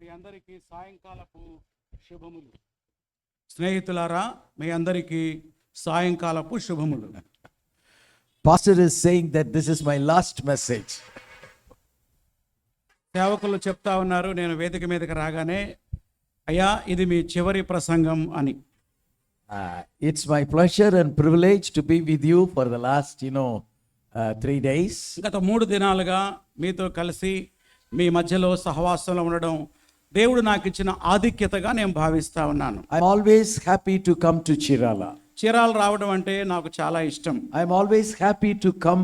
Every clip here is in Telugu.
మీ అందరికీ సాయంకాలపు శుభములు. స్నేహితులారా, మీ అందరికీ సాయంకాలపు శుభములు. Pastor is saying that this is my last message. సేవకులు చెప్తా ఉన్నారు, నేను వేదిక మీదకి రాగానే, అయ్యా ఇది మీ చివరి ప్రసంగం అని. It's my pleasure and privilege to be with you for the last 3 days. గత 3 దినాలుగా మీతో కలిసి మీ మధ్యలో సహవాసంలో ఉండడం దేవుడు నాకు ఇచ్చిన ఆధిక్యతగా నేను భావిస్తా ఉన్నాను. I'm always happy to come to Chirala. చీరాలు రావడం అంటే నాకు చాలా ఇష్టం. I'm always happy to come,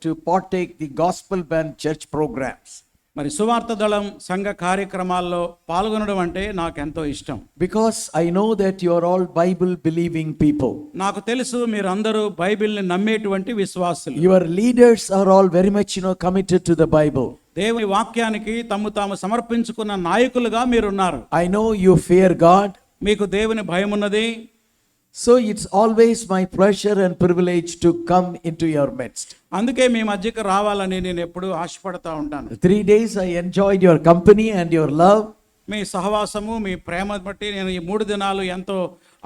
to partake the gospel band church programs. మరి సువార్త దళం సంఘ కార్యక్రమాల్లో పాల్గొనడం అంటే నాకు ఎంతో ఇష్టం. Because I know that you are all Bible believing people. నాకు తెలుసు మీరందరూ బైబిల్ని నమ్మేటువంటి విశ్వాసులు. Your leaders are all very much committed to the Bible. దేవుని వాక్యానికి తాము సమర్పించుకున్న నాయకులుగా మీరున్నారు. I know you fear God. మీకు దేవుని భయం ఉన్నది. So it's always my pleasure and privilege to come into your midst. అందుకే మీ మధ్యకి రావాలని నేను ఎప్పుడూ ఆశపడతా ఉంటాను. 3 days I enjoyed your company and your love. మీ సహవాసము, మీ ప్రేమ బట్టి నేను ఈ 3 దినాలు ఎంతో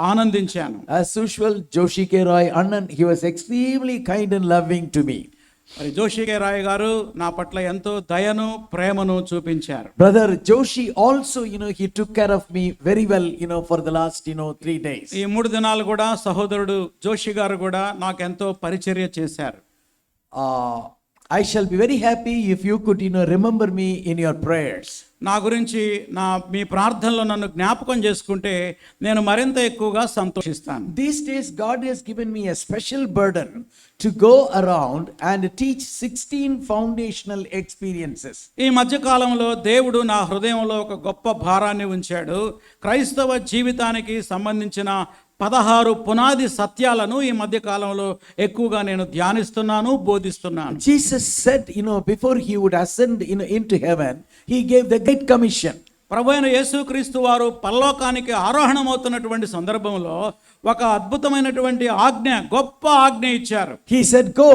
ఆనందించాను. As usual, Joshi K. Roy Annan, he was extremely kind and loving to me. మరి జోషి కే రాయ్ గారు నా పట్ల ఎంతో దయను ప్రేమను చూపించారు. Brother Joshi also, he took care of me very well, for the last, 3 days. ఈ 3 దినాలు కూడా సహోదరుడు జోషి గారు కూడా నాకు ఎంతో పరిచర్య చేశారు. I shall be very happy if you could, remember me in your prayers. నా గురించి మీ ప్రార్థనలో నన్ను జ్ఞాపకం చేసుకుంటే నేను మరింత ఎక్కువగా సంతోషిస్తాను. These days God has given me a special burden to go around and teach 16 foundational experiences. ఈ మధ్య కాలంలో దేవుడు నా హృదయంలో ఒక గొప్ప భారాన్ని ఉంచాడు. క్రైస్తవ జీవితానికి సంబంధించిన 16 పునాది సత్యాలను ఈ మధ్య కాలంలో ఎక్కువగా నేను ధ్యానిస్తున్నాను, బోధిస్తున్నాను. Jesus said, before he would ascend into heaven, he gave the great commission. ప్రభువైన యేసుక్రీస్తు వారు పరలోకానికి ఆరోహణమవుతున్నటువంటి సందర్భంలో ఒక అద్భుతమైనటువంటి ఆజ్ఞ, గొప్ప ఆజ్ఞ ఇచ్చారు. He said, go,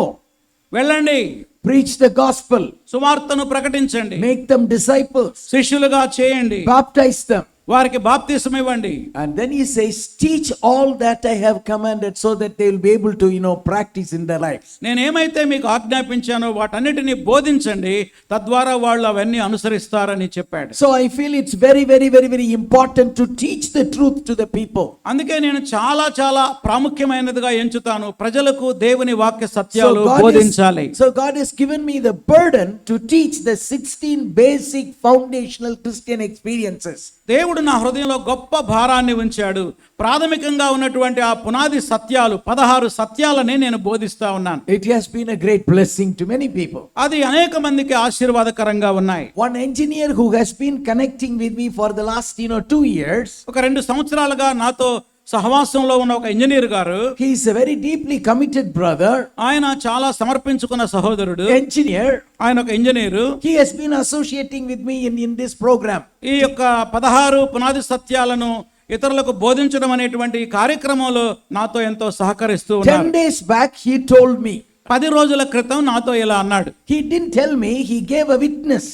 వెళ్ళండి, preach the gospel, సువార్తను ప్రకటించండి, make them disciples, శిష్యులుగా చేయండి, baptize them. వారికి బాప్తిసం ఇవ్వండి. And then he says, teach all that I have commanded so that they will be able to, practice in their lives. నేను ఏమైతే మీకు ఆజ్ఞాపించానో వాటన్నిటిని బోధించండి, తద్వారా వాళ్ళు అవన్నీ అనుసరిస్తారని చెప్పాడు. So I feel it's very, very, very, very important to teach the truth to the people. అందుకే నేను చాలా చాలా ప్రాముఖ్యమైనదిగా ఎంచుతాను, ప్రజలకు దేవుని వాక్య సత్యాలు బోధించాలి. So God has given me the burden to teach the 16 basic foundational Christian experiences. దేవుడు నా హృదయంలో గొప్ప భారాన్ని ఉంచాడు. ప్రాథమికంగా ఉన్నటువంటి ఆ పునాది సత్యాలు 16 సత్యాలని నేను బోధిస్తా ఉన్నాను. It has been a great blessing to many people. అది అనేక మందికి ఆశీర్వాదకరంగా ఉన్నాయి. One engineer who has been connecting with me for the last 2 years. ఒక 2 సంవత్సరాలుగా నాతో సహవాసంలో ఉన్న ఒక ఇంజనీర్ గారు, he is a very deeply committed brother. ఆయన చాలా సమర్పించుకున్న సహోదరుడు, engineer. ఆయన ఒక engineer. He has been associating with me in this program. ఈ యొక్క 16 పునాది సత్యాలను ఇతరులకు బోధించడం అనేటువంటి కార్యక్రమంలో నాతో ఎంతో సహకరిస్తూ ఉన్నారు. 10 days back he told me. 10 రోజుల క్రితం నాతో ఇలా అన్నాడు. He didn't tell me, he gave a witness.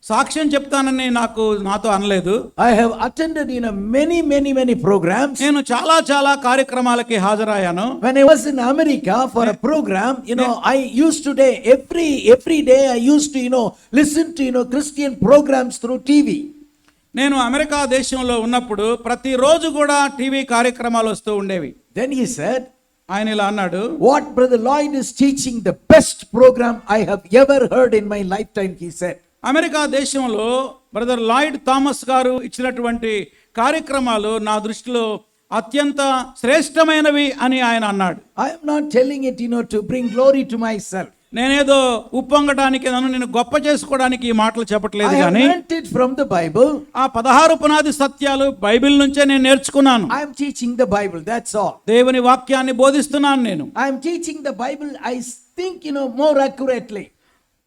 సాక్ష్యం చెప్తానని నాతో అనలేదు. I have attended many programs. నేను చాలా కార్యక్రమాలకి హాజరయ్యాను. When I was in America for a program, I used to every day I used to listen to Christian programs through TV. నేను అమెరికా దేశంలో ఉన్నప్పుడు ప్రతిరోజు కూడా టీవీ కార్యక్రమాలు వస్తూ ఉండేవి. Then he said, ఆయన ఇలా అన్నాడు, what Brother Lloyd is teaching, the best program I have ever heard in my lifetime, he said. America దేశంలో బ్రదర్ లాయిడ్ థామస్ గారు ఇచ్చినటువంటి కార్యక్రమాలు నా దృష్టిలో అత్యంత శ్రేష్టమైనవి అని ఆయన అన్నాడు. I am not telling it to bring glory to myself. నేనేదో ఉప్పొంగడానికి, నేను గొప్ప చేసుకోవడానికి ఈ మాటలు చెప్పట్లేదు కానీ, I have learned it from the Bible. ఆ 16 పునాది సత్యాలు బైబిల్ నుంచే నేను నేర్చుకున్నాను. I am teaching the Bible, that's all. దేవుని వాక్యాన్ని బోధిస్తున్నాను నేను. I am teaching the Bible, I think more accurately.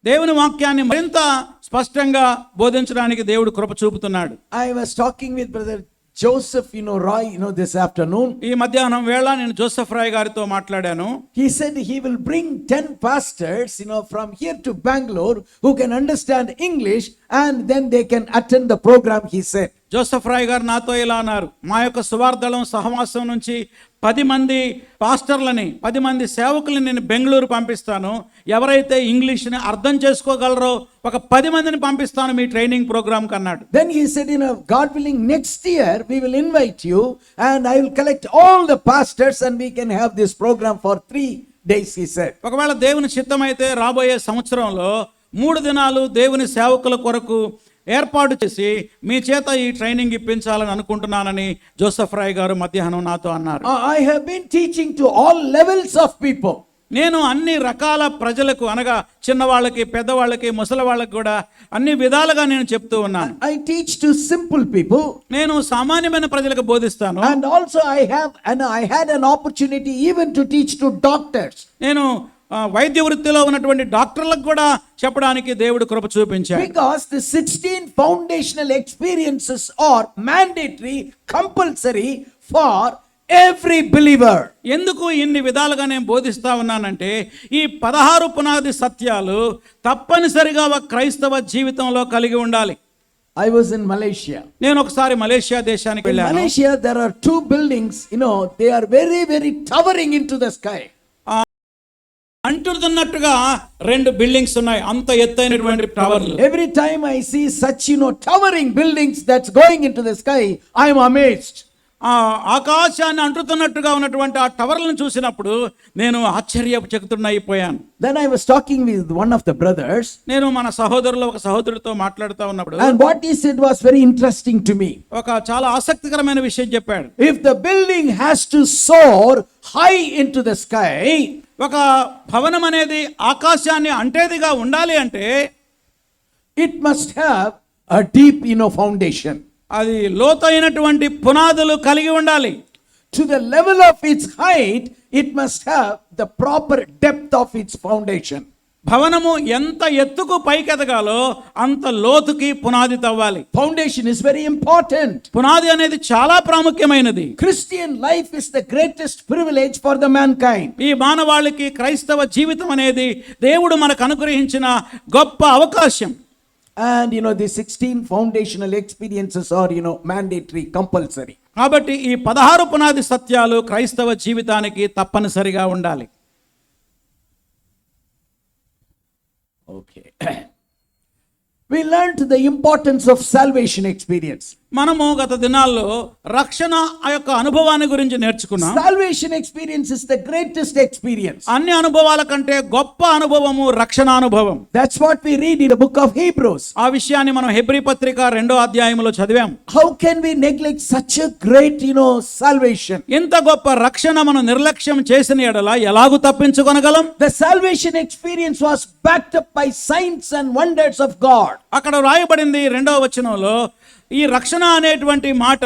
దేవుని వాక్యాన్ని మరింత స్పష్టంగా బోధించడానికి దేవుడు కృప చూపుతున్నాడు. I was talking with Brother Joseph, Roy, this afternoon. ఈ మధ్యాహ్నం వేళ నేను జోసెఫ్ రాయ్ గారితో మాట్లాడాను. He said he will bring 10 pastors, from here to Bangalore who can understand English and then they can attend the program, he said. Joseph Roy గారు నాతో ఇలా అన్నారు, మా యొక్క సువార్దళం సహవాసం నుంచి 10 మంది పాస్టర్లని 10 మంది సేవకులని నేను బెంగళూరు పంపిస్తాను. ఎవరైతే ఇంగ్లీష్ని అర్థం చేసుకోగలరో ఒక 10 మందిని పంపిస్తాను మీ ట్రైనింగ్ ప్రోగ్రామ్కి అన్నాడు. Then he said, God willing, next year we will invite you and I will collect all the pastors and we can have this program for 3 days, he said. ఒకవేళ దేవుని చిత్తమైతే రాబోయే సంవత్సరంలో 3 దినాలు దేవుని సేవకుల కొరకు ఏర్పాటు చేసి మీ చేత ఈ ట్రైనింగ్ ఇప్పించాలని అనుకుంటున్నానని జోసెఫ్ రాయ్ గారు మధ్యాహ్నం నాతో అన్నారు. I have been teaching to all levels of people. నేను అన్ని రకాల ప్రజలకు అనగా చిన్నవాళ్ళకి, పెద్దవాళ్ళకి, ముసలి వాళ్ళకి కూడా అన్ని విధాలుగా నేను చెప్తూ ఉన్నాను. I teach to simple people. నేను సామాన్యమైన ప్రజలకు బోధిస్తాను. And also I had an opportunity even to teach to doctors. నేను వైద్య వృత్తిలో ఉన్నటువంటి డాక్టర్లకు కూడా చెప్పడానికి దేవుడు కృప చూపించాడు. Because the 16 foundational experiences are mandatory, compulsory for every believer. ఎందుకు ఇన్ని విధాలుగా నేను బోధిస్తా ఉన్నానంటే ఈ 16 పునాది సత్యాలు తప్పనిసరిగా ఒక క్రైస్తవ జీవితంలో కలిగి ఉండాలి. I was in Malaysia. నేను ఒకసారి మలేషియా దేశానికి In వెళ్ళాను. Malaysia there are 2 buildings, they are very, very towering into the sky. అంటున్నట్టుగా 2 buildings ఉన్నాయి, అంత ఎత్తైనటువంటి టవర్లు. Every time I see such, towering buildings that's going into the sky, I am amazed. ఆకాశాన్ని అంటుతున్నట్టుగా ఉన్నటువంటి ఆ టవర్లను చూసినప్పుడు నేను ఆశ్చర్యచకితుడైపోయాను. Then I was talking with one of the brothers. నేను మన సహోదరులు ఒక సహోదరుడితో మాట్లాడుతూ ఉన్నప్పుడు And what he said was very interesting to me. ఒక చాలా ఆసక్తికరమైన విషయం చెప్పాడు. If the building has to soar high into the sky, ఒక భవనం అనేది ఆకాశాన్ని అంటేదిగా ఉండాలి అంటే it must have a deep, foundation. అది లోతైనటువంటి పునాదులు కలిగి ఉండాలి. To the level of its height, it must have the proper depth of its foundation. భవనము ఎంత ఎత్తుకు పైకెదగాలో అంత లోతుకి పునాది తవ్వాలి. Foundation is very important. పునాది అనేది చాలా ప్రాముఖ్యమైనది. Christian life is the greatest privilege for the mankind. ఈ మానవాళికి క్రైస్తవ జీవితం అనేది దేవుడు మనకు అనుగ్రహించిన గొప్ప అవకాశం. And the 16 foundational experiences are, mandatory, compulsory. కాబట్టి ఈ 16 పునాది సత్యాలు క్రైస్తవ జీవితానికి తప్పనిసరిగా ఉండాలి. Okay. We learned the importance of salvation experience. మనము గత దినాల్లో రక్షణ ఆ యొక్క అనుభవాన్ని గురించి నేర్చుకున్నాం. Salvation experience is the greatest experience. అన్ని అనుభవాల కంటే గొప్ప అనుభవము రక్షణ అనుభవం. That's what we read in the book of Hebrews. ఆ విషయాన్ని మనం హెబ్రీ పత్రిక 2వ అధ్యాయంలో చదివాం. How can we neglect such a great, salvation? ఇంత గొప్ప రక్షణ మనం నిర్లక్ష్యం చేసిన ఎడల ఎలాగూ తప్పించుకొనగలం? The salvation experience was backed up by signs and wonders of God. అక్కడ రాయబడింది 2వ వచనంలో ఈ రక్షణ అనేటువంటి మాట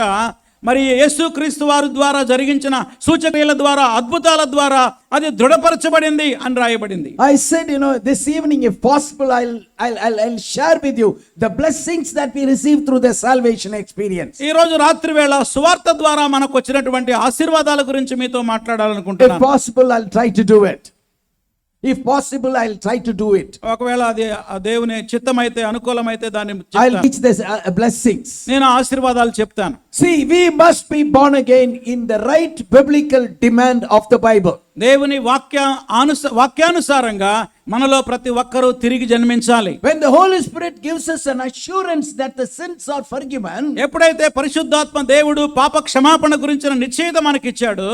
మరి యేసుక్రీస్తు వారి ద్వారా జరిగించిన సూచక్రియల ద్వారా అద్భుతాల ద్వారా అది దృఢపరచబడింది అని రాయబడింది. I said, this evening, if possible, I'll share with you the blessings that we receive through the salvation experience. ఈ రోజు రాత్రి వేళ సువార్త ద్వారా మనకు వచ్చినటువంటి ఆశీర్వాదాల గురించి మీతో మాట్లాడాలనుకుంటున్నాను. If possible, I'll try to do it. If possible, I'll try to do it. ఒకవేళ అది దేవుని చిత్తమైతే అనుకూలమైతే దాన్ని I'll teach the blessings. నేను ఆశీర్వాదాలు చెప్తాను. See, we must be born again in the right biblical demand of the Bible. దేవుని వాక్యానుసారంగా మనలో ప్రతి ఒక్కరూ తిరిగి జన్మించాలి. When the Holy Spirit gives us an assurance that the sins are forgiven, ఎప్పుడైతే పరిశుద్ధాత్మ దేవుడు పాప క్షమాపణ గురించిన నిశ్చయిత మనకి ఇచ్చాడు,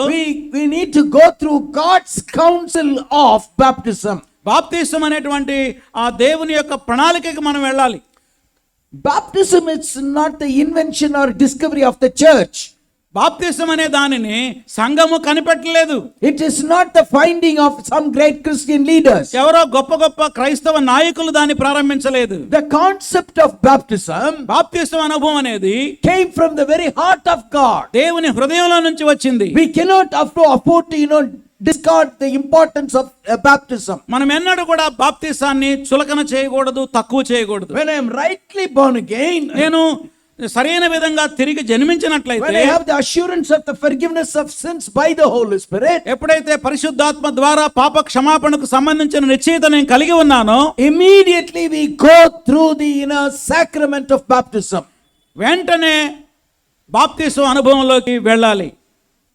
we need to go through God's counsel of baptism. బాప్తిసం అనేటువంటి ఆ దేవుని యొక్క ప్రణాళికకి మనం వెళ్ళాలి. Baptism is not the invention or discovery of the church. బాప్తిసం అనే దానిని సంఘము కనిపెట్టలేదు. It is not the finding of some great Christian leaders. ఎవరో గొప్ప గొప్ప క్రైస్తవ నాయకులు దాన్ని ప్రారంభించలేదు. The concept of baptism బాప్తిసం అనుభవం అనేది came from the very heart of God. దేవుని హృదయంలో నుంచి వచ్చింది. We cannot afford to discard the importance of baptism. మనం ఎన్నడూ కూడా బాప్తిసాన్ని చులకన చేయకూడదు, తక్కువ చేయకూడదు. When I am rightly born again, నేను సరైన విధంగా తిరిగి when జన్మించినట్లయితే, I have the assurance of the forgiveness of sins by the Holy Spirit, ఎప్పుడైతే పరిశుద్ధాత్మ ద్వారా పాప క్షమాపణకు సంబంధించిన నిశ్చయిత నేను కలిగి ఉన్నానో, immediately we go through the inner sacrament of baptism. వెంటనే బాప్తిసం అనుభవంలోకి వెళ్ళాలి.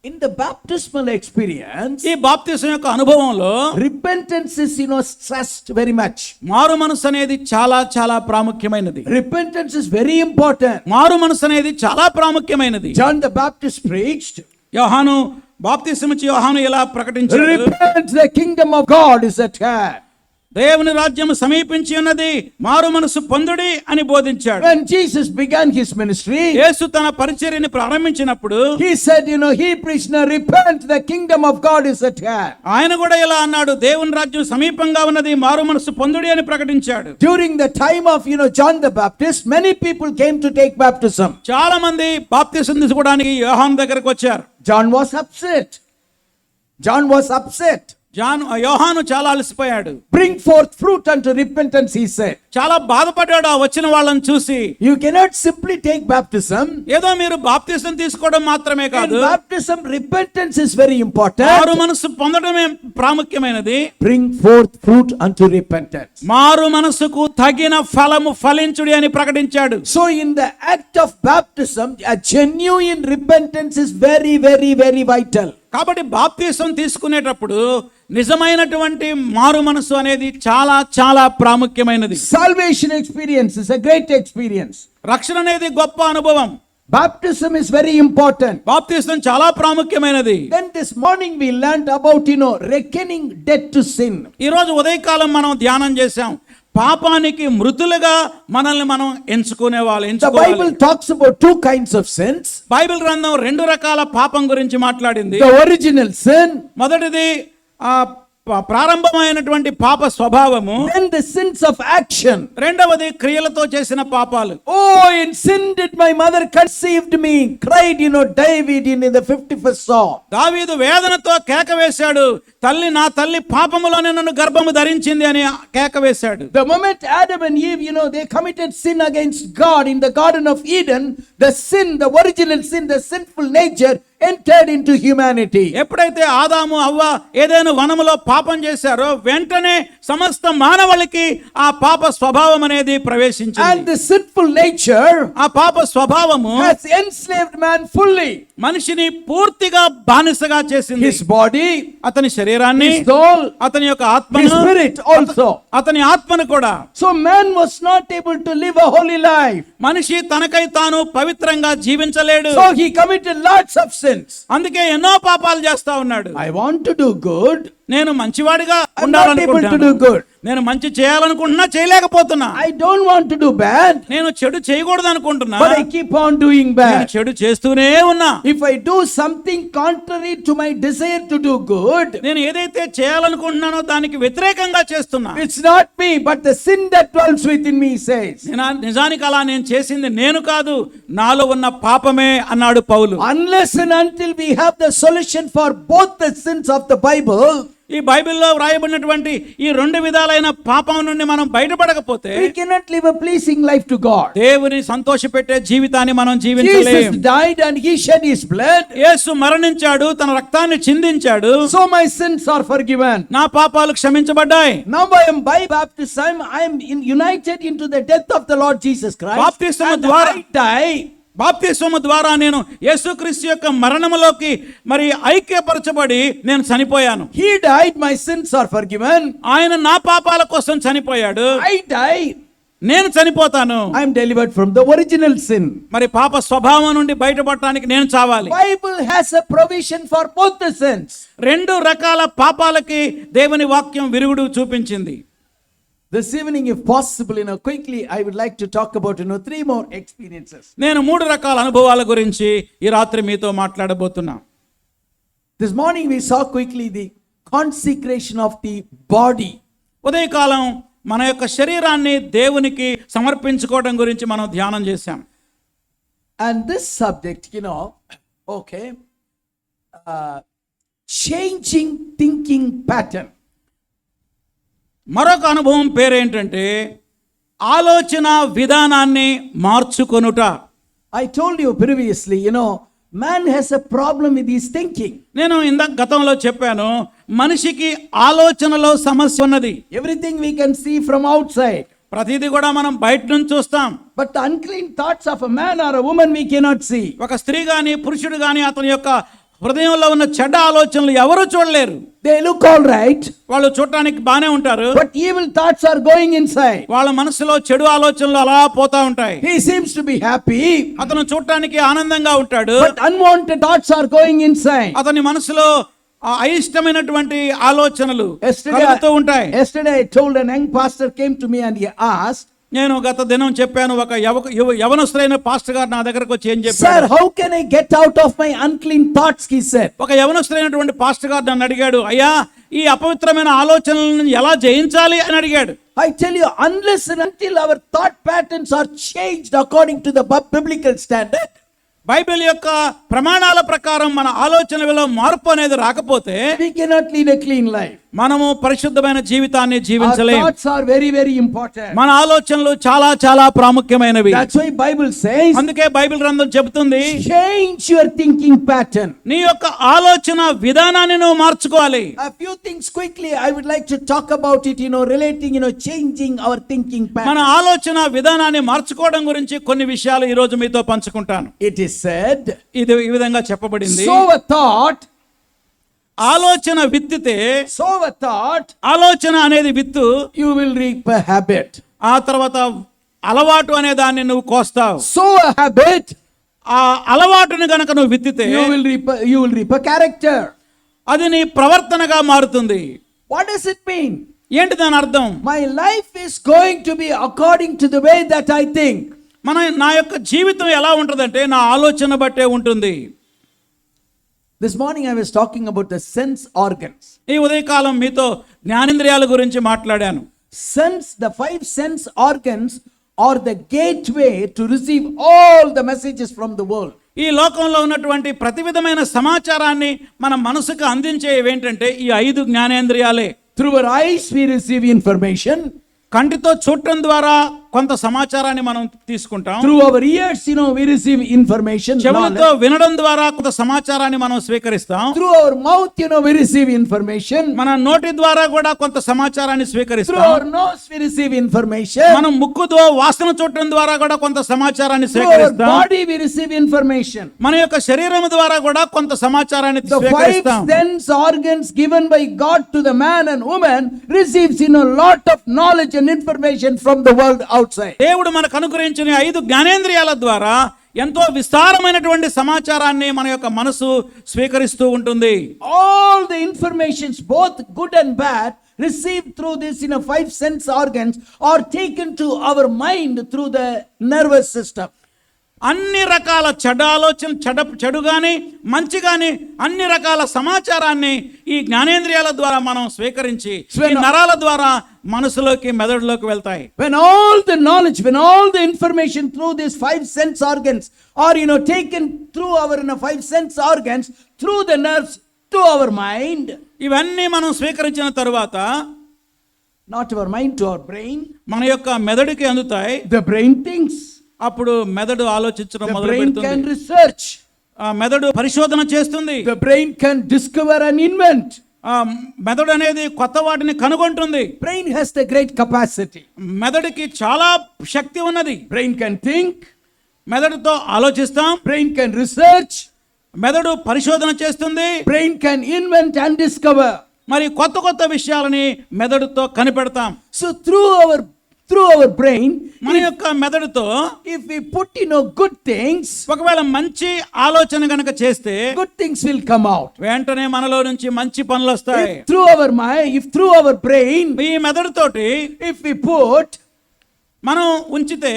In the baptismal experience, ఈ బాప్తిసం యొక్క అనుభవంలో repentance is, stressed very much. మారు మనసు అనేది చాలా చాలా ప్రాముఖ్యమైనది. Repentance is very important. మారు మనసు అనేది చాలా ప్రాముఖ్యమైనది. John the Baptist preached, యోహాను బాప్తిసం ఇచ్చి యోహాను ఇలా ప్రకటించాడు, repent, the kingdom of God is at hand. దేవుని రాజ్యం సమీపించి ఉన్నది, మారు మనసు పొందుడి అని బోధించాడు. When Jesus began his ministry, యేసు తన పరిచర్యని ప్రారంభించినప్పుడు he said, he preached, repent, the kingdom of God is at hand. ఆయన కూడా ఇలా అన్నాడు, దేవుని రాజ్యం సమీపంగా ఉన్నది, మారు మనసు పొందుడి అని ప్రకటించాడు. During the time of, John the Baptist, many people came to take baptism. చాలా మంది బాప్తిసం తీసుకోవడానికి యోహాను దగ్గరకు వచ్చారు. John was upset. John was upset. యోహాను చాలా అలసిపోయాడు. Bring forth fruit unto repentance, he said. చాలా బాధపడ్డాడు ఆ వచ్చిన వాళ్ళని చూసి. You cannot simply take baptism. ఏదో మీరు బాప్తిసం తీసుకోవడం మాత్రమే In కాదు, baptism, repentance is very important. మారు మనసు పొందడమే ప్రాముఖ్యమైనది. Bring forth fruit unto repentance. మారు మనసుకు తగిన ఫలము ఫలించుడి అని ప్రకటించాడు. So in the act of baptism, a genuine repentance is very, very, very vital. కాబట్టి బాప్తిసం తీసుకునేటప్పుడు నిజమైనటువంటి మారు మనసు అనేది చాలా చాలా ప్రాముఖ్యమైనది. Salvation experience is a great experience. రక్షణ అనేది గొప్ప అనుభవం. Baptism is very important. బాప్తిసం చాలా ప్రాముఖ్యమైనది. Then this morning we learned about, reckoning debt to sin. ఈ రోజు ఉదయకాలం మనం ధ్యానం చేశాం, పాపానికి మృతులుగా మనల్ని మనం ఎంచుకోవాలి. The Bible talks about two kinds of sins. Bible గ్రంథం రెండు రకాల పాపం గురించి మాట్లాడింది. The original sin, మొదటిది ప్రారంభమైనటువంటి పాప స్వభావము. then the sins of action. రెండవది క్రియలతో చేసిన పాపాలు. Oh, in sin did my mother conceived me, cried, David in the 51st Psalm. దావీదు వేదనతో కేక వేశాడు, నా తల్లి పాపములోనే నన్ను గర్భము ధరించింది అని కేక వేశాడు. The moment Adam and Eve, they committed sin against God in the Garden of Eden, the sin, the original sin, the sinful nature entered into humanity. ఎప్పుడైతే ఆదాము హవ్వ ఏదైనా వనములో పాపం చేశారో, వెంటనే సమస్త మానవులకి ఆ పాప స్వభావం అనేది ప్రవేశించింది. And the sinful nature, ఆ పాప స్వభావము has enslaved man fully. మనిషిని పూర్తిగా బానిసగా చేసింది. His body, అతని శరీరాన్ని, his soul, అతని యొక్క his ఆత్మను, spirit also. అతని ఆత్మను కూడా. So man was not able to live a holy life. మనిషి తనకై తాను పవిత్రంగా జీవించలేడు. So he committed lots of sins. అందుకే ఎన్నో పాపాలు చేస్తా ఉన్నాడు. I want to do good. నేను మంచివాడిగా I'm not able to do ఉండాలనుకుంటున్నాను, good. నేను మంచి చేయాలనుకుంటున్నా చేయలేకపోతున్నా, I don't want to do bad, నేను చెడు చేయకూడదు అనుకుంటున్నా, but I keep on doing నేను bad. చెడు చేస్తూనే ఉన్నా. If I do something contrary to my desire to do good, నేను ఏదైతే చేయాలనుకుంటున్నానో దానికి వ్యతిరేకంగా చేస్తున్నా. it's not me, but the sin that dwells within me says. నిజానికి అలా నేను చేసింది నేను కాదు, నాలో ఉన్న పాపమే అన్నాడు పౌలు. Unless and until we have the solution for both the sins of the Bible, ఈ బైబిల్లో వ్రాయబడినటువంటి ఈ రెండు విధాలైన పాపం నుండి మనం బయటపడకపోతే we cannot live a pleasing life to God. దేవుని సంతోషపెట్టే జీవితాన్ని మనం జీవించలేం. Jesus died and he shed his blood. యేసు మరణించాడు, తన రక్తాన్ని చిందించాడు, So my sins are forgiven. నా పాపాలు క్షమించబడ్డాయి. Now I am by baptism, I am united into the death of the Lord Jesus Christ. బాప్తిస్మము And ద్వారా I die. బాప్తిస్మము ద్వారా నేను యేసుక్రీస్తు యొక్క మరణములోకి ఐక్యపరచబడి నేను చనిపోయాను. He died, my sins are forgiven. ఆయన నా పాపాల కోసం చనిపోయాడు, I die. నేను చనిపోతాను. I am delivered from the original sin. మరి పాప స్వభావం నుండి బయటపడటానికి నేను చావాలి. Bible has a provision for both the sins. రెండు రకాల పాపాలకి దేవుని వాక్యం విరుగుడు చూపించింది. This evening, if possible, quickly, I would like to talk about, 3 more experiences. నేను 3 రకాల అనుభవాల గురించి ఈ రాత్రి మీతో మాట్లాడబోతున్నా. This morning we saw quickly the consecration of the body. ఉదయకాలం మన యొక్క శరీరాన్ని దేవునికి సమర్పించుకోవడం గురించి మనం ధ్యానం చేశాం. And this subject, changing thinking pattern. మరొక అనుభవం పేరేంటంటే ఆలోచన విధానాన్ని మార్చుకొనుట. I told you previously, man has a problem with his thinking. నేను ఇందాక గతంలో చెప్పాను, మనిషికి ఆలోచనలో సమస్య ఉన్నది. Everything we can see from outside. ప్రతిదీ కూడా మనం బయట నుంచి చూస్తాం. But the unclean thoughts of a man or a woman we cannot see. ఒక స్త్రీ గాని పురుషుడు గాని అతని యొక్క హృదయంలో ఉన్న చెడ్డ ఆలోచనలు ఎవరు చూడలేరు. They look all right, వాళ్ళు చూడటానికి బానే ఉంటారు, but evil thoughts are going inside. వాళ్ళ మనసులో చెడు ఆలోచనలు అలా పోతా ఉంటాయి. He seems to be happy, అతను చూడటానికి ఆనందంగా ఉంటాడు, but unwanted thoughts are going inside. అతని మనసులో అయిష్టమైనటువంటి ఆలోచనలు కలుగుతూ ఉంటాయి. Yesterday I told an young pastor came to me and he asked, నేను గత దినం చెప్పాను, ఒక యవనస్తులైన పాస్టర్ గారు నా దగ్గరకు వచ్చి ఏం Sir, చెప్పారు, how can I get out of my unclean thoughts? He said. ఒక యవనస్తులైనటువంటి పాస్టర్ గారు నన్ను అడిగాడు, అయ్యా ఈ అపవిత్రమైన ఆలోచనలను ఎలా జయించాలి అని అడిగాడు. I tell you, unless and until our thought patterns are changed according to the biblical standard, Bible యొక్క ప్రమాణాల ప్రకారం మన ఆలోచనలో మార్పు అనేది రాకపోతే we cannot lead a clean life. మనము పరిశుద్ధమైన జీవితాన్ని Our జీవించలేము. thoughts are very, very important. మన ఆలోచనలు చాలా చాలా ప్రాముఖ్యమైనవి. That's why Bible says, అందుకే బైబిల్ గ్రంథం చెబుతుంది, change your thinking pattern. నీ యొక్క ఆలోచన విధానాన్ని నువ్వు మార్చుకోవాలి. A few things quickly I would like to talk about it, relating, changing our thinking మన pattern. ఆలోచన విధానాన్ని మార్చుకోవడం గురించి కొన్ని విషయాలు ఈ రోజు మీతో పంచుకుంటాను. It is said, ఇది ఈ విధంగా చెప్పబడింది, sow a thought, ఆలోచన విత్తితే, sow a thought, ఆలోచన అనేది విత్తు, you will reap a habit. ఆ తర్వాత అలవాటు అనే దాన్ని నువ్వు కోస్తావు. Sow a habit, ఆ అలవాటుని గనక నువ్వు విత్తితే you will reap a character. అది నీ ప్రవర్తనగా మారుతుంది. What does it mean? ఏంటి దాని అర్థం? My life is going to be according to the way that I think. నా యొక్క జీవితం ఎలా ఉంటుందంటే నా ఆలోచన బట్టే ఉంటుంది. This morning I was talking about the sense organs. ఈ ఉదయకాలం మీతో జ్ఞానేంద్రియాల గురించి మాట్లాడాను. The 5 sense organs are the gateway to receive all the messages from the world. ఈ లోకంలో ఉన్నటువంటి ప్రతి విధమైన సమాచారాన్ని మన మనసుకు అందించేవి ఏంటంటే ఈ 5 జ్ఞానేంద్రియాలే. Through our eyes we receive information. కంటితో చూడటం ద్వారా కొంత సమాచారాన్ని మనం తీసుకుంటాం. Through our ears, we receive information. చెవులతో వినడం ద్వారా కొంత సమాచారాన్ని మనం స్వీకరిస్తాం. Through our mouth, we receive information. మన నోటి ద్వారా కూడా కొంత సమాచారాన్ని Through స్వీకరిస్తాం. our nose, we receive information. మనం ముక్కుతో వాసన చూడటం ద్వారా కూడా కొంత సమాచారాన్ని Through our స్వీకరిస్తాం. body, we receive information. మన యొక్క శరీరం ద్వారా కూడా కొంత సమాచారాన్ని The 5 స్వీకరిస్తాం. sense organs given by God to the man and woman receives a lot of knowledge and information from the world outside. దేవుడు మనకు అనుగ్రహించిన 5 జ్ఞానేంద్రియాల ద్వారా ఎంతో విస్తారమైనటువంటి సమాచారాన్ని మన యొక్క మనసు స్వీకరిస్తూ ఉంటుంది. All the informations, both good and bad, received through this 5 sense organs are taken to our mind through the nervous system. అన్ని రకాల చెడు ఆలోచన చెడు గాని మంచి గాని అన్ని రకాల సమాచారాన్ని ఈ జ్ఞానేంద్రియాల ద్వారా మనం స్వీకరించి ఈ నరాల ద్వారా మనసులోకి మెదడులోకి వెళ్తాయి. When all the knowledge, when all the information through these 5 sense organs are taken through our 5 sense organs through the nerves to our mind, ఇవన్నీ మనం స్వీకరించిన తరువాత not our mind, to our brain, మన యొక్క మెదడుకి అందుతాయి. the brain thinks, అప్పుడు మెదడు ఆలోచించడం the మొదలు brain can పెడుతుంది. research, ఆ మెదడు పరిశోధన చేస్తుంది. the brain can discover and invent. ఆ మెదడు అనేది కొత్త వాటిని కనుగొంటుంది. Brain has the great capacity. మెదడుకి చాలా శక్తి ఉన్నది. Brain can think, మెదడుతో ఆలోచిస్తాం. brain can research, మెదడు పరిశోధన చేస్తుంది. brain can invent and discover. మరి కొత్త కొత్త విషయాలని మెదడుతో కనిపెడతాం. So through our brain, మన యొక్క మెదడుతో if we put good things, ఒకవేళ మంచి ఆలోచన గనక చేస్తే good things will come out. వెంటనే మనలో నుంచి మంచి పనులు వస్తాయి. If through our brain, ఈ మెదడుతోటి if we put మనం ఉంచితే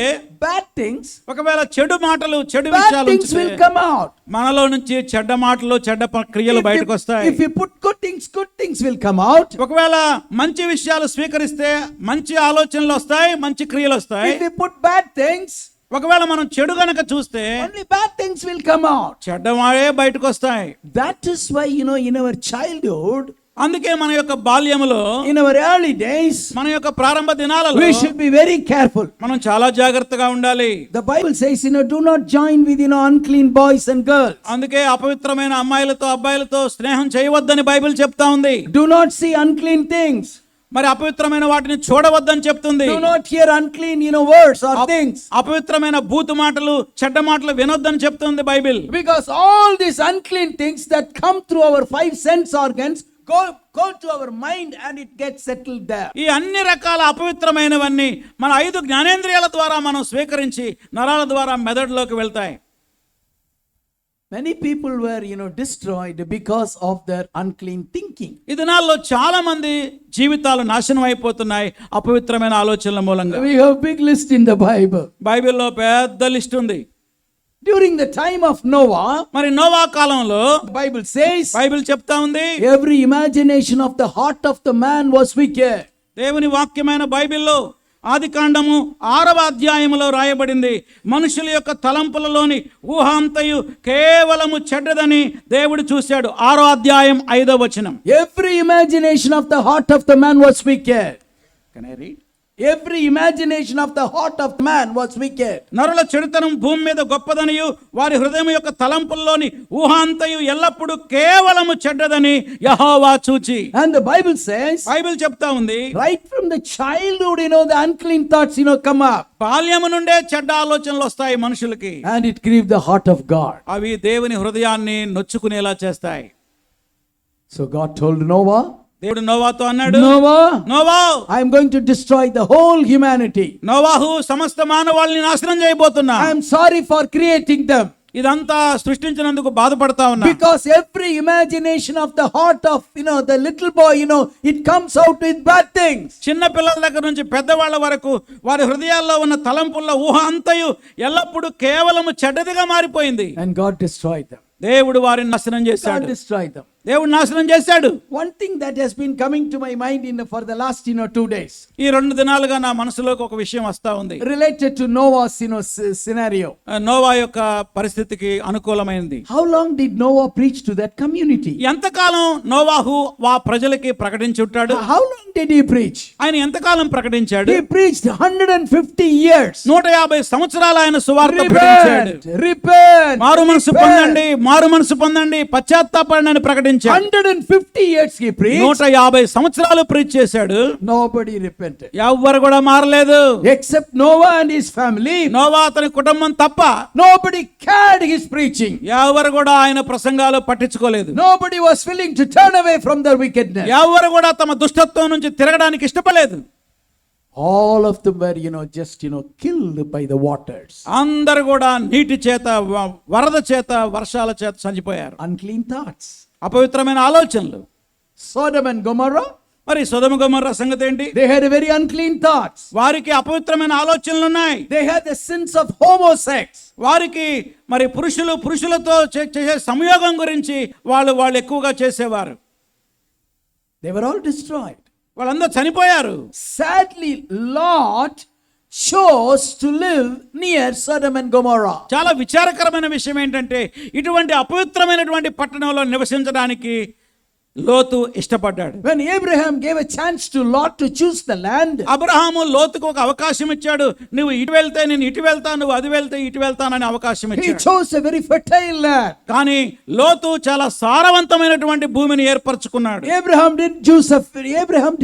bad things, ఒకవేళ చెడు మాటలు చెడు bad విషయాలు things will ఉంచితే come out. మనలో నుంచి చెడ్డ మాటలు చెడ్డ క్రియలు బయటకు వస్తాయి. If you put good things will come out. ఒకవేళ మంచి విషయాలు స్వీకరిస్తే మంచి ఆలోచనలు వస్తాయి, మంచి క్రియలు వస్తాయి. If you put bad things, ఒకవేళ మనం చెడు గనక చూస్తే only bad things will come out. చెడ్డమాడే బయటకు వస్తాయి. That is why in our childhood, అందుకే మన యొక్క బాల్యములో, in our early days, మన యొక్క ప్రారంభ దినాలలో we should be very careful. మనం చాలా జాగ్రత్తగా ఉండాలి. The Bible says, do not join with, unclean boys and girls. అందుకే అపవిత్రమైన అమ్మాయిలతో అబ్బాయిలతో స్నేహం చేయవద్దని బైబిల్ చెప్తా ఉంది. Do not see unclean things. మరి అపవిత్రమైన వాటిని చూడవద్దని చెప్తుంది. Do not hear unclean, words or things. అపవిత్రమైన బూతు మాటలు, చెడ్డ మాటలు వినొద్దని చెప్తుంది Bible. Because all these unclean things that come through our 5 sense organs go to our mind and it gets settled there. ఈ అన్ని రకాల అపవిత్రమైనవన్నీ మన 5 జ్ఞానేంద్రియాల ద్వారా మనం స్వీకరించి నరాల ద్వారా మెదడులోకి వెళ్తాయి. Many people were, destroyed because of their unclean thinking. ఈ దినాల్లో చాలా మంది జీవితాలు నాశనం అయిపోతున్నాయి అపవిత్రమైన ఆలోచనల మూలంగా. We have big list in the Bible. బైబిల్లో పెద్ద లిస్ట్ ఉంది. During the time of Noah, మరి నోవా కాలంలో the Bible says, బైబిల్ చెప్తా ఉంది, every imagination of the heart of the man was wicked. దేవుని వాక్యమైన బైబిల్లో ఆదికాండము 6వ అధ్యాయములో రాయబడింది, మనుషుల యొక్క తలంపులలోని ఊహాంతయు కేవలము చెడ్డదని దేవుడు చూశాడు. 6వ అధ్యాయం 5వ వచనం. Every imagination of the heart of the man was wicked. Can I read? Every imagination of the heart of the man was wicked. నరుల చెడుతనం భూమి మీద గొప్పదనియు వారి హృదయం యొక్క తలంపుల్లోని ఊహాంతయు ఎల్లప్పుడూ కేవలము చెడ్డదని యెహోవా చూచి. And the Bible says, Bible చెప్తా ఉంది, right from the childhood, the unclean thoughts, come up. బాల్యము నుండే చెడ్డ ఆలోచనలు వస్తాయి మనుషులకి. And it grieved the heart of God. అవి దేవుని హృదయాన్ని నొచ్చుకునేలా చేస్తాయి. So God told Noah, దేవుడు నోవాతో అన్నాడు, Noah, Noah, I am going to destroy the whole humanity. నోవాహు సమస్త మానవాళిని నాశనం చేయబోతున్నా. I am sorry for creating them. ఇదంతా సృష్టించినందుకు బాధపడతా ఉన్నా. Because every imagination of the heart of, the little boy, it comes out with bad things. చిన్న పిల్లల దగ్గర నుంచి పెద్దవాళ్ళ వరకు వారి హృదయాల్లో ఉన్న తలంపుల ఊహ అంతయు ఎల్లప్పుడూ కేవలము చెడ్డదిగా మారిపోయింది. And God destroyed them. దేవుడు వారిని నాశనం God చేశాడు. destroyed them. దేవుడు నాశనం చేశాడు. One thing that has been coming to my mind for the last 2 days, ఈ 2 దినాలుగా నా మనసులోకి ఒక విషయం వస్తా ఉంది, related to Noah's scenario. Noah యొక్క పరిస్థితికి అనుకూలమైనది. How long did Noah preach to that community? ఎంతకాలం నోవాహు ఆ ప్రజలకి ప్రకటించి ఉంటాడు? How long did he preach? ఆయన ఎంతకాలం ప్రకటించాడు? He preached 150 years. 150 సంవత్సరాలు ఆయన సువార్త ప్రకటించాడు. Repent. మారు మనసు పొందండి, మారు మనసు పొందండి, పశ్చాత్తాపడండి అని ప్రకటించాడు. 150 years he preached. 150 సంవత్సరాలు ప్రీచ్ చేశాడు. Nobody repented. ఎవ్వరు కూడా మారలేదు, Except Noah and his family. Noah అతని కుటుంబం తప్ప. Nobody cared his preaching. ఎవరు కూడా ఆయన ప్రసంగాలు పట్టించుకోలేదు. Nobody was willing to turn away from their wickedness. ఎవరు కూడా తమ దుష్టత్వం నుంచి తిరగడానికి ఇష్టపడలేదు. All of them were, just, killed by the waters. అందరు కూడా నీటి చేత, వరద చేత, వర్షాల చేత చనిపోయారు. Unclean thoughts. అపవిత్రమైన ఆలోచనలు. Sodom and Gomorrah, మరి సొదొమ గొమొర్రా సంగతి ఏంటి? they had a very unclean thoughts. వారికి అపవిత్రమైన ఆలోచనలు ఉన్నాయి. They had the sins of homosex. వారికి మరి పురుషులతో చేసే సంయోగం గురించి వాళ్ళు ఎక్కువగా చేసేవారు. They were all destroyed. వాళ్ళందరూ చనిపోయారు. Sadly, Lot chose to live near Sodom and Gomorrah. చాలా విచారకరమైన విషయం ఏంటంటే ఇటువంటి అపవిత్రమైనటువంటి పట్టణంలో నివసించడానికి లోతు ఇష్టపడ్డాడు. When Abraham gave a chance to Lot to choose the land, Abraham లోతుకు ఒక అవకాశం ఇచ్చాడు. నువ్వు ఇటు వెళ్తే నేను ఇటు వెళ్తాను, నువ్వు అది వెళ్తే ఇటు వెళ్తానని అవకాశం he ఇచ్చాడు. chose a very fertile land. కానీ లోతు చాలా సారవంతమైనటువంటి భూమిని ఏర్పరచుకున్నాడు. Abraham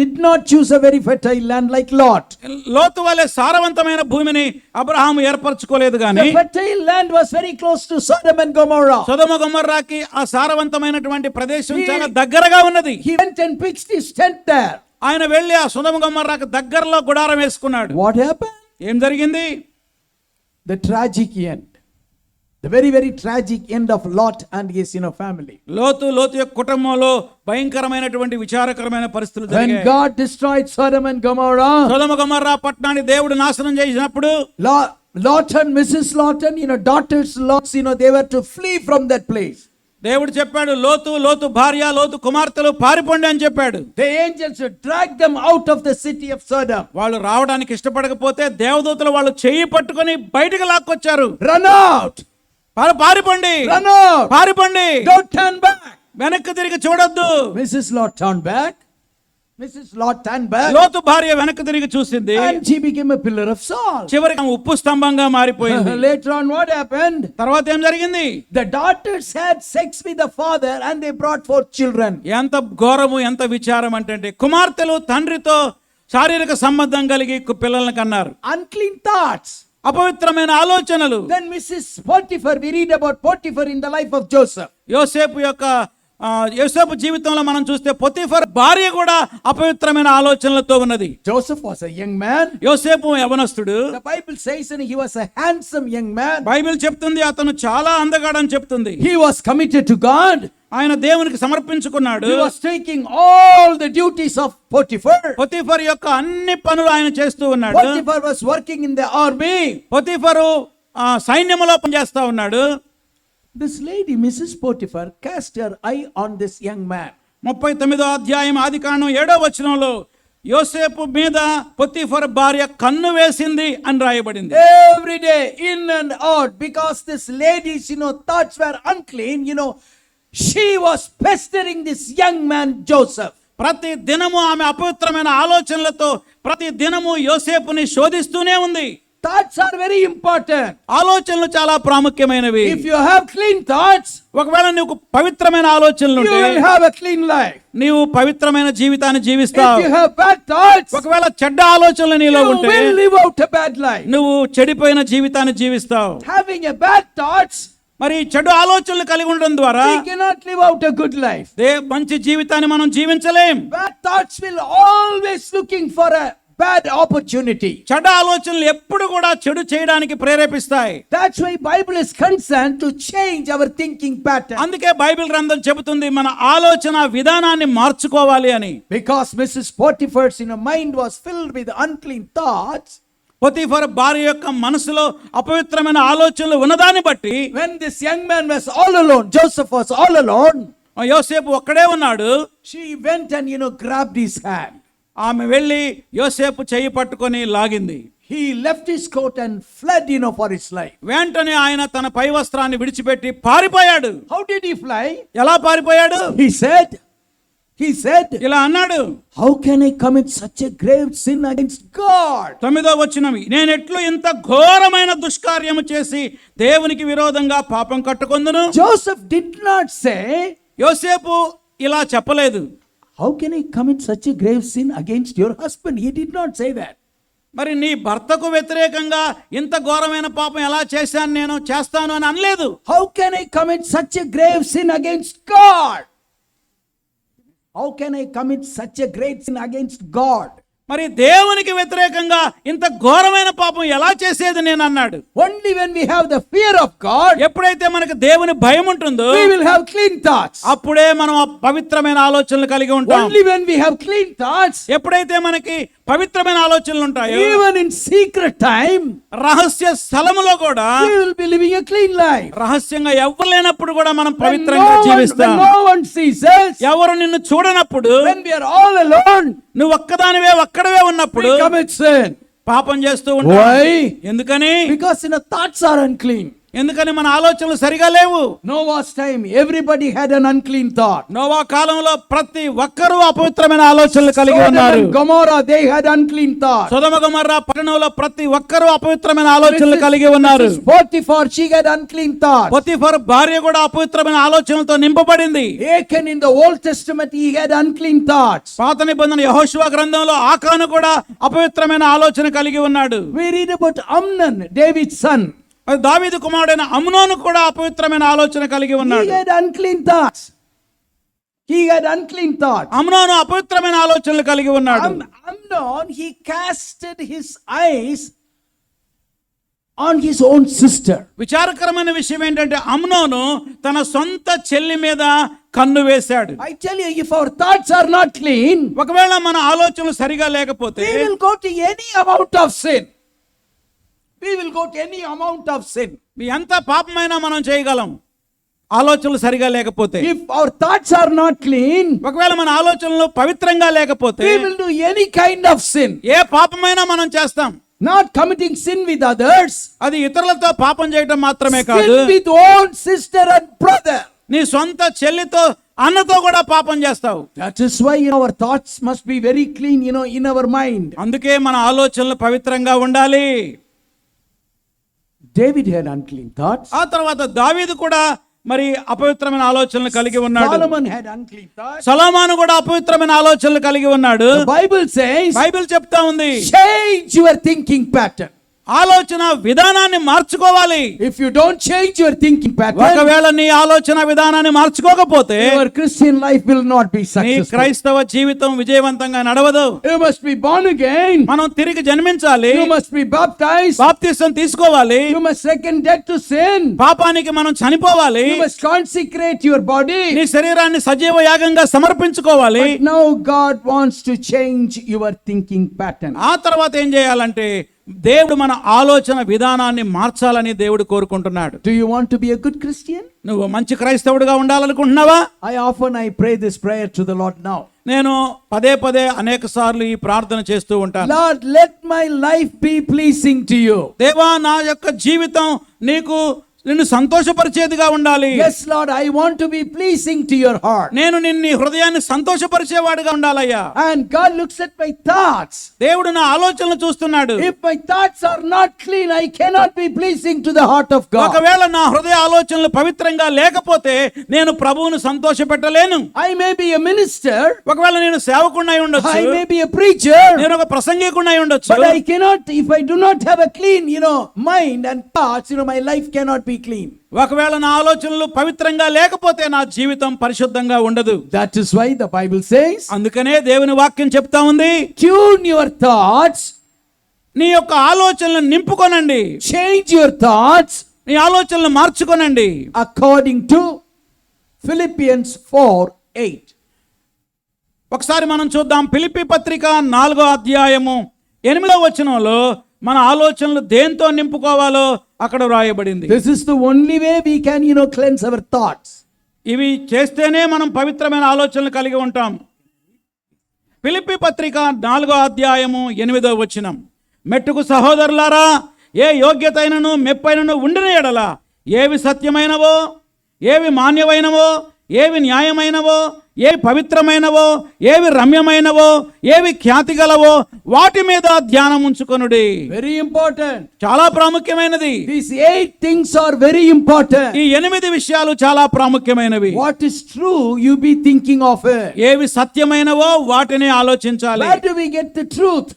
did not choose a very fertile land like Lot. లోతు వలె సారవంతమైన భూమిని అబ్రహాము ఏర్పరచుకోలేదు. The కానీ fertile land was very close to Sodom and Gomorrah. సొదొమ గొమొర్రాకి ఆ సారవంతమైనటువంటి ప్రదేశం చాలా దగ్గరగా ఉన్నది. He went and pitched his tent there. ఆయన వెళ్ళి ఆ సొదొమ గొమొర్రాకి దగ్గరలో గుడారం వేసుకున్నాడు. What happened? ఏం జరిగింది? The tragic end. The very, very tragic end of Lot and his family. లోతు యొక్క కుటుంబంలో భయంకరమైనటువంటి విచారకరమైన పరిస్థితులు When జరిగాయి. God destroyed Sodom and Gomorrah, సొదొమ గొమొర్రా పట్టణాన్ని దేవుడు నాశనం చేసినప్పుడు Lot and Mrs. Lot and daughters Lot, they were to flee from that place. దేవుడు చెప్పాడు, లోతు భార్య, లోతు కుమార్తెలు పారిపోండి అని చెప్పాడు. The angels would drag them out of the city of Sodom. వాళ్ళు రావడానికి ఇష్టపడకపోతే దేవదూతలు వాళ్ళు చెయ్యి పట్టుకొని బయటకు లాక్కొచ్చారు. Run out. పారిపోండి, Run out. పారిపోండి, Don't turn back. వెనక్కి తిరిగి చూడొద్దు. Mrs. Lot turned back. Mrs. Lot turned back. లోతు భార్య వెనక్కి తిరిగి చూసింది. And she became a pillar of salt. చివరికి ఆమె ఉప్పు స్తంభంగా మారిపోయింది. Later on, what happened? తర్వాత ఏం జరిగింది? The daughters had sex with the father and they brought forth children. ఎంత ఘోరము, ఎంత విచారం అంటే కుమార్తెలు తండ్రితో శారీరక సంబంధం కలిగి పిల్లల్ని కన్నారు. Unclean thoughts. అపవిత్రమైన ఆలోచనలు. Then Mrs. Potiphar, we read about Potiphar in the life of Joseph. యోసేపు జీవితంలో మనం చూస్తే పొతిఫర్ భార్య కూడా అపవిత్రమైన ఆలోచనలతో ఉన్నది. Joseph was a young man. యోసేపు యవనస్తుడు. The Bible says and he was a handsome young man. Bible చెప్తుంది అతను చాలా అందగాడని చెప్తుంది. He was committed to God. ఆయన దేవునికి సమర్పించుకున్నాడు. He was taking all the duties of Potiphar. Potiphar యొక్క అన్ని పనులు ఆయన చేస్తూ ఉన్నాడు. Potiphar was working in the army. Potiphar సైన్యములో పనిచేస్తా ఉన్నాడు. This lady, Mrs. Potiphar, cast her eye on this young man. 39వ అధ్యాయం ఆదికాండం 7వ వచనంలో యోసేపు మీద పొతిఫర్ భార్య కన్ను వేసింది అని రాయబడింది. Every day, in and out, because this lady's, thoughts were unclean, she was pestering this young man, Joseph. ప్రతి దినము ఆమె అపవిత్రమైన ఆలోచనలతో ప్రతి దినము యోసేపుని శోధిస్తూనే ఉంది. Thoughts are very important. ఆలోచనలు చాలా ప్రాముఖ్యమైనవి. If you have clean thoughts, ఒకవేళ నీకు పవిత్రమైన ఆలోచనలు you ఉంటే will have a clean life. నీవు పవిత్రమైన జీవితాన్ని జీవిస్తావు. If you have bad thoughts, ఒకవేళ చెడ్డ ఆలోచనలు నీలో you ఉంటే will live out a bad life. నువ్వు చెడిపోయిన జీవితాన్ని జీవిస్తావు. Having a bad thoughts, మరి చెడు ఆలోచనలు కలిగి ఉండడం ద్వారా we cannot live out a good life. మంచి జీవితాన్ని మనం జీవించలేం. Bad thoughts will always looking for a bad opportunity. చెడు ఆలోచనలు ఎప్పుడు కూడా చెడు చేయడానికి ప్రేరేపిస్తాయి. That's why Bible is concerned to change our thinking pattern. అందుకే బైబిల్ గ్రంథం చెబుతుంది మన ఆలోచన విధానాన్ని మార్చుకోవాలి అని. Because Mrs. Potiphar's mind was filled with unclean thoughts. Potiphar భార్య యొక్క మనసులో అపవిత్రమైన ఆలోచనలు ఉన్నదాన్ని బట్టి When this young man was all alone, Joseph was all alone, యోసేపు ఒక్కడే ఉన్నాడు. she went and grabbed his hand. ఆమె వెళ్ళి యోసేపు చెయ్యి పట్టుకొని లాగింది. He left his coat and fled for his life. వెంటనే ఆయన తన పై వస్త్రాన్ని విడిచిపెట్టి పారిపోయాడు. How did he fly? ఎలా పారిపోయాడు? He said, ఇలా అన్నాడు, how can I commit such a grave sin against God? 9వ వచనం, నేను ఎట్లు ఇంత ఘోరమైన దుష్కార్యము చేసి దేవునికి విరోధంగా పాపం కట్టుకొందును. Joseph did not say, యోసేపు ఇలా చెప్పలేదు, how can I commit such a grave sin against your husband? He did not say that. మరి నీ భర్తకు వ్యతిరేకంగా ఇంత ఘోరమైన పాపం ఎలా చేస్తాను అని అనలేదు. How can I commit such a grave sin against God? How can I commit such a great sin against God? మరి దేవునికి వ్యతిరేకంగా ఇంత ఘోరమైన పాపం ఎలా చేసేది నేను అన్నాడు. Only when we have the fear of God, ఎప్పుడైతే మనకు దేవుని భయం ఉంటుందో we will have clean thoughts. అప్పుడే మనం పవిత్రమైన ఆలోచనలు కలిగి ఉంటాం. Only when we have clean thoughts, ఎప్పుడైతే మనకి పవిత్రమైన ఆలోచనలు ఉంటాయో, even in secret time, రహస్య స్థలములో కూడా we will be living a clean life. రహస్యంగా ఎవరు లేనప్పుడు కూడా మనం When పవిత్రంగా జీవిస్తాం. no one sees us, ఎవరు నిన్ను చూడనప్పుడు, when we are all alone, నువ్వు ఒక్కడవే ఉన్నప్పుడు we commit sin. పాపం చేస్తూ ఉంటాం. Why? ఎందుకని? Because thoughts are unclean. ఎందుకని మన ఆలోచనలు సరిగా లేవు. Noah's time, everybody had an unclean thought. నోవా కాలంలో ప్రతి ఒక్కరూ అపవిత్రమైన ఆలోచనలు కలిగి Sodom ఉన్నారు. and Gomorrah, they had unclean thoughts. సొదొమ గొమొర్రా పట్టణంలో ప్రతి ఒక్కరూ అపవిత్రమైన ఆలోచనలు కలిగి ఉన్నారు. Mrs. Potiphar, she had unclean thoughts. Potiphar భార్య కూడా అపవిత్రమైన ఆలోచనలతో నింపబడింది. Achan in the Old Testament, he had unclean thoughts. పాత నిబంధన యెహోషువ గ్రంథంలో ఆకాను కూడా అపవిత్రమైన ఆలోచన కలిగి ఉన్నాడు. We read about Amnon, David's son. దావీదు కుమారుడైన అమ్నోను కూడా అపవిత్రమైన ఆలోచన కలిగి ఉన్నాడు. He had unclean thoughts. అమ్నోను అపవిత్రమైన ఆలోచనలు కలిగి ఉన్నాడు. Amnon, he casted his eyes on his own sister. విచారకరమైన విషయం ఏంటంటే అమ్నోను తన సొంత చెల్లి మీద కన్ను వేశాడు. I tell you, if our thoughts are not clean, ఒకవేళ మన ఆలోచనలు సరిగా లేకపోతే we will go to any amount of sin. ఎంత పాపమైనా మనం చేయగలం ఆలోచనలు సరిగా లేకపోతే. If our thoughts are not clean, ఒకవేళ మన ఆలోచనలు పవిత్రంగా లేకపోతే we will do any kind of sin. ఏ పాపమైనా మనం చేస్తాం. Not committing sin with others, అది ఇతరులతో పాపం చేయడం మాత్రమే కాదు, sin with own sister and brother. నీ సొంత చెల్లితో అన్నతో కూడా పాపం చేస్తావు. That is why our thoughts must be very clean, in our mind. అందుకే మన ఆలోచనలు పవిత్రంగా ఉండాలి. David had unclean thoughts. ఆ తర్వాత దావీదు కూడా మరి అపవిత్రమైన ఆలోచనలు కలిగి ఉన్నాడు. Solomon had unclean thoughts. సొలొమోను కూడా అపవిత్రమైన ఆలోచనలు కలిగి ఉన్నాడు. The Bible says, బైబిల్ చెప్తా ఉంది, change your thinking pattern. ఆలోచన విధానాన్ని మార్చుకోవాలి. If you don't change your thinking pattern, ఒకవేళ నీ ఆలోచన విధానాన్ని మార్చుకోకపోతే your Christian life will not be నీ successful. క్రైస్తవ జీవితం విజయవంతంగా నడవదు. You must be born again. మనం తిరిగి జన్మించాలి. You must be baptized. బాప్తిసం తీసుకోవాలి. You must second death to sin. పాపానికి మనం చనిపోవాలి. You must consecrate your body. నీ శరీరాన్ని సజీవ యాగంగా సమర్పించుకోవాలి. But now God wants to change your thinking pattern. ఆ తర్వాత ఏం చేయాలంటే దేవుడు మన ఆలోచన విధానాన్ని మార్చాలని దేవుడు కోరుకుంటున్నాడు. Do you want to be a good Christian? నువ్వు మంచి క్రైస్తవుడిగా ఉండాలనుకుంటున్నావా? I pray this prayer to the Lord now. నేను పదే పదే అనేక సార్లు ఈ ప్రార్థన చేస్తూ ఉంటాను. Lord, let my life be pleasing to you. దేవా, నా యొక్క జీవితం నిన్ను సంతోషపరిచేదిగా ఉండాలి. Yes, Lord, I want to be pleasing to your heart. నేను నీ హృదయాన్ని సంతోషపరిచేవాడిగా ఉండాలయ్యా. And God looks at my thoughts. దేవుడు నా ఆలోచనలు చూస్తున్నాడు. If my thoughts are not clean, I cannot be pleasing to the heart of God. ఒకవేళ నా హృదయ ఆలోచనలు పవిత్రంగా లేకపోతే నేను ప్రభువును సంతోషపెట్టలేను. I may be a minister. ఒకవేళ నేను సేవకుడినై ఉండొచ్చు. I may be a preacher. నేను ఒక ప్రసంగికుడినై ఉండొచ్చు. But I cannot, if I do not have a clean, mind and thoughts, my life cannot be clean. ఒకవేళ నా ఆలోచనలు పవిత్రంగా లేకపోతే నా జీవితం పరిశుద్ధంగా ఉండదు. That is why the Bible says, అందుకనే దేవుని వాక్యం చెప్తా ఉంది, tune your thoughts, నీ యొక్క ఆలోచనలను నింపుకొనండి. change your thoughts నీ ఆలోచనలు మార్చుకొనండి. according to Philippians 4:8. ఒకసారి మనం చూద్దాం. ఫిలిప్పీ పత్రిక 4వ అధ్యాయము 8వ వచనంలో మన ఆలోచనలు దేంతో నింపుకోవాలో అక్కడ వ్రాయబడింది. This is the only way we can, cleanse our thoughts. ఇవి చేస్తేనే మనం పవిత్రమైన ఆలోచనలు కలిగి ఉంటాం. ఫిలిప్పీ పత్రిక 4వ అధ్యాయము 8వ వచనం, మెట్టుకు సహోదరులారా, ఏ యోగ్యతైనను మెప్పైనను ఉండిన ఎడల ఏవి సత్యమైనవో, ఏవి మాన్యమైనవో, ఏవి న్యాయమైనవో, ఏవి పవిత్రమైనవో, ఏవి రమ్యమైనవో, ఏవి ఖ్యాతి గలవో వాటి మీద ధ్యానం ఉంచుకొనుడి. Very important. చాలా ప్రాముఖ్యమైనది. These 8 things are very important. ఈ 8 విషయాలు చాలా ప్రాముఖ్యమైనవి. What is true, you be thinking of it. ఏవి సత్యమైనవో వాటిని ఆలోచించాలి. Where do we get the truth?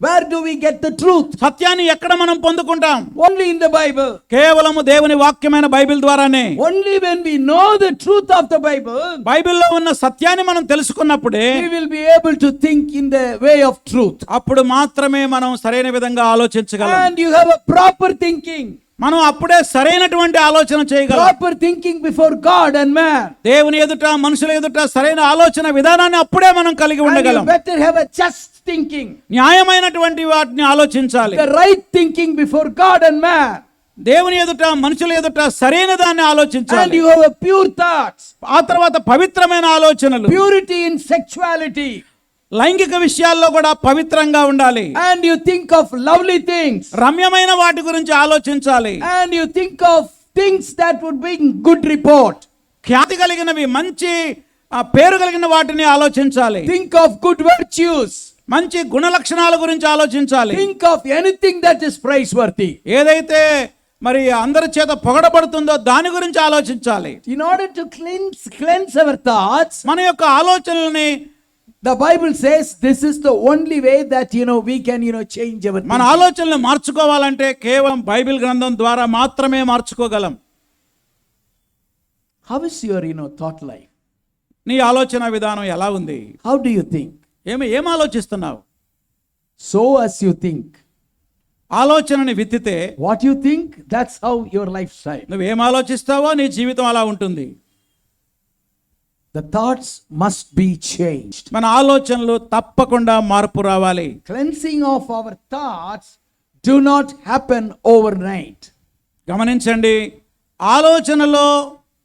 Where do we get the truth? సత్యాన్ని ఎక్కడ మనం పొందుకుంటాం? Only in the Bible. కేవలము దేవుని వాక్యమైన బైబిల్ ద్వారానే. Only when we know the truth of the Bible, బైబిల్లో ఉన్న సత్యాన్ని మనం తెలుసుకున్నప్పుడే we will be able to think in the way of truth. అప్పుడు మాత్రమే మనం సరైన విధంగా ఆలోచించగలం. And you have a proper thinking. మనం అప్పుడే సరైనటువంటి ఆలోచన చేయగలం. Proper thinking before God and man. దేవుని ఎదుట, మనుషుల ఎదుట సరైన ఆలోచన విధానాన్ని అప్పుడే మనం కలిగి And you ఉండగలం. better have a just thinking. న్యాయమైనటువంటి వాటిని ఆలోచించాలి. The right thinking before God and man. దేవుని ఎదుట, మనుషుల ఎదుట సరైన దాన్ని And ఆలోచించాలి. you have a pure thoughts. ఆ తర్వాత పవిత్రమైన ఆలోచనలు, Purity in sexuality. లైంగిక విషయాల్లో కూడా పవిత్రంగా ఉండాలి. And you think of lovely things. రమ్యమైన వాటి గురించి ఆలోచించాలి. And you think of things that would bring good report. ఖ్యాతి కలిగినవి, మంచి పేరు కలిగిన వాటిని ఆలోచించాలి. Think of good virtues. మంచి గుణ లక్షణాల గురించి ఆలోచించాలి. Think of anything that is praiseworthy. ఏదైతే మరి అందరి చేత పొగడబడుతుందో దాని గురించి ఆలోచించాలి. In order to cleanse our thoughts, మన యొక్క ఆలోచనల్ని the Bible says this is the only way that we can change our మన thinking. ఆలోచనలు మార్చుకోవాలంటే కేవలం బైబిల్ గ్రంథం ద్వారా మాత్రమే మార్చుకోగలం. How is your thought life? నీ ఆలోచన విధానం ఎలా ఉంది? How do you think? ఏం ఆలోచిస్తున్నావు? So as you think, ఆలోచనని విత్తితే what you think, that's how your lifestyle. నువ్వేం ఆలోచిస్తావో నీ జీవితం అలా ఉంటుంది. The thoughts must be changed. మన ఆలోచనలు తప్పకుండా మార్పు రావాలి. Cleansing of our thoughts do not happen overnight. గమనించండి, ఆలోచనలో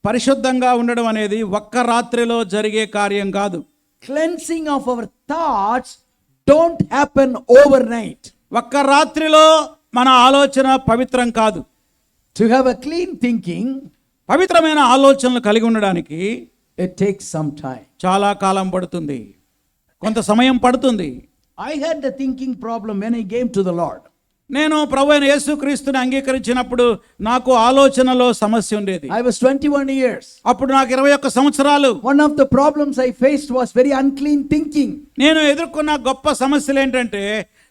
పరిశుద్ధంగా ఉండడం అనేది ఒక్క రాత్రిలో జరిగే కార్యం కాదు. Cleansing of our thoughts don't happen overnight. ఒక్క రాత్రిలో మన ఆలోచన పవిత్రం కాదు. To have a clean thinking, పవిత్రమైన ఆలోచనలు కలిగి ఉండడానికి it takes some time. చాలా కాలం పడుతుంది, కొంత సమయం పడుతుంది. I had the thinking problem when I came to the Lord. నేను ప్రభువైన యేసుక్రీస్తుని అంగీకరించినప్పుడు నాకు ఆలోచనలో సమస్య ఉండేది. I was 21 years. అప్పుడు నాకు 21 సంవత్సరాలు. One of the problems I faced was very unclean thinking. నేను ఎదుర్కొన్న గొప్ప సమస్యలు ఏంటంటే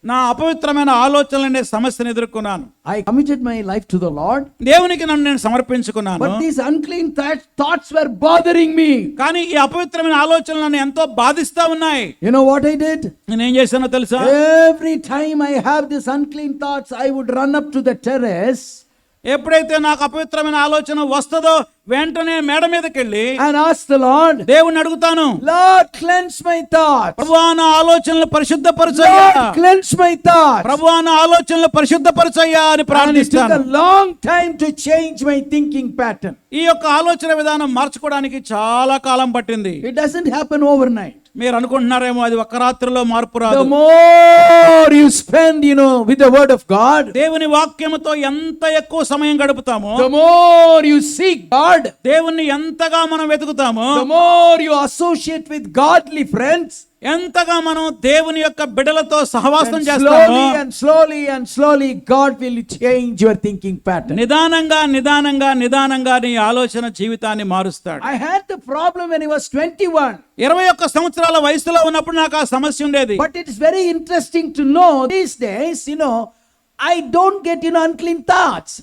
నా అపవిత్రమైన ఆలోచనలు అనే సమస్యను ఎదుర్కొన్నాను. I committed my life to the Lord. దేవునికి నన్ను నేను సమర్పించుకున్నాను. But these unclean thoughts were bothering me. కానీ ఈ అపవిత్రమైన ఆలోచనలు నన్ను ఎంతో బాధిస్తా ఉన్నాయి. You know what I did? నేనేం చేశానో తెలుసా? Every time I have these unclean thoughts, I would run up to the terrace. ఎప్పుడైతే నాకు అపవిత్రమైన ఆలోచన వస్తుందో వెంటనే మేడ మీదకి వెళ్ళి And ask the Lord, దేవుణ్ణి అడుగుతాను, Lord, cleanse my thoughts. ప్రభువా నా ఆలోచనలు పరిశుద్ధపరచయ్యా, Lord, cleanse my thoughts. ప్రభువా నా ఆలోచనలు పరిశుద్ధపరచయ్యా అని And it took ప్రార్థిస్తాను. a long time to change my thinking pattern. ఈ యొక్క ఆలోచన విధానం మార్చుకోవడానికి చాలా కాలం పట్టింది. It doesn't happen overnight. మీరు అనుకుంటున్నారేమో అది ఒక్క రాత్రిలో మార్పు The రాదు. more you spend, with the word of God, దేవుని వాక్యముతో ఎంత ఎక్కువ సమయం గడుపుతామో, the more you seek God, దేవుణ్ణి ఎంతగా మనం వెతుకుతామో, the more you associate with godly friends, ఎంతగా మనం దేవుని యొక్క బిడ్డలతో సహవాసం and చేస్తామో, slowly and slowly and slowly God will change your thinking pattern. నిదానంగా నీ ఆలోచన జీవితాన్ని మారుస్తాడు. I had the problem when I was 21. 21 సంవత్సరాల వయసులో ఉన్నప్పుడు నాకు ఆ సమస్య ఉండేది. But it is very interesting to know these days, I don't get, unclean thoughts.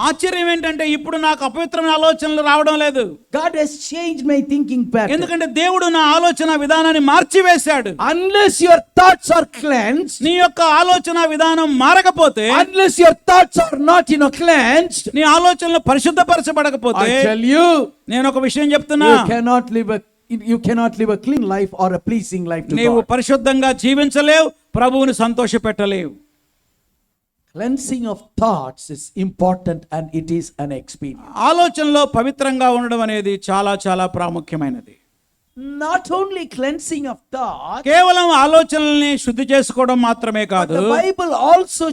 ఆశ్చర్యం ఏంటంటే ఇప్పుడు నాకు అపవిత్రమైన ఆలోచనలు రావడం లేదు. God has changed my thinking pattern. ఎందుకంటే దేవుడు నా ఆలోచన విధానాన్ని మార్చివేశాడు. Unless your thoughts are cleansed, నీ యొక్క ఆలోచన విధానం మారకపోతే, unless your thoughts are not, cleansed, నీ ఆలోచనలు పరిశుద్ధపరచబడకపోతే, I tell you, నేను ఒక విషయం చెప్తున్నా, you cannot live a clean life or a pleasing life to నీవు God. పరిశుద్ధంగా జీవించలేవు, ప్రభువుని సంతోషపెట్టలేవు. Cleansing of thoughts is important and it is an experience. ఆలోచనలో పవిత్రంగా ఉండడం అనేది చాలా చాలా ప్రాముఖ్యమైనది. Not only cleansing of thoughts, కేవలం ఆలోచనల్ని శుద్ధి చేసుకోవడం మాత్రమే but కాదు, the Bible also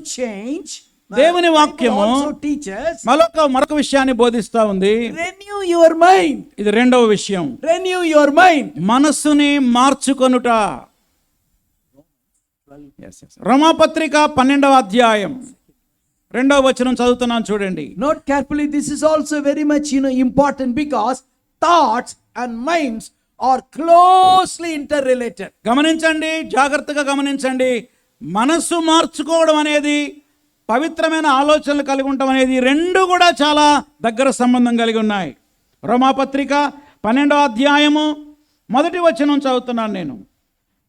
దేవుని Bible వాక్యము also teaches, మరొక విషయాన్ని బోధిస్తా ఉంది. renew your mind. ఇది రెండవ విషయం, Renew your mind. మనస్సుని మార్చుకొనుట. రోమాపత్రిక 12వ అధ్యాయం 2వ వచనం చదువుతున్నాను చూడండి. Note carefully, this is also very much important because thoughts and minds are closely interrelated. గమనించండి, జాగ్రత్తగా గమనించండి. మనస్సు మార్చుకోవడం అనేది, పవిత్రమైన ఆలోచనలు కలిగి ఉండటం అనేది రెండు కూడా చాలా దగ్గర సంబంధం కలిగి ఉన్నాయి. రోమాపత్రిక 12వ అధ్యాయము 1వ వచనం చదువుతున్నాను నేను.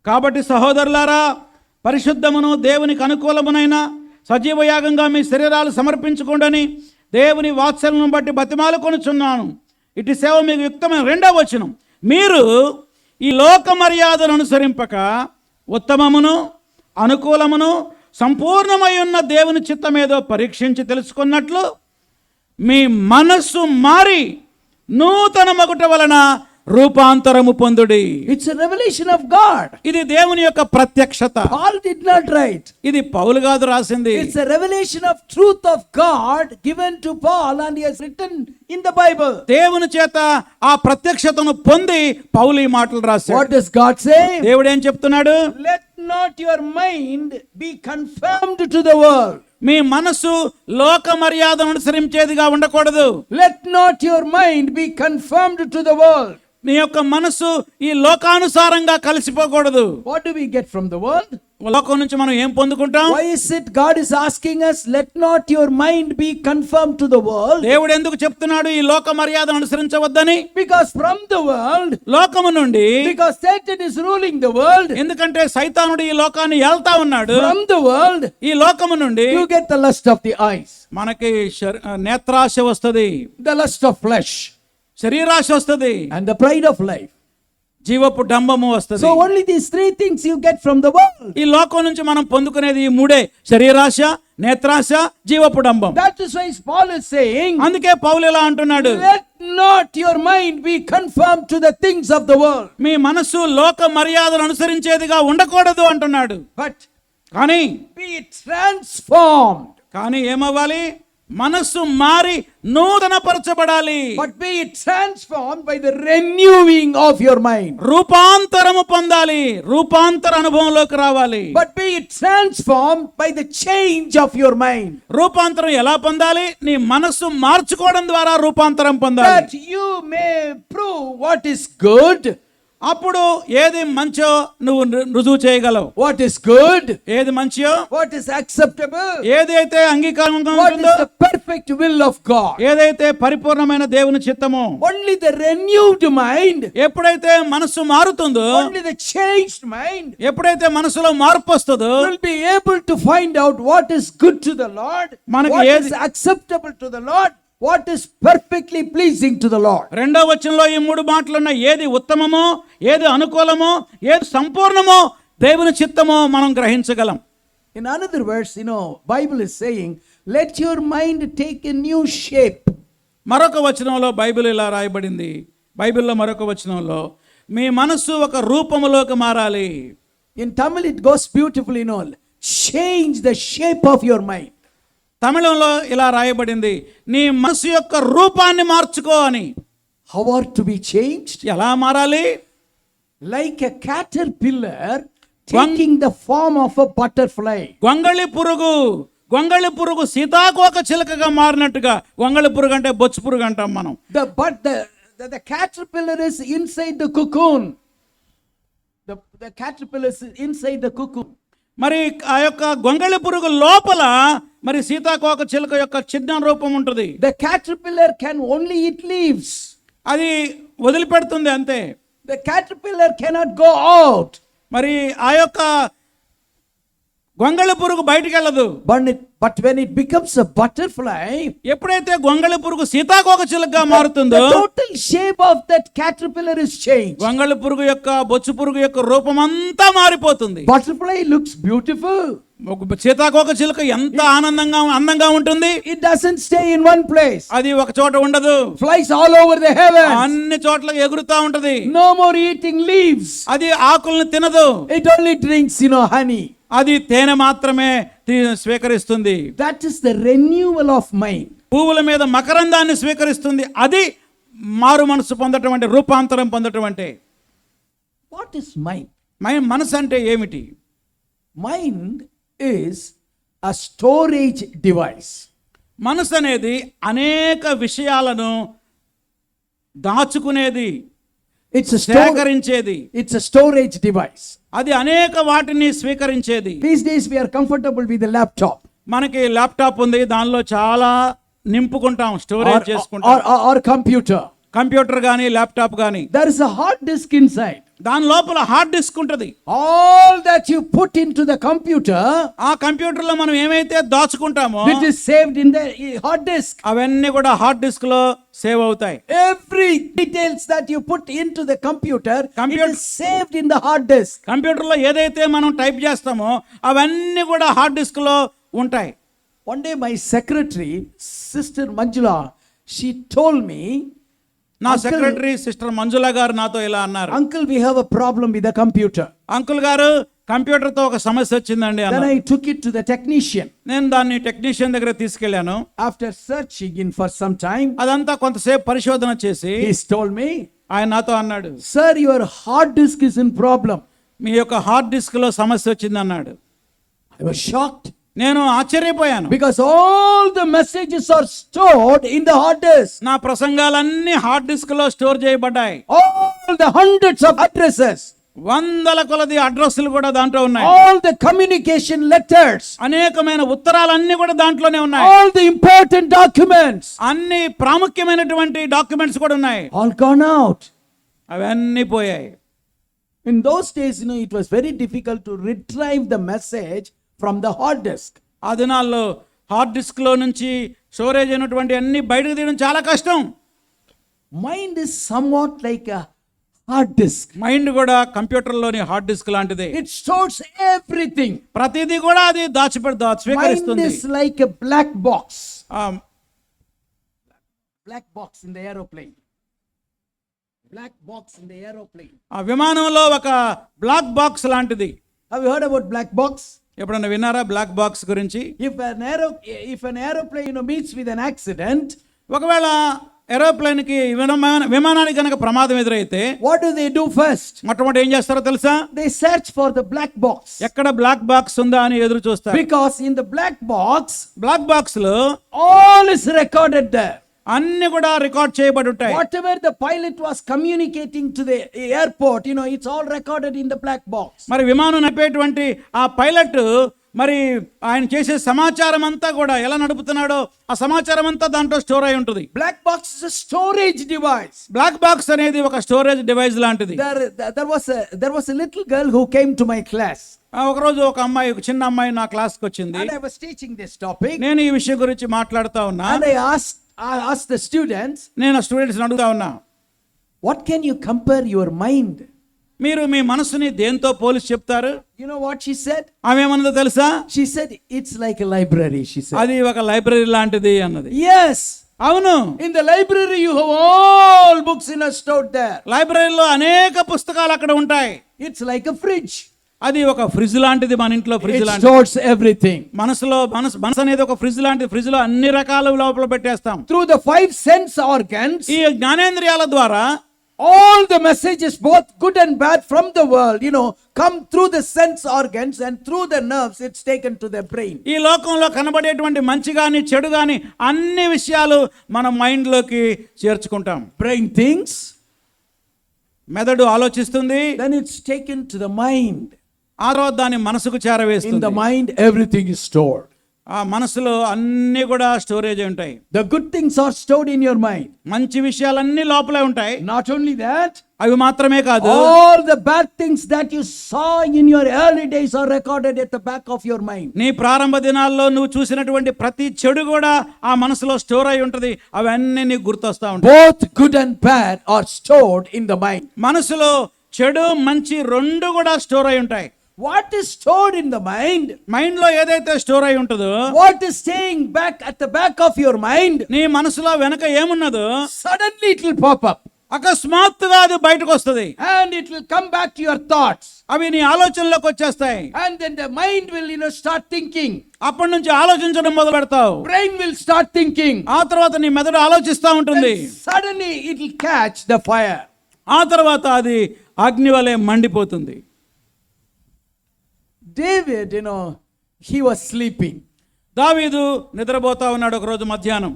కాబట్టి సహోదరులారా, పరిశుద్ధమును దేవునికి అనుకూలమునైన సజీవ యాగంగా మీ శరీరాలు సమర్పించుకోండి, దేవుని వాత్సల్యమును బట్టి బతిమాలుకొనుచున్నాను. ఇటు సేవ మీకు యుక్తమైన. 2వ వచనం, మీరు ఈ లోక మర్యాదను అనుసరింపక ఉత్తమమును అనుకూలమును సంపూర్ణమై ఉన్న దేవుని చిత్తమేదో పరీక్షించి తెలుసుకున్నట్లు మీ మనస్సు మారి నూతన మగుట వలన రూపాంతరము పొందుడి. It's a revelation of God. ఇది దేవుని యొక్క ప్రత్యక్షత. Paul did not write. ఇది పౌలు కాదు రాసింది. It's a revelation of truth of God given to Paul and he has written in the Bible. దేవుని చేత ఆ ప్రత్యక్షతను పొంది పౌలు ఈ మాటలు రాశాడు. What does God say? దేవుడు ఏం చెప్తున్నాడు? Let not your mind be conformed to the world. మీ మనసు లోక మర్యాదను అనుసరించేదిగా ఉండకూడదు. Let not your mind be conformed to the world. మీ యొక్క మనసు ఈ లోకానుసారంగా కలిసిపోకూడదు. What do we get from the world? లోకం నుంచి మనం ఏం పొందుకుంటాం? Why is it God is asking us, let not your mind be conformed to the world? దేవుడు ఎందుకు చెప్తున్నాడు ఈ లోక మర్యాదను అనుసరించవద్దని? Because from the world, లోకము నుండి, because Satan is ruling the world, ఎందుకంటే సైతానుడు ఈ లోకాన్ని ఏల్తా ఉన్నాడు. from the world ఈ లోకము నుండి you get the lust of the eyes, మనకి నేత్రాశ వస్తది, the lust of flesh, శరీరాశ వస్తది, and the pride of life. జీవపు డంబము వస్తది. So only these three things you get from the world. ఈ లోకం నుంచి మనం పొందుకునేది ఈ మూడే: శరీరాశ, నేత్రాశ, జీవపు డంబం. That is why Paul is saying, అందుకే పౌలు ఇలా అంటున్నాడు, let not your mind be conformed to the things of the world. మీ మనస్సు లోక మర్యాదను అనుసరించేదిగా ఉండకూడదు అంటున్నాడు. But కానీ be transformed. కానీ ఏమవ్వాలి? మనస్సు మారి నూతనపరచబడాలి. But be it transformed by the renewing of your mind. రూపాంతరము పొందాలి, రూపాంతర అనుభవంలోకి రావాలి. But be it transformed by the change of your mind. రూపాంతరం ఎలా పొందాలి? నీ మనస్సు మార్చుకోవడం ద్వారా రూపాంతరం పొందాలి. That you may prove what is good. అప్పుడు ఏది మంచో నువ్వు రుజువు చేయగలవు. What is good? ఏది మంచియో, What is acceptable? ఏదైతే అంగీకారంగా What is ఉంటుందో, the perfect will of God? ఏదైతే పరిపూర్ణమైన దేవుని చిత్తమో. Only the renewed mind, ఎప్పుడైతే మనస్సు మారుతుందో, only the changed mind ఎప్పుడైతే మనసులో మార్పు వస్తుందో, will be able to find out what is good to the Lord, మనకి what ఏది- is acceptable to the Lord, what is perfectly pleasing to the Lord. రెండో వచనంలో ఈ మూడు మాటలున్న ఏది ఉత్తమమో, ఏది అనుకూలమో, ఏది సంపూర్ణమో, దేవుని చిత్తమో మనం గ్రహించగలం. In another verse, Bible is saying, let your mind take a new shape. మరొక వచనంలో బైబిల్ ఇలా రాయబడింది. బైబిల్లో మరొక వచనంలో మీ మనస్సు ఒక రూపములోకి మారాలి. In Tamil it goes beautifully, change the shape of your mind. తమిళంలో ఇలా రాయబడింది, నీ మనసు యొక్క రూపాన్ని మార్చుకో అని. How are to be changed? ఎలా మారాలి? Like a caterpillar taking the form of a butterfly. గొంగళి పురుగు సీతాకోక చిలుకగా మారినట్టుగా. గొంగళి పురుగు అంటే బొచ్చు పురుగు అంటాం మనం. The caterpillar is inside the cocoon. The caterpillar is inside the cocoon. మరి ఆ యొక్క గొంగళి పురుగు లోపల మరి సీతాకోక చిలుక యొక్క చిన్న రూపం ఉంటుంది. The caterpillar can only eat leaves. అది వదిలిపెడుతుంది అంతే. The caterpillar cannot go out. మరి ఆ యొక్క గొంగళి పురుగు బయటికి వెళ్ళదు. But when it becomes a butterfly, ఎప్పుడైతే గొంగళి పురుగు సీతాకోక చిలుకగా మారుతుందో, the total shape of that caterpillar is changed. గొంగళి పురుగు యొక్క బొచ్చు పురుగు యొక్క రూపం అంతా మారిపోతుంది. Butterfly looks beautiful. సీతాకోక చిలుక ఎంత అందంగా ఉంటుంది. It doesn't stay in one place. అది ఒక చోట ఉండదు. Flies all over the heavens. అన్ని చోట్ల ఎగురుతా ఉంటది. No more eating leaves. అది ఆకుల్ని తినదు. It only drinks, honey. అది తేనె మాత్రమే స్వీకరిస్తుంది. That is the renewal of mind. పువ్వుల మీద మకరందాన్ని స్వీకరిస్తుంది. అది మారు మనసు పొందటం అంటే, రూపాంతరం పొందటం అంటే. What is mind? మనసు అంటే ఏమిటి? Mind is a storage device. మనసు అనేది అనేక విషయాలను దాచుకునేది, సేకరించేది. It's a storage device. అది అనేక వాటిని స్వీకరించేది. These days we are comfortable with a laptop. మనకి ల్యాప్టాప్ ఉంది, దానిలో చాలా నింపుకుంటాం, స్టోరేజ్ చేసుకుంటాం. Or computer. కంప్యూటర్ కానీ ల్యాప్టాప్ కానీ. There is a hard disk inside. దాని లోపల హార్డ్ డిస్క్ ఉంటుంది. All that you put into the computer, ఆ కంప్యూటర్ లో మనం ఏమైతే దాచుకుంటామో, it is saved in the hard disk. అవన్నీ కూడా హార్డ్ డిస్క్ లో సేవ్ అవుతాయి. Every details that you put into the computer, it is saved in the hard disk. Computer లో ఏదైతే మనం టైప్ చేస్తామో అవన్నీ కూడా హార్డ్ డిస్క్ లో ఉంటాయి. One day my secretary, Sister Manjula, she told me, నా సెక్రటరీ సిస్టర్ మంజుల గారు నాతో ఇలా అన్నారు, Uncle, we have a problem with the computer. Uncle గారు, కంప్యూటర్ తో ఒక సమస్య వచ్చిందండి Then అన్నారు. I took it to the technician. నేను దాన్ని టెక్నీషియన్ దగ్గర తీసుకెళ్లాను. After searching in for some time, అదంతా కొంతసేపు పరిశోధన చేసి he told me, ఆయన నాతో అన్నాడు, Sir, your hard disk is in problem. మీ యొక్క హార్డ్ డిస్క్ లో సమస్య వచ్చింది అన్నాడు. I was shocked. నేను ఆశ్చర్యపోయాను. Because all the messages are stored in the hard disk. నా ప్రసంగాలన్నీ హార్డ్ డిస్క్ లో స్టోర్ చేయబడ్డాయి. All the hundreds of addresses. వందల కొలది అడ్రస్లు కూడా దాంట్లో ఉన్నాయి. All the communication letters. అనేకమైన ఉత్తరాలన్నీ కూడా దాంట్లోనే ఉన్నాయి. All the important documents. అన్ని ప్రాముఖ్యమైనటువంటి డాక్యుమెంట్స్ కూడా ఉన్నాయి. All gone out. అవన్నీ పోయాయి. In those days, it was very difficult to retrieve the message from the hard disk. ఆ దినాల్లో హార్డ్ డిస్క్ లో నుంచి స్టోరేజ్ అయినటువంటి అన్ని బయటకు తీయడం చాలా కష్టం. Mind is somewhat like a hard disk. Mind కూడా కంప్యూటర్లోని హార్డ్ డిస్క్ లాంటిదే. It stores everything. ప్రతిదీ కూడా అది Mind స్వీకరిస్తుంది. is like a black box. ఆ, Black box in the aeroplane. Black box in the aeroplane. ఆ విమానంలో ఒక బ్లాక్ బాక్స్ లాంటిది. Have you heard about black box? ఎప్పుడన్నా విన్నారా బ్లాక్ బాక్స్ గురించి? If an aeroplane meets with an accident, ఒకవేళ ఏరోప్లేన్కి విమానానికి కనుక ప్రమాదం ఎదురైతే what do first? మొట్టమొదటి ఏం చేస్తారో తెలుసా? They search for the black box. ఎక్కడ బ్లాక్ బాక్స్ ఉందా అని ఎదురు చూస్తారు. Because in the black box, black box లో all is recorded there. అన్ని కూడా రికార్డ్ చేయబడి ఉంటాయి. Whatever the pilot was communicating to the airport, it's all recorded in the black box. మరి విమానం నడిపేటువంటి ఆ పైలట్ మరి ఆయన చేసే సమాచారం అంతా కూడా ఎలా నడుపుతున్నాడో ఆ సమాచారం అంతా దాంట్లో స్టోర్ అయి ఉంటుంది. Black box is a storage device. Black box అనేది ఒక స్టోరేజ్ డివైస్ లాంటిది. There was a little girl who came to my class. ఒకరోజు ఒక చిన్న అమ్మాయి నా క్లాస్కి వచ్చింది. And I was teaching this topic. నేను ఈ విషయం గురించి మాట్లాడుతా ఉన్నా. And I asked the students, నేను స్టూడెంట్స్ అడుగుతా ఉన్నా, what can you compare your mind? మీరు మీ మనసుని దేంతో పోల్చి చెప్తారు? You know what she said? ఆమె ఏమన్నదో తెలుసా? She said it's like a library, she said. అది ఒక లైబ్రరీ లాంటిది అన్నది. Yes. అవును. In the library you have all books stored there. లైబ్రరీలో అనేక పుస్తకాలు అక్కడ ఉంటాయి. It's like a fridge. అది ఒక ఫ్రిడ్జ్ లాంటిది, మన ఇంట్లో ఫ్రిడ్జ్ It లాంటిది. stores everything. మనసు అనేది ఒక ఫ్రిడ్జ్ లాంటిది. ఫ్రిడ్జ్ లో అన్ని రకాల లోపల పెట్టేస్తాం. Through the 5 sense organs, ఈ జ్ఞానేంద్రియాల ద్వారా all the messages, both good and bad, from the world, come through the sense organs, and through the nerves it's taken to the brain. ఈ లోకంలో కనబడేటువంటి మంచి గాని చెడు గాని అన్ని విషయాలు మన మైండ్ లోకి చేర్చుకుంటాం. Brain thinks, మెదడు ఆలోచిస్తుంది, then it's taken to the mind. ఆ తర్వాత దాన్ని మనసుకు In చేరవేస్తుంది. the mind everything is stored. ఆ మనసులో అన్ని కూడా స్టోరేజ్ ఉంటాయి. The good things are stored in your mind. మంచి విషయాలన్నీ లోపలే ఉంటాయి. Not only that, అవి మాత్రమే కాదు, all the bad things that you saw in your early days are recorded at the back of your mind. నీ ప్రారంభ దినాల్లో నువ్వు చూసినటువంటి ప్రతి చెడు కూడా ఆ మనసులో స్టోర్ అయి ఉంటది. అవన్నీ నీకు గుర్తొస్తా ఉంటాయి. Both good and bad are stored in the mind. మనసులో చెడు మంచి రెండు కూడా స్టోర్ అయి ఉంటాయి. What is stored in the mind? Mind లో ఏదైతే స్టోర్ అయి ఉంటుందో, What is staying back at the back of your mind? నీ మనసులో వెనక ఏమున్నదో Suddenly it will pop up. అకస్మాత్తుగా అది బయటకు వస్తుంది. And it will come back to your thoughts. అవి నీ ఆలోచనలోకి వచ్చేస్తాయి. And then the mind will, start thinking. అప్పటి నుంచి ఆలోచించడం మొదలు పెడతావు. Brain will start thinking. ఆ తర్వాత నీ మెదడు ఆలోచిస్తూ ఉంటుంది. And suddenly it will catch the fire. ఆ తర్వాత అది అగ్ని వలె మండిపోతుంది. David, he was sleeping. దావీదు నిద్రపోతా ఉన్నాడు ఒక రోజు మధ్యాహ్నం.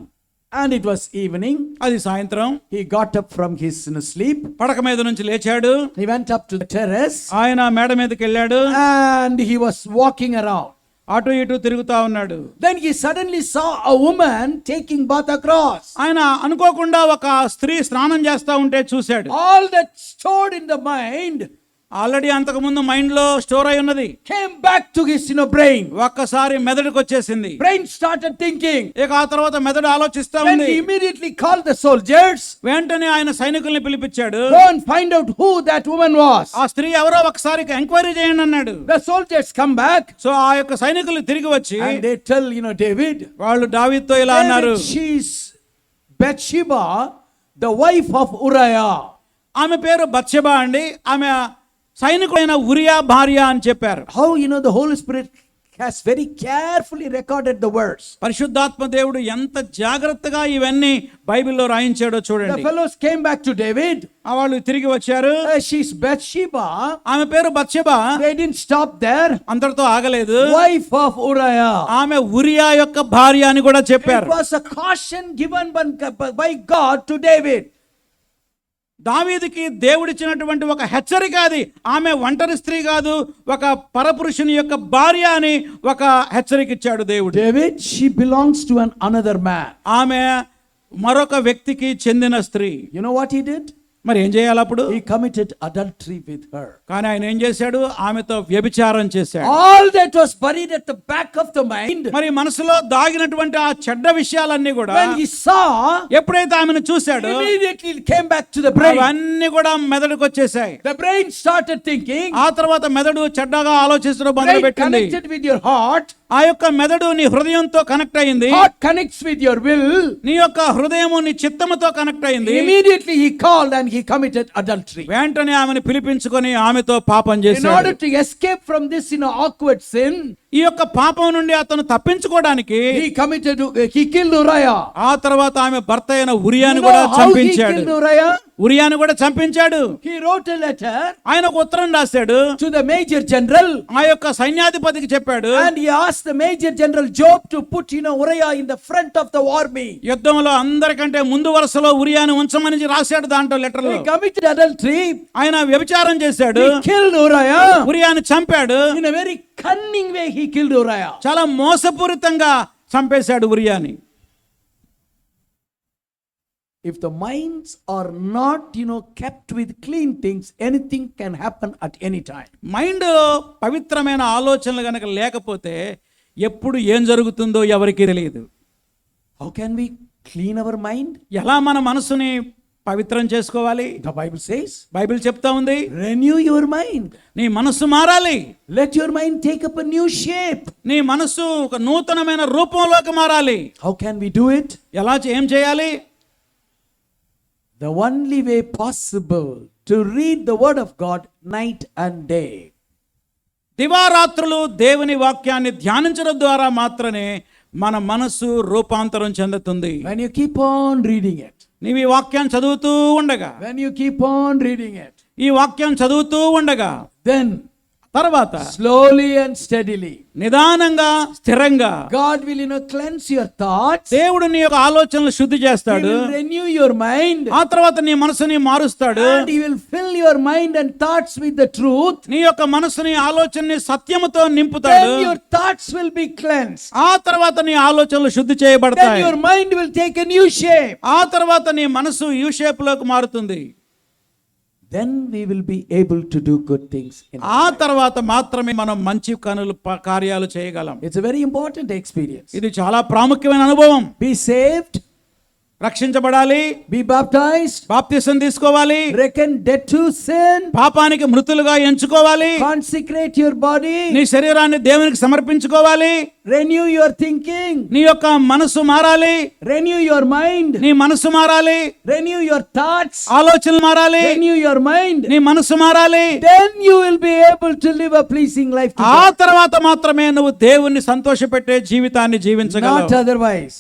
And it was evening. అది సాయంత్రం. He got up from his sleep. పడక మీద నుంచి లేచాడు. He went up to the terrace. ఆయన మేడ మీదకి వెళ్ళాడు. And he was walking around. అటు ఇటు తిరుగుతా ఉన్నాడు. Then he suddenly saw a woman taking bath across. ఆయన అనుకోకుండా ఒక స్త్రీ స్నానం చేస్తా ఉంటే చూశాడు. All that stored in the mind already అంతకు ముందు మైండ్ లో స్టోర్ అయి ఉన్నది came back to his brain. ఒక్కసారి మెదడుకు వచ్చేసింది. Brain started thinking. ఇక ఆ తర్వాత మెదడు ఆలోచిస్తా Then ఉంది. he immediately called the soldiers. వెంటనే ఆయన సైనికుల్ని పిలిపించాడు. Go and find out who that woman was. ఆ స్త్రీ ఎవరో ఒకసారి ఎంక్వైరీ చేయండి అన్నాడు. The soldiers come back. So ఆ యొక్క సైనికులు తిరిగి వచ్చి And they tell David. వాళ్ళు దావీదుతో ఇలా అన్నారు, She's Bathsheba, the wife of Uriah. ఆమె పేరు బత్షెబా అండి, ఆమె సైనికుడైన ఉరియా భార్య అని చెప్పారు. How the Holy Spirit has very carefully recorded the words. పరిశుద్ధాత్మ దేవుడు ఎంత జాగ్రత్తగా ఇవన్నీ బైబిల్లో రాయించాడో The చూడండి. fellows came back to David. వాళ్ళు తిరిగి వచ్చారు. She's Bathsheba. ఆమె పేరు Bathsheba. They didn't stop there. అందరితో ఆగలేదు. Wife of Uriah. ఆమె ఉరియా యొక్క భార్య అని కూడా చెప్పారు. It was a caution given by God to David. దావీదుకి దేవుడిచ్చినటువంటి ఒక హెచ్చరిక అది. ఆమె ఒంటరి స్త్రీ కాదు, ఒక పరపురుషుని యొక్క భార్య అని ఒక హెచ్చరిక ఇచ్చాడు దేవుడు. David, she belongs to another man. ఆమె మరొక వ్యక్తికి చెందిన స్త్రీ. You know what he did? మరి ఏం చేయాలి అప్పుడు? He committed adultery with her. కానీ ఆయన ఏం చేశాడు? ఆమెతో వ్యభిచారం చేశాడు. All that was buried at the back of the mind. మరి మనసులో దాగినటువంటి ఆ చెడ్డ విషయాలన్నీ కూడా When he saw, ఎప్పుడైతే ఆమెను చూశాడు, immediately it came back to the brain. అవన్నీ కూడా మెదడుకు వచ్చేసాయి. The brain started thinking. ఆ తర్వాత మెదడు చెడ్డగా ఆలోచించడం Brain మొదలుపెట్టింది. connected with your heart. ఆ యొక్క మెదడు నీ హృదయంతో కనెక్ట్ అయింది. Heart connects with your will. నీ యొక్క హృదయము నీ చిత్తముతో కనెక్ట్ అయింది. Immediately he called and he committed adultery. వెంటనే ఆమెను పిలిపించుకొని ఆమెతో పాపం In చేశాడు. order to escape from this awkward sin, ఈ యొక్క పాపం నుండి అతను తప్పించుకోవడానికి he killed Uriah. ఆ తర్వాత ఆమె భర్త అయిన You ఉరియాను know కూడా how he చంపించాడు. killed Uriah? ఉరియాను కూడా చంపించాడు. He wrote a letter ఆయన ఒక ఉత్తరం రాశాడు. to the major general, ఆ యొక్క సైన్యాధిపతికి చెప్పాడు. and he asked the major general Job to put Uriah in the front of the army. యుద్ధంలో అందరికంటే ముందు వరుసలో ఉరియాను ఉంచమని రాశాడు దాంట్లో లెటర్ లో. He committed adultery. ఆయన వ్యభిచారం చేశాడు. He killed Uriah. ఉరియాను చంపాడు. In a very cunning way he killed Uriah. చాలా మోసపూరితంగా చంపేశాడు ఉరియాని. If the minds are not kept with clean things, anything can happen at any time. Mind పవిత్రమైన ఆలోచనలు గనక లేకపోతే ఎప్పుడు ఏం జరుగుతుందో ఎవరికీ తెలియదు. How can we clean our mind? ఎలా మన మనసుని పవిత్రం చేసుకోవాలి? The Bible says, బైబిల్ చెప్తా ఉంది, renew your mind. నీ మనసు మారాలి. Let your mind take up a new shape. నీ మనసు ఒక నూతనమైన రూపంలోకి మారాలి. How can we do it? ఏం చేయాలి? The only way possible to read the word of God night and day. దివారాత్రులు దేవుని వాక్యాన్ని ధ్యానించడం ద్వారా మాత్రమే మన మనసు రూపాంతరం చెందుతుంది. When you keep on reading it, నీవు ఈ వాక్యాన్ని చదువుతూ ఉండగా, when you keep on reading it, ఈ వాక్యం చదువుతూ ఉండగా, then తర్వాత slowly and steadily నిదానంగా స్థిరంగా God will cleanse your thoughts. దేవుడు నీ యొక్క ఆలోచనలు శుద్ధి He చేస్తాడు. will renew your mind, ఆ తర్వాత నీ మనసుని మారుస్తాడు. and he will fill your mind and thoughts with the truth. నీ యొక్క మనసుని ఆలోచనని సత్యముతో నింపుతాడు. Then your thoughts will be cleansed. ఆ తర్వాత నీ ఆలోచనలు శుద్ధి Then చేయబడతాయి. your mind will take a new shape. ఆ తర్వాత నీ మనసు యూ షేప్ లోకి మారుతుంది. Then we will be able to do good things. ఆ తర్వాత మాత్రమే మనం మంచి కార్యాలు చేయగలం. It's a very important experience. ఇది చాలా ప్రాముఖ్యమైన అనుభవం. Be saved, రక్షించబడాలి, be baptized, బాప్తిసం తీసుకోవాలి, reckon dead to sin, పాపానికి మృతులుగా ఎంచుకోవాలి, consecrate your body, నీ శరీరాన్ని దేవునికి సమర్పించుకోవాలి, renew your thinking, నీ యొక్క మనసు మారాలి, renew your mind, నీ మనసు మారాలి, renew your thoughts, ఆలోచనలు మారాలి, renew your mind. నీ మనసు మారాలి. Then you will be able to live a pleasing life to ఆ God. తర్వాత మాత్రమే నువ్వు దేవుణ్ణి సంతోషపెట్టే జీవితాన్ని Not జీవించగలవు. otherwise.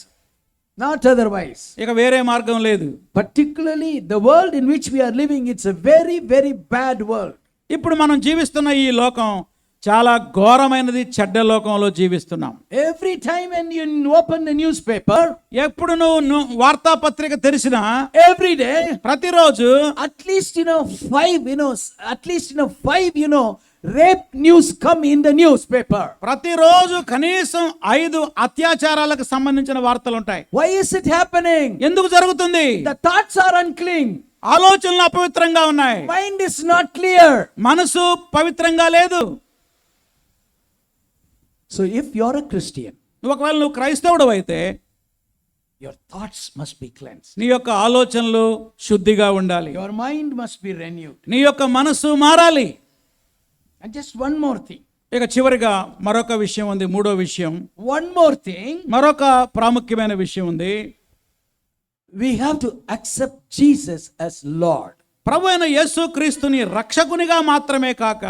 Not otherwise. ఇక వేరే మార్గం లేదు. Particularly the world in which we are living, it's a very, very bad world. ఇప్పుడు మనం జీవిస్తున్న ఈ లోకం చాలా ఘోరమైనది, చెడ్డ లోకంలో జీవిస్తున్నాం. Every time when you open the newspaper, ఎప్పుడు నువ్వు వార్తాపత్రిక తెరిచినా, every day, ప్రతిరోజు at least five rape news come in the newspaper. ప్రతిరోజు కనీసం 5 అత్యాచారాలకు సంబంధించిన వార్తలు ఉంటాయి. Why is it happening? ఎందుకు జరుగుతుంది? The thoughts are unclean. ఆలోచనలు అపవిత్రంగా ఉన్నాయి. Mind is not clear. మనసు పవిత్రంగా లేదు. So if you are a Christian, ఒకవేళ నువ్వు క్రైస్తవుడు అయితే your thoughts must be cleansed. నీ యొక్క ఆలోచనలు శుద్ధిగా ఉండాలి. Your mind must be renewed. నీ యొక్క మనసు మారాలి. And just one more thing. ఇక చివరిగా మరొక విషయం ఉంది, మూడో విషయం. One more thing. మరొక ప్రాముఖ్యమైన విషయం ఉంది. We have to accept Jesus as Lord. ప్రభు అయిన యేసుక్రీస్తుని రక్షకునిగా మాత్రమే కాక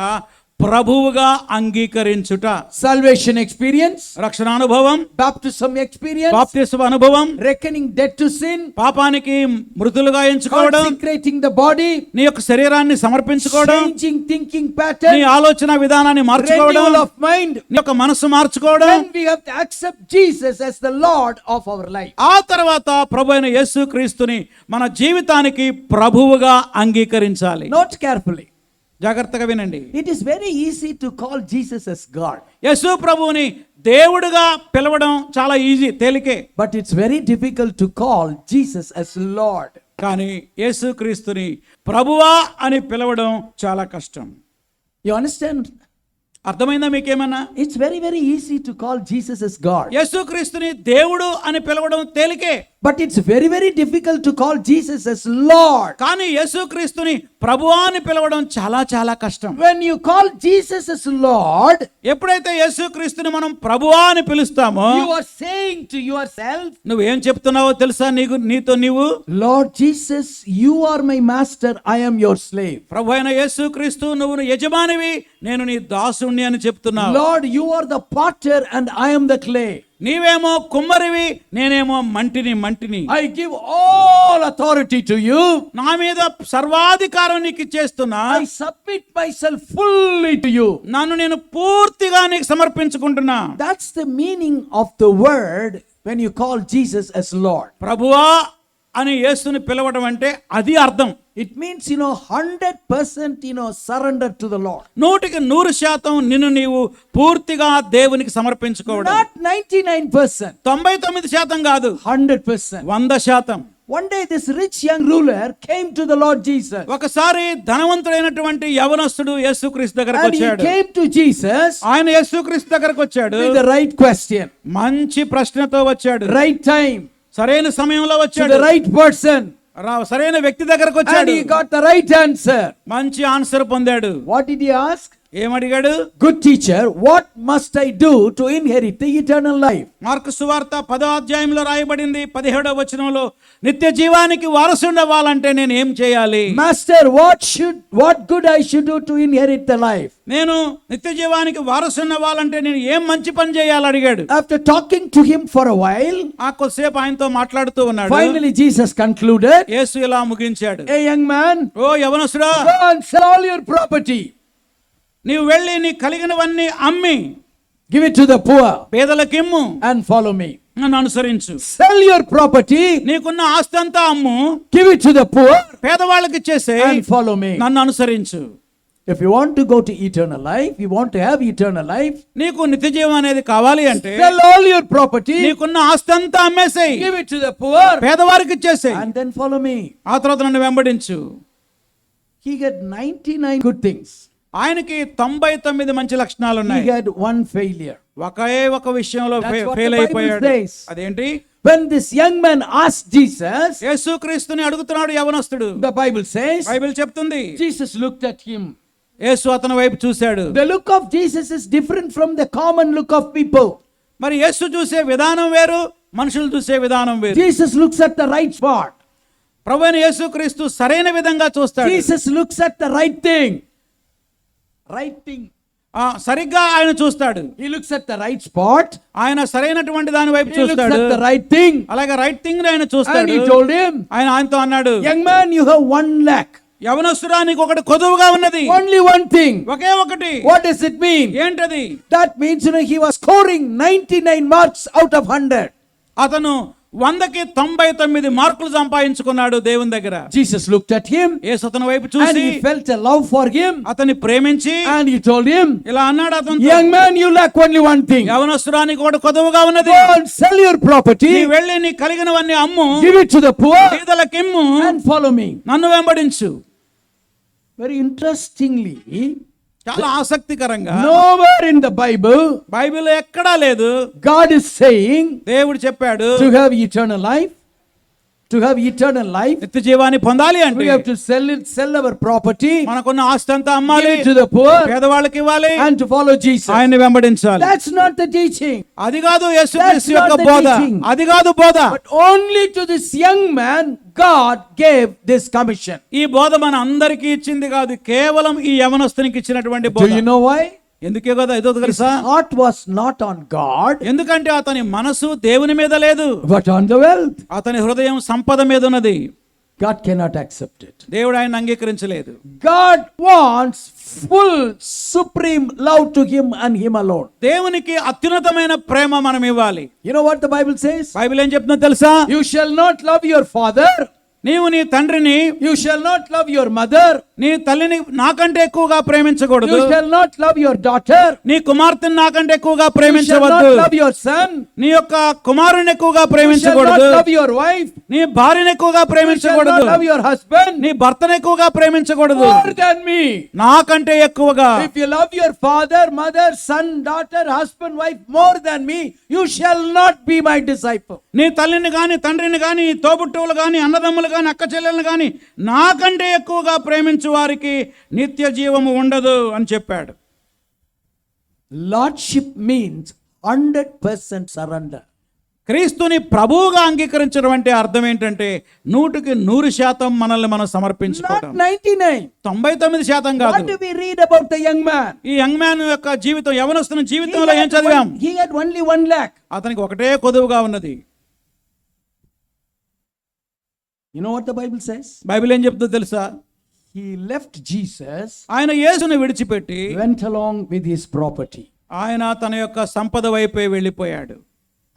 ప్రభువుగా అంగీకరించుట. Salvation experience, రక్షణ అనుభవం, baptism experience, బాప్తిస్మ అనుభవం, reckoning dead to sin, పాపానికి మృతులుగా ఎంచుకోవడం, consecrating the body, నీ యొక్క శరీరాన్ని సమర్పించుకోవడం, changing thinking నీ pattern, ఆలోచన విధానాన్ని మార్చుకోవడం, renewal of mind. నీ యొక్క మనసు మార్చుకోవడం. Then we have to accept Jesus as the Lord of our life. ఆ తర్వాత ప్రభు అయిన యేసుక్రీస్తుని మన జీవితానికి ప్రభువుగా అంగీకరించాలి. Note carefully. జాగ్రత్తగా వినండి. It is very easy to call Jesus as God. యేసు ప్రభువుని దేవుడుగా పిలవడం చాలా ఈజీ, తేలికే. But it's very difficult to call Jesus as Lord. కానీ యేసుక్రీస్తుని ప్రభువా అని పిలవడం చాలా కష్టం. You understand? అర్థమైందా మీకేమన్నా? It's very, very easy to call Jesus as God. యేసుక్రీస్తుని దేవుడు అని పిలవడం తేలికే. But it's very, very difficult to call Jesus as Lord. కానీ యేసుక్రీస్తుని ప్రభువా అని పిలవడం చాలా చాలా కష్టం. When you call Jesus as Lord, ఎప్పుడైతే యేసుక్రీస్తుని మనం ప్రభువా అని పిలుస్తామో you are saying to yourself, నువ్వేం చెప్తున్నావో తెలుసా? నీతో నీవు, Lord Jesus, you are my master, I am your slave. ప్రభు అయిన యేసుక్రీస్తు నువ్వు యజమానివి, నేను నీ దాసుణ్ణి అని చెప్తున్నావు. Lord, you are the potter and I am the clay. నీవేమో కుమ్మరివి, నేనేమో మంటిని. I give all authority to you. నా మీద సర్వాధికారం నీకు ఇచ్చేస్తున్నా. I submit myself fully to you. నన్ను నేను పూర్తిగా నీకు సమర్పించుకుంటున్నా. That's the meaning of the word when you call Jesus as Lord. ప్రభువా అని యేసుని పిలవడం అంటే అది అర్థం. It means, 100%, surrender to the Lord. 100% నిన్ను నీవు పూర్తిగా దేవునికి సమర్పించుకోవడం. Not 99%. 99% కాదు, 100%. 100%. One day this rich young ruler came to the Lord Jesus. ఒకసారి ధనవంతుడైనటువంటి యవనస్తుడు యేసుక్రీస్తు దగ్గరకు And he వచ్చాడు. came to Jesus ఆయన యేసుక్రీస్తు దగ్గరకు వచ్చాడు. with the right question, మంచి ప్రశ్నతో వచ్చాడు. right time, సరైన సమయంలో to వచ్చాడు. the right person. సరైన వ్యక్తి దగ్గరకు And వచ్చాడు. he got the right answer. మంచి ఆన్సర్ పొందాడు. What did he ask? ఏమడిగాడు? Good teacher, what must I do to inherit the eternal life? Mark సువార్త 10వ అధ్యాయంలో రాయబడింది 17వ వచనంలో, నిత్య జీవానికి వారసుడు అవ్వాలంటే నేను ఏం చేయాలి? Master, what good I should do to inherit the life? నేను నిత్య జీవానికి వారసుడు అవ్వాలంటే నేను ఏం మంచి పని చేయాలి అడిగాడు. After talking to him for a while, ఆ కొద్దిసేపు ఆయనతో మాట్లాడుతూ ఉన్నాడు. finally Jesus concluded, యేసు ఇలా ముగించాడు. hey young man, oh యవనస్తుడా, go and sell all your property, నీవు వెళ్ళి నీ కలిగినవన్నీ అమ్మి give it to the poor, పేదలకిమ్ము, and follow me. నన్ను అనుసరించు. Sell your property, నీకున్న ఆస్తి అంతా అమ్ము, give it to the poor, పేదవాళ్ళకి ఇచ్చేసే, and follow me. నన్ను అనుసరించు. If you want to go to eternal life, you want to have eternal life, నీకు నిత్య జీవం అనేది కావాలి అంటే sell all your property, నీకున్న ఆస్తి అంతా అమ్మేసేయ్, give it to the poor, పేదవారికి ఇచ్చేసేయ్, and then follow me. ఆ తర్వాత నన్ను వెంబడించు. He had 99 good things. ఆయనకి 99 మంచి లక్షణాలు He ఉన్నాయి. had one failure. ఒక విషయంలో That's what fail the Bible అయిపోయాడు. says. అదేంటి? When this young man asked Jesus, యేసుక్రీస్తుని అడుగుతున్నాడు యవనస్తుడు. the Bible says, బైబిల్ చెప్తుంది, Jesus looked at him. యేసు అతని వైపు చూశాడు. The look of Jesus is different from the common look of people. మరి యేసు చూసే విధానం వేరు, మనుషులు చూసే విధానం వేరు. Jesus looks at the right spot. ప్రభువైన యేసుక్రీస్తు సరైన విధంగా చూస్తాడు. Jesus looks at the right thing. Right thing. సరిగ్గా ఆయన చూస్తాడు. He looks at the right spot. ఆయన సరైనటువంటి దాని వైపు He looks చూస్తాడు. at the right thing. అలాగే రైట్ థింగ్ ఆయన And చూస్తాడు. he told him, ఆయనతో అన్నాడు, young man, you have 1 lakh. యవనస్తుడా, నీకు ఒకటి కొదువుగా ఉన్నది, Only one thing. ఒకే ఒకటి. What does it mean? ఏంటది? That means, he was scoring 99 marks out of 100. అతను 100కి 99 మార్కులు సంపాదించుకున్నాడు దేవుని దగ్గర. Jesus looked at him యేసు అతని వైపు and చూసి he felt a love for him, అతన్ని ప్రేమించి and he told him, ఇలా అన్నాడు అతను, young man, you lack only one thing. యవనస్తుడా, నీకు ఒకటి కొదువుగా ఉన్నది. Go and sell your నీ property, వెళ్ళి నీ కలిగినవన్నీ అమ్ము, give it to the poor, పేదలకిమ్ము, and follow me. నన్ను వెంబడించు. Very interestingly, చాలా ఆసక్తికరంగా nowhere in the Bible Bible ఎక్కడా లేదు God is saying దేవుడు చెప్పాడు to have eternal life. To have eternal life, నిత్య జీవాన్ని పొందాలి అంటే we have to sell our property, మనకున్న ఆస్తి అంతా అమ్మాలి, give it to the poor, పేదవాళ్ళకి ఇవ్వాలి, and to follow Jesus. ఆయన్ని వెంబడించాలి. That's not the teaching. అది కాదు యేసుక్రీస్తు That's యొక్క not the బోధ. teaching. అది కాదు బోధ. But only to this young man God gave this commission. ఈ బోధ మన అందరికీ ఇచ్చింది కాదు, కేవలం ఈ యవనస్తునికి ఇచ్చినటువంటి Do బోధ. you know why? ఎందుకే కదా ఏదో His తెలుసా? heart was not on God, ఎందుకంటే అతని మనసు దేవుని మీద లేదు, but on the wealth. అతని హృదయం సంపద మీద ఉన్నది. God cannot accept it. దేవుడు ఆయన అంగీకరించలేదు. God wants full supreme love to him and him alone. దేవునికి అత్యున్నతమైన ప్రేమ మనం ఇవ్వాలి. You know what the Bible says? Bible ఏం చెప్తుందో తెలుసా? You shall not love your father నీవు నీ తండ్రిని, You shall not love your mother. నీ తల్లిని నాకంటే ఎక్కువగా ప్రేమించకూడదు. You shall not love your daughter. నీ కుమార్తెను నాకంటే ఎక్కువగా You shall ప్రేమించవద్దు. not love your son. నీ యొక్క కుమారుని ఎక్కువగా You shall not ప్రేమించకూడదు. love your wife. నీ భార్యను ఎక్కువగా You shall not ప్రేమించకూడదు. love your husband నీ భర్తను ఎక్కువగా ప్రేమించకూడదు. more than me. నాకంటే ఎక్కువగా. If you love your father, mother, son, daughter, husband, wife more than me, you shall not be my disciple. నీ తల్లిని గాని, తండ్రిని గాని, తోబుట్టువులు గాని, అన్నదమ్ములు గాని, అక్క చెల్లెలను గాని నాకంటే ఎక్కువగా ప్రేమించు వారికి నిత్య జీవము ఉండదు అని చెప్పాడు. Lordship means 100% surrender. క్రీస్తుని ప్రభువుగా అంగీకరించడం అంటే అర్థం ఏంటంటే 100% మనల్ని మనం Not సమర్పించుకోవడం. 99. 99% What కాదు. do we read about the young man? ఈ యంగ్ మ్యాన్ యొక్క జీవితం, యవనస్తుని He జీవితంలో ఏం చదివాం? had only 1 lakh. అతనికి ఒకటే కొదువుగా ఉన్నది. You know what the Bible says? Bible ఏం చెప్తుందో తెలుసా? He left Jesus, ఆయన యేసుని విడిచిపెట్టి went along with his property. ఆయన తన యొక్క సంపద వైపే వెళ్ళిపోయాడు.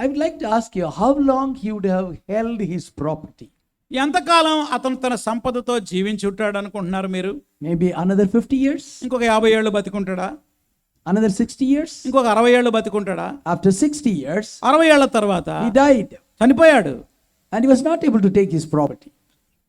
I would like to ask you how long he would have held his property. ఎంతకాలం అతను తన సంపదతో జీవించి ఉంటాడు అనుకుంటున్నారు మీరు? Maybe another 50 years? ఇంకొక 50 ఏళ్ళు బతికుంటాడా? Another 60 years? ఇంకొక 60 ఏళ్ళు బతికుంటాడా? After 60 years, 60 ఏళ్ల తర్వాత he died చనిపోయాడు. and he was not able to take his property.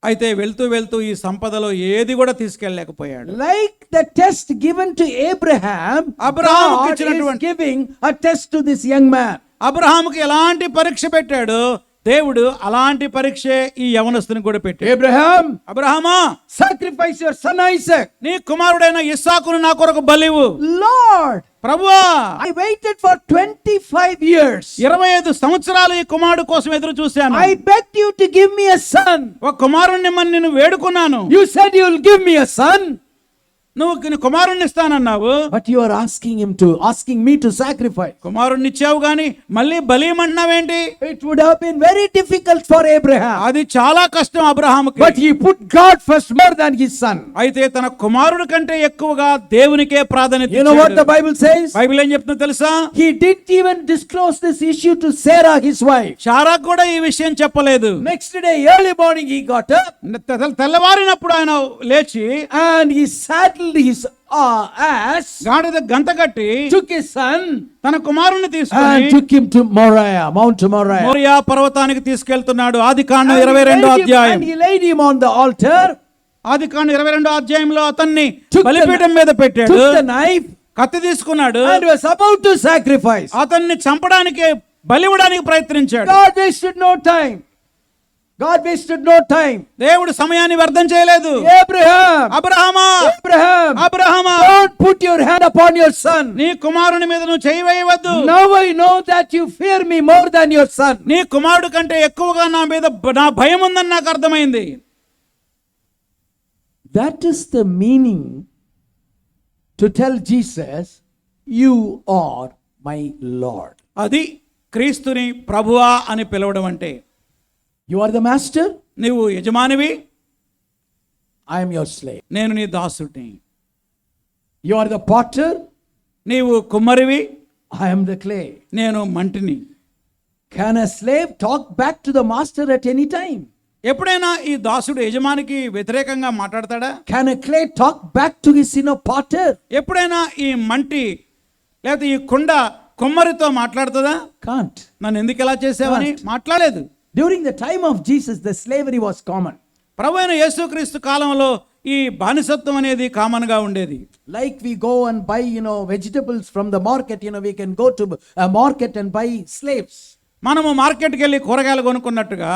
అయితే వెళ్తూ వెళ్తూ ఈ సంపదలో ఏది కూడా తీసుకెళ్ళలేకపోయాడు. Like the test given to Abraham, అబ్రహాముకు God is ఇచ్చినటువంటి giving a test to this young man. అబ్రహాముకి ఎలాంటి పరీక్ష పెట్టాడు, దేవుడు అలాంటి పరీక్షే ఈ యవనస్తుని కూడా పెట్టాడు. Abraham, అబ్రహామా, sacrifice your son Isaac. నీ కుమారుడైన ఇస్సాకును నా కొరకు బలివు. Lord, ప్రభువా, I waited for 25 years. 25 సంవత్సరాలు ఈ కుమారుడు కోసం ఎదురు చూశాను. I begged you to give me a son. ఒక కుమారుణ్ణి ఇమ్మని నేను వేడుకున్నాను. You said you will give me a son, నువ్వు కుమారుణ్ణి ఇస్తానన్నావు. but you are asking me to sacrifice. కుమారుణ్ణి ఇచ్చావు గాని మళ్ళీ బలియమంటున్నావేంటి? It would have been very difficult for Abraham, అది చాలా కష్టం అబ్రహాముకి. but he put God first more than his son. అయితే తన కుమారుడి కంటే ఎక్కువగా దేవునికే ప్రాధాన్యత You know what the ఇచ్చాడు. Bible says? బైబిల్ ఏం చెప్తుందో తెలుసా? He didn't even disclose this issue to Sarah, his wife. శారాకు కూడా ఈ విషయం చెప్పలేదు. Next day, early morning, he got up తెల్లవారినప్పుడు ఆయన లేచి and he saddled his ass, గాడిద గంత కట్టి took his son తన కుమారుణ్ణి and తీసుకొని took him to Mount Moriah. Morya పర్వతానికి తీసుకెళ్తున్నాడు. ఆదికాండం And he 22వ laid him- అధ్యాయం. and he laid him on the altar, ఆదికాండం 22వ అధ్యాయంలో అతన్ని took బలిపీఠం మీద పెట్టాడు. took the knife కత్తి తీసుకున్నాడు. and was about to sacrifice. అతన్ని చంపడానికి బలివ్వడానికి ప్రయత్నించాడు. God wasted no time. God wasted no time. దేవుడు సమయాన్ని వ్యర్థం చేయలేదు. Abraham, అబ్రహామా, Abraham, అబ్రహామా, don't put your hand upon your son. నీ కుమారుని మీద నువ్వు చేయి వేయవద్దు. Now I know that you fear me more than your son. నీ కుమారుడు కంటే ఎక్కువగా నా మీద నా భయం ఉందని నాకు అర్థమైంది. That is the meaning to tell Jesus, you are my Lord. అది క్రీస్తుని ప్రభువా అని పిలవడం అంటే. You are the master, నీవు యజమానివి, I am your slave. నేను నీ దాసుడిని. You are the potter, నీవు కుమ్మరివి, I am the clay. నేను మంటిని. Can a slave talk back to the master at any time? ఎప్పుడైనా ఈ దాసుడు యజమానికి వ్యతిరేకంగా మాట్లాడతాడా? Can a clay talk back to his potter? ఎప్పుడైనా ఈ మంటి లేకపోతే ఈ కుండ కుమ్మరితో మాట్లాడుతుందా? Can't. నన్ను ఎందుకు ఇలా చేసావని మాట్లాడలేదు. During the time of Jesus, the slavery was common. ప్రభువైన యేసుక్రీస్తు కాలంలో ఈ బానిసత్వం అనేది కామన్ గా ఉండేది. Like we go and buy, vegetables from the market, we can go to a market and buy slaves. మనము మార్కెట్కి వెళ్ళి కూరగాయలు కొనుక్కున్నట్టుగా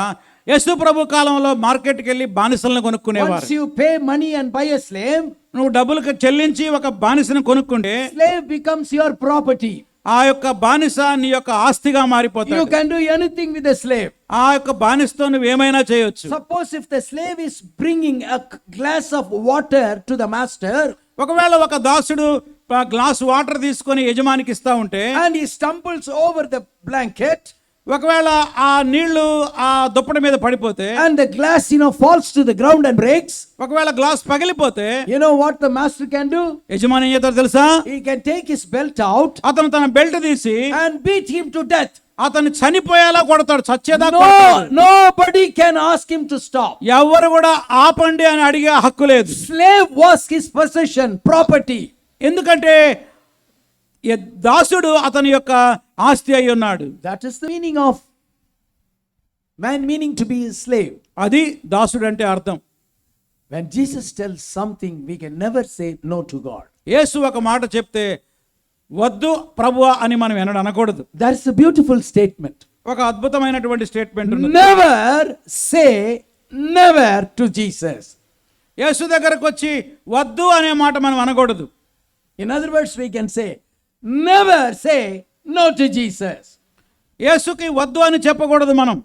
యేసు ప్రభు కాలంలో మార్కెట్కి వెళ్ళి బానిసలను కొనుక్కునేవారు. Once you pay money and buy a slave, నువ్వు డబ్బులు చెల్లించి ఒక బానిసను కొనుక్కుంటే slave becomes your property. ఆ యొక్క బానిస నీ యొక్క ఆస్తిగా You మారిపోతాడు. can do anything with the slave. ఆ యొక్క బానిసతో నువ్వు ఏమైనా చేయొచ్చు. Suppose if the slave is bringing a glass of water to the master ఒకవేళ ఒక దాసుడు గ్లాస్ వాటర్ తీసుకొని యజమానికి ఇస్తా ఉంటే and he stumbles over the blanket, ఒకవేళ ఆ నీళ్లు ఆ దుప్పటి మీద పడిపోతే, and the glass, falls to the ground and breaks, ఒకవేళ glass పగిలిపోతే you know what the master can do? యజమాని ఏం చేస్తాడో తెలుసా? He can take his belt out అతను తన బెల్ట్ తీసి and beat him to death. అతను చనిపోయేలా కొడతాడు, చచ్చేదా No, nobody can ask him to stop. ఎవరు కూడా ఆపండి అని అడిగే హక్కు లేదు. Slave was his possession, property. ఎందుకంటే ఈ దాసుడు అతని యొక్క ఆస్తి అయి ఉన్నాడు. That is the meaning of man meaning to be a slave. అది దాసుడు అంటే అర్థం. When Jesus tells something, we can never say no to God. యేసు ఒక మాట చెప్తే వద్దు ప్రభువా అని మనం ఎన్నడూ అనకూడదు. That's a beautiful statement. ఒక అద్భుతమైనటువంటి స్టేట్మెంట్ ఉంది. Never say never to Jesus. యేసు దగ్గరకు వచ్చి వద్దు అనే మాట మనం అనకూడదు. In other words, we can say never say no to Jesus. యేసుకి వద్దు అని చెప్పకూడదు మనం.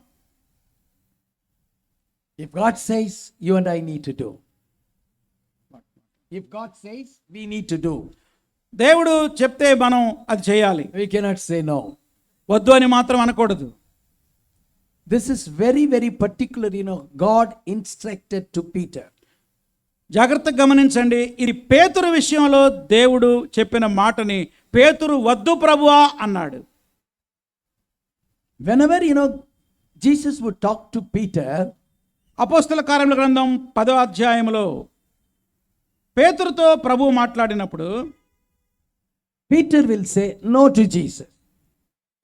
If God says, you and I need to do. If God says, we need to do. దేవుడు చెప్తే మనం అది చేయాలి. We cannot say no. వద్దు అని మాత్రం అనకూడదు. This is very, very particular, God instructed to Peter. జాగ్రత్తగా గమనించండి, ఇది పేతురు విషయంలో దేవుడు చెప్పిన మాటని పేతురు వద్దు ప్రభువా అన్నాడు. Whenever, Jesus would talk to Peter, అపోస్తల కార్యముల గ్రంథం 10వ అధ్యాయంలో పేతురుతో ప్రభువు మాట్లాడినప్పుడు Peter will say no to Jesus.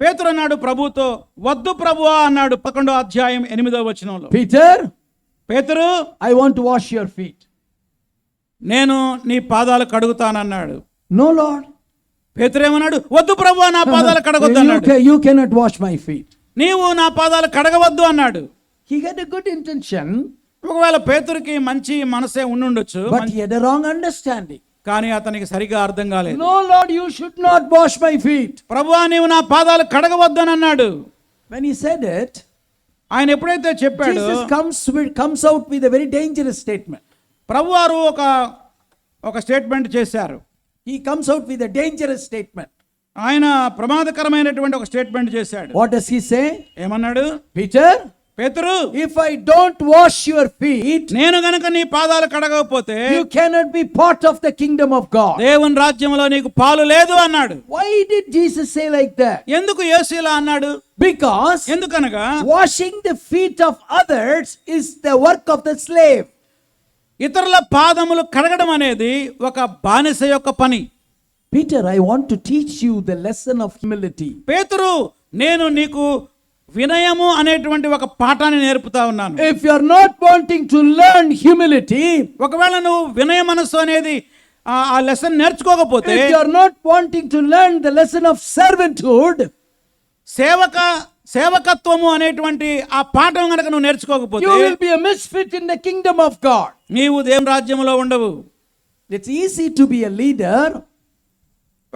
పేతురు అన్నాడు ప్రభువుతో వద్దు ప్రభువా అన్నాడు. 11వ అధ్యాయం 8వ వచనంలో, Peter, పేతురు I want to wash your feet. నేను నీ పాదాలు కడుగుతానన్నాడు. No, Lord. పేతురు ఏమన్నాడు? వద్దు ప్రభువా, నా పాదాలు కడగొద్దు అన్నాడు. You cannot wash my feet. నీవు నా పాదాలు కడగవద్దు అన్నాడు. He had a good intention, ఒకవేళ పేతురుకి మంచి మనసే ఉండుండొచ్చు, but he had a wrong understanding. కానీ అతనికి సరిగా అర్థం కాలేదు. No, Lord, you should not wash my feet. ప్రభువా నీవు నా పాదాలు కడగవద్దు అని అన్నాడు. When he said it, ఆయన ఎప్పుడైతే చెప్పాడు, Jesus comes out with a very dangerous statement. ప్రభువారు ఒక స్టేట్మెంట్ చేశారు. He comes out with a dangerous statement. ఆయన ప్రమాదకరమైనటువంటి ఒక స్టేట్మెంట్ చేశాడు. What does he say? ఏమన్నాడు? Peter, పేతురు, if I don't wash your feet, నేను గనుక నీ పాదాలు కడగకపోతే you cannot be part of the kingdom of God. దేవుని రాజ్యంలో నీకు పాలు లేదు అన్నాడు. Why did Jesus say like that? ఎందుకు యేసు ఇలా అన్నాడు? Because ఎందుకనగా washing the feet of others is the work of the slave. ఇతరుల పాదములు కడగడం అనేది ఒక బానిస యొక్క పని. Peter, I want to teach you the lesson of humility. పేతురు, నేను నీకు వినయము అనేటువంటి ఒక పాఠాన్ని నేర్పుతా ఉన్నాను. If you are not wanting to learn humility, ఒకవేళ నువ్వు వినయ మనస్సు అనేది ఆ lesson నేర్చుకోకపోతే, if you are not wanting to learn the lesson of servanthood, సేవకత్వము అనేటువంటి ఆ పాఠం గనక నువ్వు నేర్చుకోకపోతే, you will be a misfit in the kingdom of God. నీవు దేవుని రాజ్యంలో ఉండవు. It's easy to be a leader,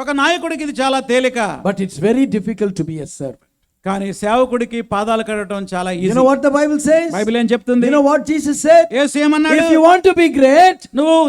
ఒక నాయకుడికి ఇది చాలా తేలిక, but it's very difficult to be a servant. కానీ సేవకుడికి పాదాలు కడగడం చాలా You easy. know what the Bible says? Bible ఏం చెప్తుంది? You know what Jesus said? యేసు ఏమన్నాడు? If you want to be great, నువ్వు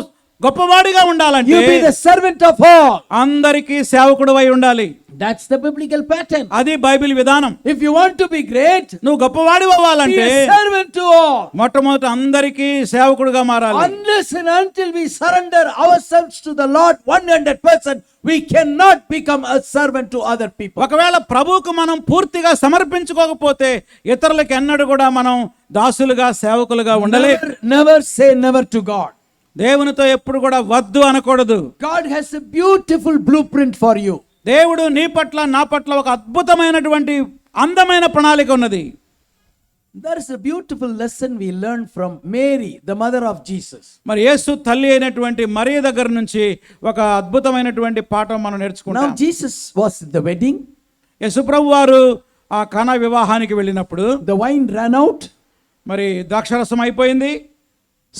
గొప్పవాడిగా ఉండాలంటే you be the servant of all. అందరికీ సేవకుడివై ఉండాలి. That's the biblical pattern. అది బైబిల్ విధానం. If you want to be great, నువ్వు గొప్పవాడి be అవ్వాలంటే a servant to all. మొట్టమొదట అందరికీ సేవకుడిగా మారాలి. Unless and until we surrender ourselves to the Lord 100%, we cannot become a servant to other people. ఒకవేళ ప్రభువుకు మనం పూర్తిగా సమర్పించుకోకపోతే ఇతరులకు ఎన్నడూ కూడా మనం దాసులుగా సేవకులుగా ఉండలే. Never say never to God. దేవునితో ఎప్పుడు కూడా వద్దు అనకూడదు. God has a beautiful blueprint for you. దేవుడు నీ పట్ల నా పట్ల ఒక అద్భుతమైనటువంటి అందమైన ప్రణాళిక ఉన్నది. There is a beautiful lesson we learned from Mary, the mother of Jesus. మరి యేసు తల్లి అయినటువంటి మరియ దగ్గర నుంచి ఒక అద్భుతమైనటువంటి పాఠం మనం Now నేర్చుకుంటాం. Jesus was at the wedding. యేసు ప్రభు వారు ఆ కానా వివాహానికి వెళ్ళినప్పుడు The wine ran out. మరి ద్రాక్షరసం అయిపోయింది.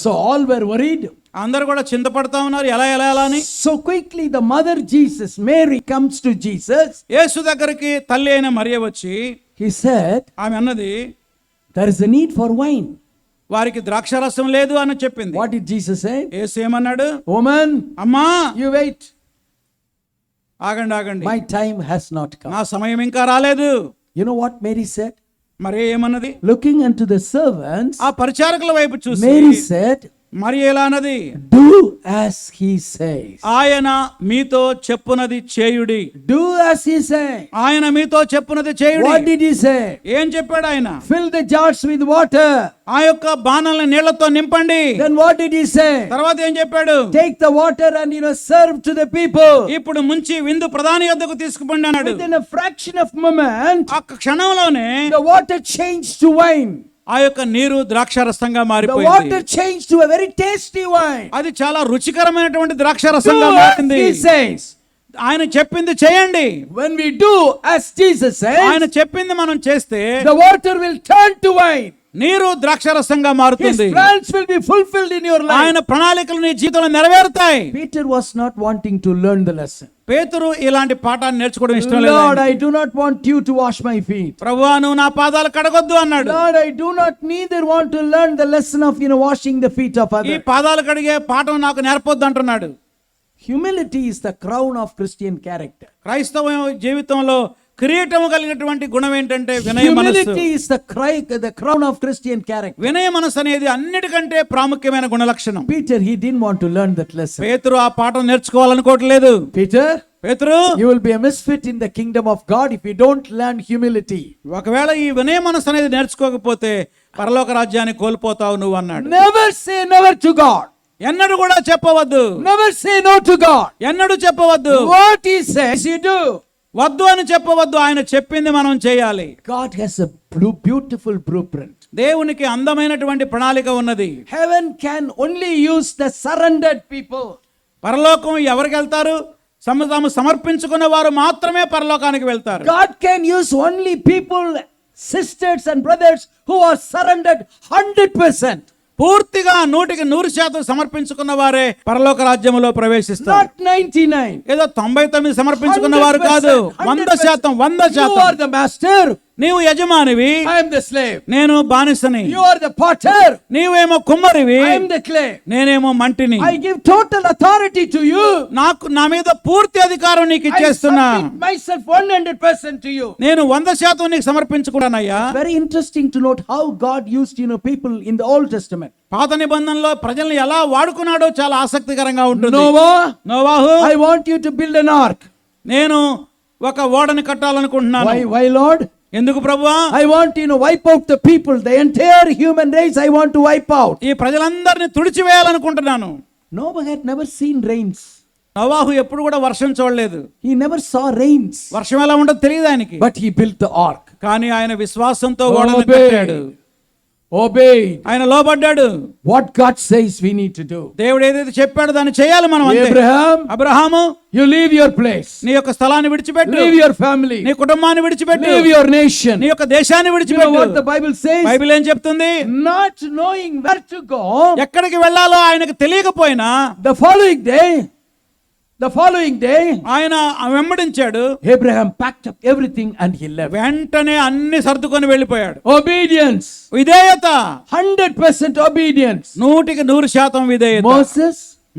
So all were worried. అందరూ కూడా చింతపడతా ఉన్నారు, ఎలా ఎలా ఎలా అని. So quickly the mother Jesus, Mary, comes to Jesus. యేసు దగ్గరికి తల్లి అయిన మరియ వచ్చి He said, ఆమె అన్నది, there is a need for wine. వారికి ద్రాక్షరసం లేదు అని చెప్పింది. What did Jesus say? యేసు ఏమన్నాడు? Woman, అమ్మా you wait. ఆగండి ఆగండి, My time has not come. నా సమయం ఇంకా రాలేదు. You know what Mary said? మరి ఏమన్నది? Looking unto the servants, ఆ పరిచారకుల వైపు చూసి Mary said, మరి ఎలా అన్నది? do as he says. ఆయన మీతో చెప్పునది చేయుడి. Do as he says. ఆయన మీతో చెప్పునది చేయుడి. What did he say? ఏం చెప్పాడు ఆయన? Fill the jars with water. ఆ యొక్క బాణాలను నీళ్లతో నింపండి. Then what did he say? తర్వాత ఏం చెప్పాడు? Take the water and serve to the people. ఇప్పుడు ముంచి విందు ప్రధాని యొద్దకు తీసుకుపోండి అన్నాడు. Within a fraction of moment, ఆ క్షణంలోనే the water changed to wine. ఆ యొక్క నీరు ద్రాక్షారసంగా The మారిపోయింది. water changed to a very tasty wine. అది చాలా రుచికరమైనటువంటి ద్రాక్షారసంగా Do as మారింది. he says. ఆయన చెప్పింది చేయండి. When we do as Jesus says, ఆయన చెప్పింది మనం చేస్తే the water will turn to wine. నీరు ద్రాక్షారసంగా His మారుతుంది. plans will be fulfilled in your life. ఆయన ప్రణాళికలు నీ జీవితంలో నెరవేరుతాయి. Peter was not wanting to learn the lesson. పేతురు ఇలాంటి పాఠాన్ని నేర్చుకోవడం ఇష్టం లేదు. Lord, I do not want you to wash my feet. ప్రభువా నువ్వు నా పాదాలు కడగొద్దు అన్నాడు. Lord, I do not neither want to learn the lesson of washing the feet of ఈ others. పాదాలు కడిగే పాఠం నాకు నేర్పొద్దు అంటున్నాడు. Humility is the crown of Christian character. క్రైస్తవ జీవితంలో కిరీటము కలిగినటువంటి గుణం ఏంటంటే వినయ మనస్సు. Humility is the crown of Christian character. వినయ మనస్సు అనేది అన్నిటికంటే ప్రాముఖ్యమైన గుణ లక్షణం. Peter, he didn't want to learn that lesson. పేతురు ఆ పాఠం నేర్చుకోవాలనుకోవట్లేదు. Peter, పేతురు you will be a misfit in the kingdom of God if you don't learn humility. ఒకవేళ ఈ వినయ మనస్సు అనేది నేర్చుకోకపోతే పరలోక రాజ్యాన్ని కోల్పోతావు నువ్వు అన్నాడు. Never say never to God. ఎన్నడూ కూడా చెప్పవద్దు. Never say no to God. ఎన్నడూ చెప్పవద్దు. What he says, you do. వద్దు అని చెప్పవద్దు. ఆయన చెప్పింది మనం చేయాలి. God has a beautiful blueprint. దేవునికి అందమైనటువంటి ప్రణాళిక ఉన్నది. Heaven can only use the surrendered people. పరలోకం ఎవరికి వెళ్తారు? తాము సమర్పించుకున్న వారు మాత్రమే పరలోకానికి వెళ్తారు. God can use only people, sisters and brothers who are surrendered 100%. పూర్తిగా 100% సమర్పించుకున్న వారే పరలోక రాజ్యములో ప్రవేశిస్తారు. Not 99. ఏదో 99 సమర్పించుకున్న వారు కాదు. 100%. You are the master. నీవు యజమానివి, I am the slave. నేను బానిసని. You are the potter. నీవేమో కుమ్మరివి, I am the clay. నేనేమో మంటిని. I give total authority to you. నా మీద పూర్తి అధికారం నీకు I ఇచ్చేస్తున్నా. submit myself 100% to you. నేను 100% నీకు సమర్పించుకున్నానయ్యా. Very interesting to note how God used people in the Old Testament. పాత నిబంధనలో ప్రజల్ని ఎలా వాడుకున్నాడో చాలా ఆసక్తికరంగా ఉంటుంది. Noah, I want you to build an ark. నేను ఒక ఓడని కట్టాలనుకుంటున్నాను. Why Lord? ఎందుకు ప్రభువా? I want wipe out the people, the entire human race I want to wipe out. ఈ ప్రజలందరినీ తుడిచివేయాలనుకుంటున్నాను. Noah had never seen rains. నోవాహు ఎప్పుడు కూడా వర్షం చూడలేదు. He never saw rains. వర్షం ఎలా ఉండదు తెలియదు ఆయనకి. But he built the ark. కానీ ఆయన విశ్వాసంతో ఓడను కట్టాడు. Obeyed. ఆయన లోబడ్డాడు. What God says we need to do. దేవుడు ఏదైతే చెప్పాడో దాన్ని చేయాలి మనం అంతే. Abraham, you leave your place. నీ యొక్క స్థలాన్ని విడిచిపెట్టు. Leave your family. నీ కుటుంబాన్ని విడిచిపెట్టు. Leave your nation. నీ యొక్క దేశాన్ని You know విడిచిపెట్టు. what the Bible says? Bible ఏం చెప్తుంది? Not knowing where to go. ఎక్కడికి వెళ్ళాలో ఆయనకు తెలియకపోయినా The following day, ఆయన వెంబడించాడు. Abraham packed up everything and he left. వెంటనే అన్ని సర్దుకొని వెళ్ళిపోయాడు. Obedience. విధేయత. 100% obedience. 100% విధేయత.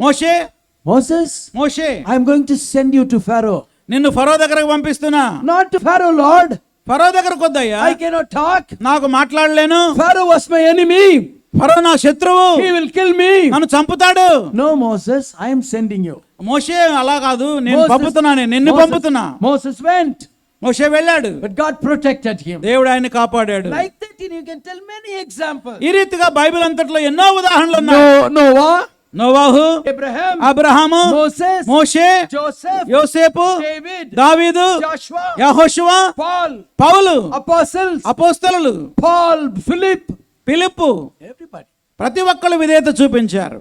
మోషే, I am going to send you to Pharaoh. నిన్ను ఫరో దగ్గరకు పంపిస్తున్నా. Not to Pharaoh, Lord. ఫరో దగ్గరకు వద్దయ్యా. I cannot talk. నాకు మాట్లాడలేను. Pharaoh was my enemy. ఫరో నా శత్రువు. He will kill me. నన్ను చంపుతాడు. No, Moses, I am sending you. మోషే అలా కాదు, నేను పంపుతున్నాను, నిన్ను పంపుతున్నా. Moses went. మోషే వెళ్ళాడు. But God protected him. దేవుడు ఆయన్ని కాపాడాడు. Like that you can tell many examples. ఈ రీతిగా బైబిల్ అంతట్లో ఎన్నో ఉదాహరణలు ఉన్నాయి. Noah, నోవాహు, అబ్రహాము, మోషే, యోసేపు, దావీదు, యెహోషువ, పౌలు, అపోస్తలులు, ఫిలిప్పు, ప్రతి ఒక్కరు విధేయత చూపించారు.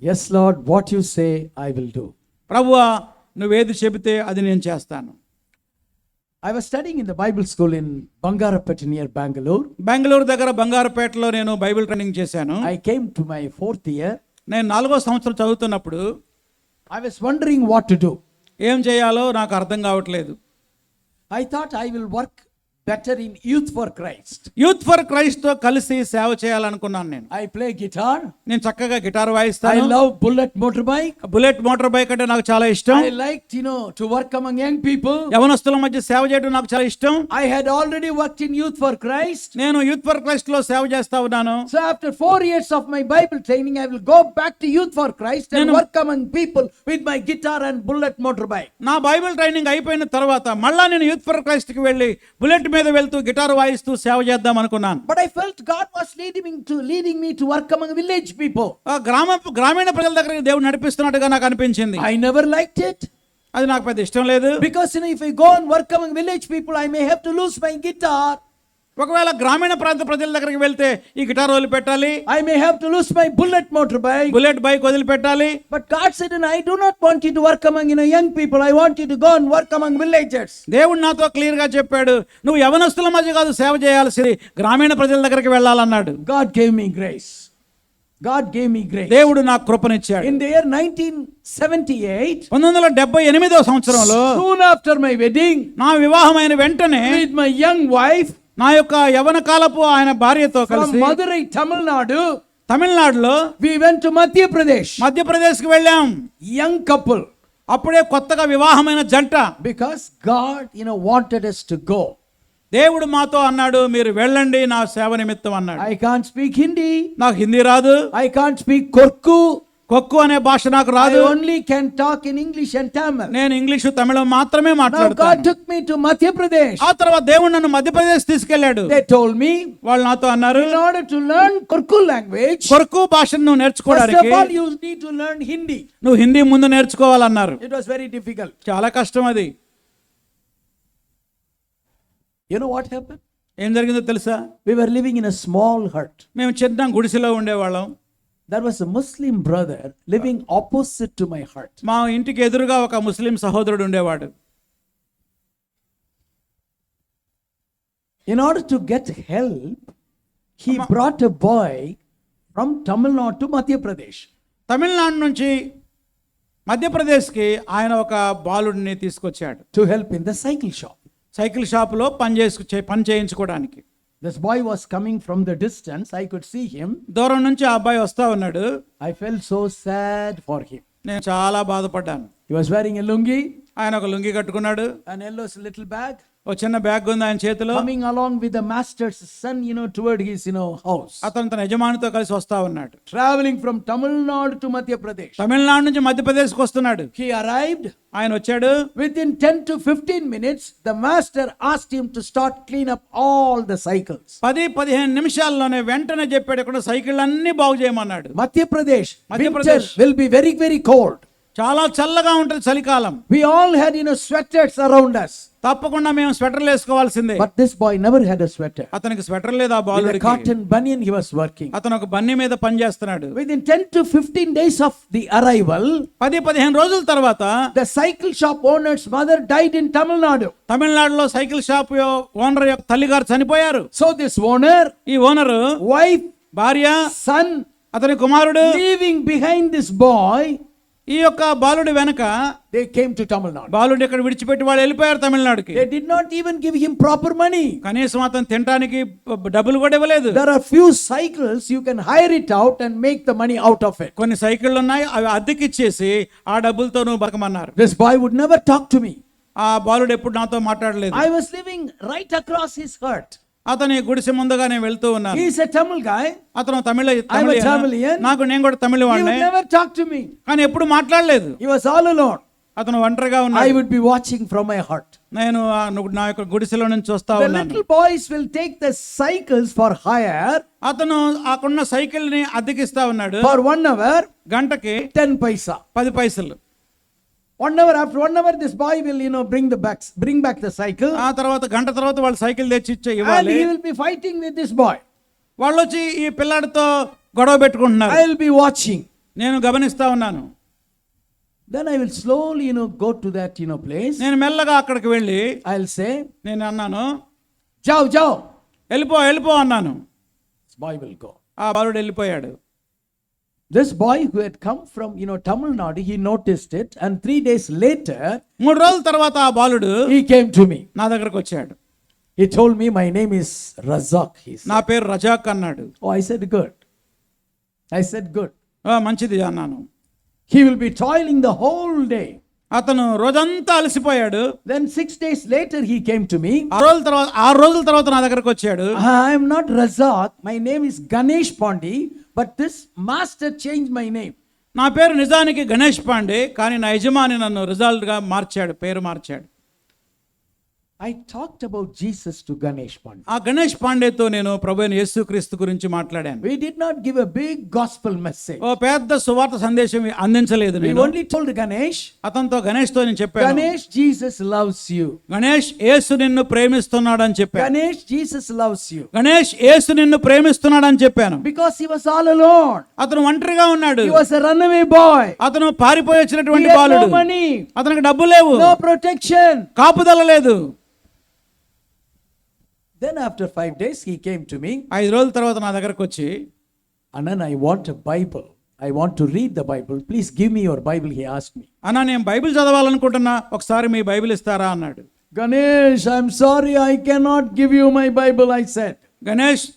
Yes Lord, what you say I will do. ప్రభువా నువ్వేది చెబితే అది నేను చేస్తాను. I was studying in the Bible school in Bangarapet near Bangalore. Bengaluru దగ్గర బంగారపేటలో నేను బైబిల్ ట్రైనింగ్ చేశాను. I came to my 4th year. నేను 4వ సంవత్సరం చదువుతున్నప్పుడు I was wondering what to do. ఏం చేయాలో నాకు అర్థం కావట్లేదు. I thought I will work better in Youth for Christ. Youth for Christ తో కలిసి సేవ చేయాలనుకున్నాను నేను. I play guitar. నేను చక్కగా guitar I వాయిస్తాను. love bullet motorbike. Bullet motor bike అంటే నాకు చాలా ఇష్టం. I liked, to work among young people. యవనస్తుల మధ్య సేవ చేయడం నాకు చాలా ఇష్టం. I had already worked in Youth for Christ. నేను యూత్ ఫర్ క్రైస్ట్ లో సేవ చేస్తా ఉన్నాను. So after 4 years of my Bible training, I will go back to Youth for Christ and work among people with my guitar and bullet motorbike. నా బైబిల్ ట్రైనింగ్ అయిపోయిన తర్వాత మళ్ళా నేను యూత్ ఫర్ క్రైస్ట్ కి వెళ్ళి బుల్లెట్ మీద వెళ్తూ గిటార్ వాయిస్తూ సేవ చేద్దాం అనుకున్నాను. But I felt God was leading me to work among village people. ఆ గ్రామీణ ప్రజల దగ్గర దేవుడు నడిపిస్తున్నట్టుగా నాకు అనిపించింది. I never liked it. అది నాకు పెద్ద ఇష్టం లేదు. Because if I go and work among village people, I may have to lose my guitar. ఒకవేళ గ్రామీణ ప్రాంత ప్రజల దగ్గరికి వెళ్తే ఈ గిటార్ వదిలిపెట్టాలి, I may have to lose my bullet motorbike. Bullet bike వదిలిపెట్టాలి. But God said, I do not want you to work among young people. I want you to go and work among villagers. దేవుడు నాతో క్లియర్ గా చెప్పాడు, నువ్వు యవనస్తుల మధ్య కాదు సేవ చేయాల్సింది, గ్రామీణ ప్రజల దగ్గరికి వెళ్ళాలన్నాడు. God gave me grace. God gave me grace. దేవుడు నాకు కృపనిచ్చాడు. In the year 1978, 1978వ సంవత్సరంలో soon after my wedding, నా వివాహమైన వెంటనే with my young wife నా యొక్క యవన కాలపు ఆయన భార్యతో from కలిసి Madurai, Tamil Nadu, తమిళనాడులో we went to Madhya Pradesh. Madhya Pradesh కి వెళ్ళాం. Young couple. అప్పుడే కొత్తగా వివాహమైన జంట. Because God, wanted us to go. దేవుడు మాతో అన్నాడు, మీరు వెళ్ళండి నా సేవ నిమిత్తం అన్నాడు. I can't speak Hindi. నాకు హిందీ రాదు. I can't speak Korku. కొక్కు అనే భాష నాకు I రాదు. only can talk in English and Tamil. నేను ఇంగ్లీషు తమిళం మాత్రమే Now God మాట్లాడతాను. took me to Madhya Pradesh. ఆ తర్వాత దేవుడు నన్ను మధ్యప్రదేశ్ తీసుకెళ్లాడు. They told me, వాళ్ళు నాతో అన్నారు, in order to learn Korku language, కొరకు భాషను నువ్వు first నేర్చుకోవడానికి of all you need to learn Hindi. నువ్వు హిందీ ముందు నేర్చుకోవాలన్నారు. It was very difficult. చాలా కష్టం అది. You know what happened? ఏం జరిగిందో తెలుసా? We were living in a small hut. మేము చిన్న గుడిసెలో ఉండేవాళ్ళం. There was a Muslim brother living opposite to my hut. మా ఇంటికి ఎదురుగా ఒక ముస్లిం సహోదరుడు ఉండేవాడు. In order to get help, he brought a boy from Tamil Nadu to Madhya Pradesh. Tamil Nadu నుంచి మధ్యప్రదేశ్కి ఆయన ఒక బాలుడిని తీసుకొచ్చాడు. To help in the cycle shop. Cycle షాపులో పని చేయించుకోవడానికి. This boy was coming from the distance. I could see him. దూరం నుంచి ఆ అబ్బాయి వస్తా ఉన్నాడు. I felt so sad for him. నేను చాలా బాధపడ్డాను. He was wearing a lungi, ఆయన ఒక లుంగి కట్టుకున్నాడు. an yellow little bag, ఒక చిన్న బ్యాగ్ ఉంది ఆయన చేతిలో. coming along with the master's son, toward his, house. అతను తన యజమానితో కలిసి వస్తా ఉన్నాడు. Traveling from Tamil Nadu to Madhya Pradesh. Tamil Nadu నుంచి మధ్యప్రదేశ్కి వస్తున్నాడు. He arrived. ఆయన వచ్చాడు. Within 10 to 15 minutes, the master asked him to start clean up all the cycles. 10-15 నిమిషాల్లోనే వెంటనే చెప్పాడు, ఇక్కడ సైకిల్ అన్ని బాగు చేయమన్నాడు. Madhya Pradesh, Madhya winter Pradesh. will be very, very cold. చాలా చల్లగా ఉంటుంది చలికాలం. We all had, sweaters around us. తప్పకుండా మేము స్వెటర్లు వేసుకోవాల్సిందే. But this boy never had a sweater. అతనికి స్వెటర్ లేదు ఆ With a బాలుడికి. cotton banyan he was working. అతను ఒక బన్నీ మీద పని చేస్తున్నాడు. Within 10 to 15 days of the arrival, 10-15 రోజుల తర్వాత the cycle shop owner's mother died in Tamil Nadu. తమిళనాడులో సైకిల్ షాప్ ఓనర్ యొక్క తల్లిగారు చనిపోయారు. So this owner, ఈ ఓనరు wife, భార్య, son, అతని కుమారుడు leaving behind this boy, ఈ యొక్క బాలుడి వెనక they came to Tamil Nadu. బాలుడి ఇక్కడ విడిచిపెట్టి వాళ్ళు వెళ్ళిపోయారు తమిళనాడుకి. They did not even give him proper money. కనీసం అతను తినడానికి డబ్బులు కూడా ఇవ్వలేదు. There are few cycles, you can hire it out and make the money out of it. కొన్ని సైకిళ్ళు ఉన్నాయి, అవి అద్దెకిచ్చేసి ఆ డబ్బులతో నువ్వు బతకమన్నారు. This boy would never talk to me. ఆ బాలుడు ఎప్పుడు నాతో మాట్లాడలేదు. I was living right across his hut. అతని గుడిసె ముందుగా నేను వెళ్తూ ఉన్నాను. He is a Tamil guy. అతను I'm a Tamilian. నేను కూడా తమిళ He వాడినే. would never talk to me. కానీ ఎప్పుడు మాట్లాడలేదు. He was all alone. అతను ఒంటరిగా I ఉన్నాడు. would be watching from my hut. నేను నా యొక్క గుడిసెలో నుంచి చూస్తా The ఉన్నాను. little boys will take the cycles for hire అతను ఆకున్న సైకిల్ ని అద్దెకిస్తా ఉన్నాడు. for 1 hour, గంటకి 10 paisa. 10 పైసలు. 1 hour, after 1 hour, this boy will, bring back the cycle. ఆ తర్వాత గంట తర్వాత వాళ్ళు సైకిల్ తెచ్చి And ఇవ్వాలి. he will be fighting with this boy. వాళ్ళు వచ్చి ఈ పిల్లాడితో గొడవ పెట్టుకుంటున్నారు. I will be watching. నేను గమనిస్తా ఉన్నాను. Then I will slowly, go to that, place. నేను మెల్లగా అక్కడికి వెళ్ళి I'll say, నేను అన్నాను, Jao, Jao. వెళ్ళిపో అన్నాను. This boy will go. ఆ బాలుడు వెళ్ళిపోయాడు. This boy who had come from, Tamil Nadu, he noticed it, and 3 days later, 3 రోజుల తర్వాత ఆ బాలుడు he came to me. నా దగ్గరకు వచ్చాడు. He told me, my name is Razak. He said. నా పేరు రజాక్ అన్నాడు. Oh, I said, good. I said, good. మంచిది అన్నాను. He will be toiling the whole day. అతను రోజంతా అలసిపోయాడు. Then 6 days later he came to me. 6 రోజుల తర్వాత నా దగ్గరకు వచ్చాడు. I am not Razak. My name is Ganesh Pandi, but this master changed my name. నా పేరు నిజానికి గణేష్ పాండే, కానీ నా యజమాని నన్ను రిజల్ట్గా మార్చాడు, పేరు మార్చాడు. I talked about Jesus to Ganesh Pandi. ఆ గణేష్ పాండేతో నేను ప్రభువైన యేసుక్రీస్తు గురించి మాట్లాడాను. We did not give a big gospel message. ఓ పెద్ద సువార్త సందేశం అందించలేదు We నేను. only told Ganesh, అతనితో గణేష్తో నేను చెప్పాను, Ganesh, Jesus loves you. Ganesh యేసు నిన్ను ప్రేమిస్తున్నాడు అని చెప్పాను. Ganesh, Jesus loves you. Ganesh యేసు నిన్ను ప్రేమిస్తున్నాడు అని చెప్పాను. Because he was all alone. అతను ఒంటరిగా ఉన్నాడు. He was a runaway boy. అతను పారిపోయి He వచ్చినటువంటి had no బాలుడు. money, అతనికి డబ్బు లేవు, no protection. కాపుదల లేదు. Then after 5 days he came to me. 5 రోజుల తర్వాత నా దగ్గరకు వచ్చి, Anand, I want a Bible. I want to read the Bible. Please give me your Bible, he asked me. అన్నా నేను బైబిల్ చదవాలనుకుంటున్నా, ఒకసారి మీ బైబిల్ ఇస్తారా అన్నాడు. Ganesh, I'm sorry, I cannot give you my Bible, I said. Ganesh,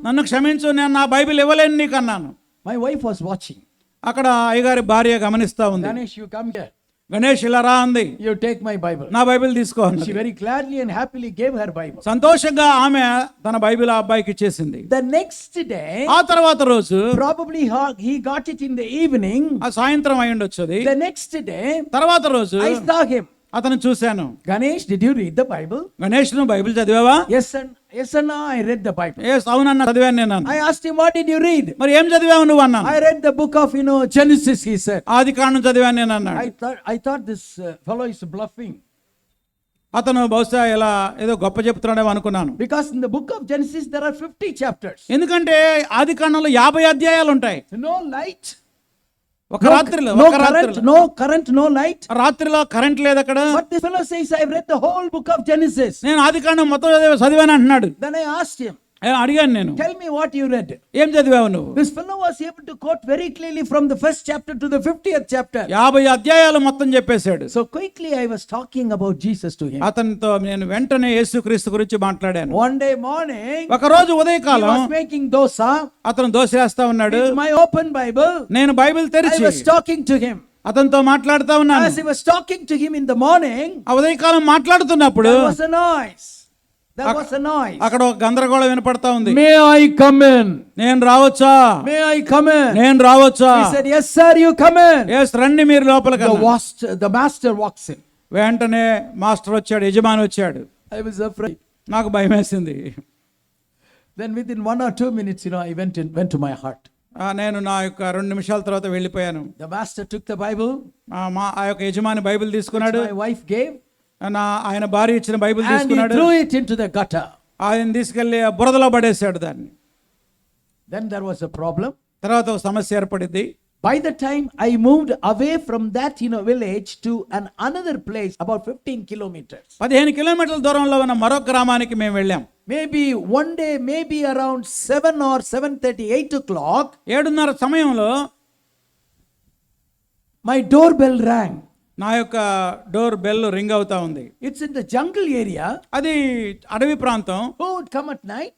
నన్ను క్షమించు, నేను నా బైబిల్ ఇవ్వలేను నీకు అన్నాను. My wife was watching. అక్కడ అయ్యగారి భార్య గమనిస్తా ఉంది. Ganesh, you come here. Ganesh ఇలా రా అంది. You take my Bible. నా బైబిల్ తీసుకో She అన్నది. very gladly and happily gave her Bible. సంతోషంగా ఆమె తన బైబిల్ ఆ అబ్బాయికి ఇచ్చేసింది. The next day, ఆ తర్వాత రోజు probably he got it in the evening. ఆ సాయంత్రం అయి ఉండొచ్చు అది. The next day, తర్వాత రోజు I saw him. అతను చూశాను. Ganesh, did you read the Bible? Ganesh, నువ్వు Bible చదివావా? Yes, and I read the Bible. అవునన్నా, చదివాను నేను. I asked him, what did you read? మరి ఏం చదివావు నువ్వు అన్నాను. I read the book of, Genesis, he said. ఆది కాండం చదివాను నేను అన్నాడు. I thought this fellow is bluffing. అతను బహుశా ఇలా ఏదో గొప్ప చెప్తున్నాడేమో అనుకున్నాను. Because in the book of Genesis, there are 50 chapters. ఎందుకంటే ఆది కాండంలో 50 అధ్యాయాలు ఉంటాయి. No light. ఒక రాత్రిలో No current, no light. రాత్రిలో కరెంట్ లేదు అక్కడ. But this fellow says, I've read the whole book of Genesis. నేను ఆది కాండం మొత్తం చదివాను అంటున్నాడు. Then I asked him, అడిగాను నేను, tell me what you read. ఏం చదివావు నువ్వు? This fellow was able to quote very clearly from the first chapter to the 50th chapter. 50 అధ్యాయాలు మొత్తం చెప్పేశాడు. So quickly I was talking about Jesus to him. అతనితో నేను వెంటనే యేసుక్రీస్తు గురించి మాట్లాడాను. One day morning, ఒక రోజు he ఉదయకాలం was making dosa. అతను దోశ వేస్తా ఉన్నాడు. With my open Bible, నేను బైబిల్ I తెరిచి was talking to him. అతనితో మాట్లాడుతా ఉన్నాను. As he was talking to him in the morning, ఆ ఉదయకాలం మాట్లాడుతున్నప్పుడు there was a noise. అక్కడ ఒక గందరగోళం వినపడతా ఉంది. May I come in? నేను రావచ్చా? May I come in? నేను రావచ్చా? He said, yes sir, you come in. yes రండి మీరు లోపలికి. The master walks in. వెంటనే మాస్టర్ వచ్చాడు, యజమాని వచ్చాడు. I was afraid. నాకు భయం వేసింది. Then within 1 or 2 minutes, I went to my heart. నేను నా యొక్క 2 నిమిషాల తర్వాత వెళ్ళిపోయాను. The master took the Bible. ఆ యొక్క యజమాని బైబిల్ తీసుకున్నాడు. My wife gave. ఆయన భార్య ఇచ్చిన బైబిల్ And he తీసుకున్నాడు. threw it into the gutter. ఆయన తీసుకెళ్లి బురదలో పడేశాడు దాన్ని. Then there was a problem. తర్వాత ఒక సమస్య ఏర్పడింది. By the time I moved away from that village to another place about 15 kilometers. 15 కిలోమీటర్ల దూరంలో ఉన్న మరొక గ్రామానికి మేము వెళ్ళాం. Maybe one day, maybe around 7 or 7:30, 8 o'clock, 7:30 సమయంలో my doorbell rang. నా యొక్క డోర్ బెల్ రింగ్ అవుతా ఉంది. It's in the jungle area. అది అడవి ప్రాంతం. Who would come at night?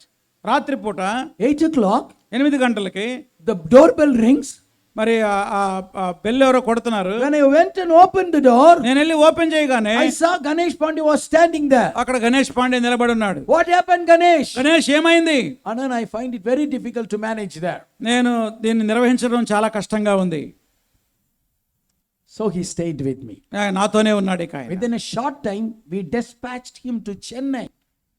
రాత్రిపూట 8 o'clock. 8 గంటలకి The doorbell rings. మరి ఆ బెల్ ఎవరో కొడుతున్నారు. When I went and opened the door, నేను వెళ్ళి ఓపెన్ చేయగానే I saw Ganesh Pandey was standing there. అక్కడ గణేష్ పాండే నిలబడి ఉన్నాడు. What happened, Ganesh? గణేష్ ఏమైంది? Anand, I find it very difficult to manage there. నేను దీన్ని నిర్వహించడం చాలా కష్టంగా ఉంది. So he stayed with me. నాతోనే ఉన్నాడు ఇక ఆయన. Within a short time, we dispatched him to Chennai.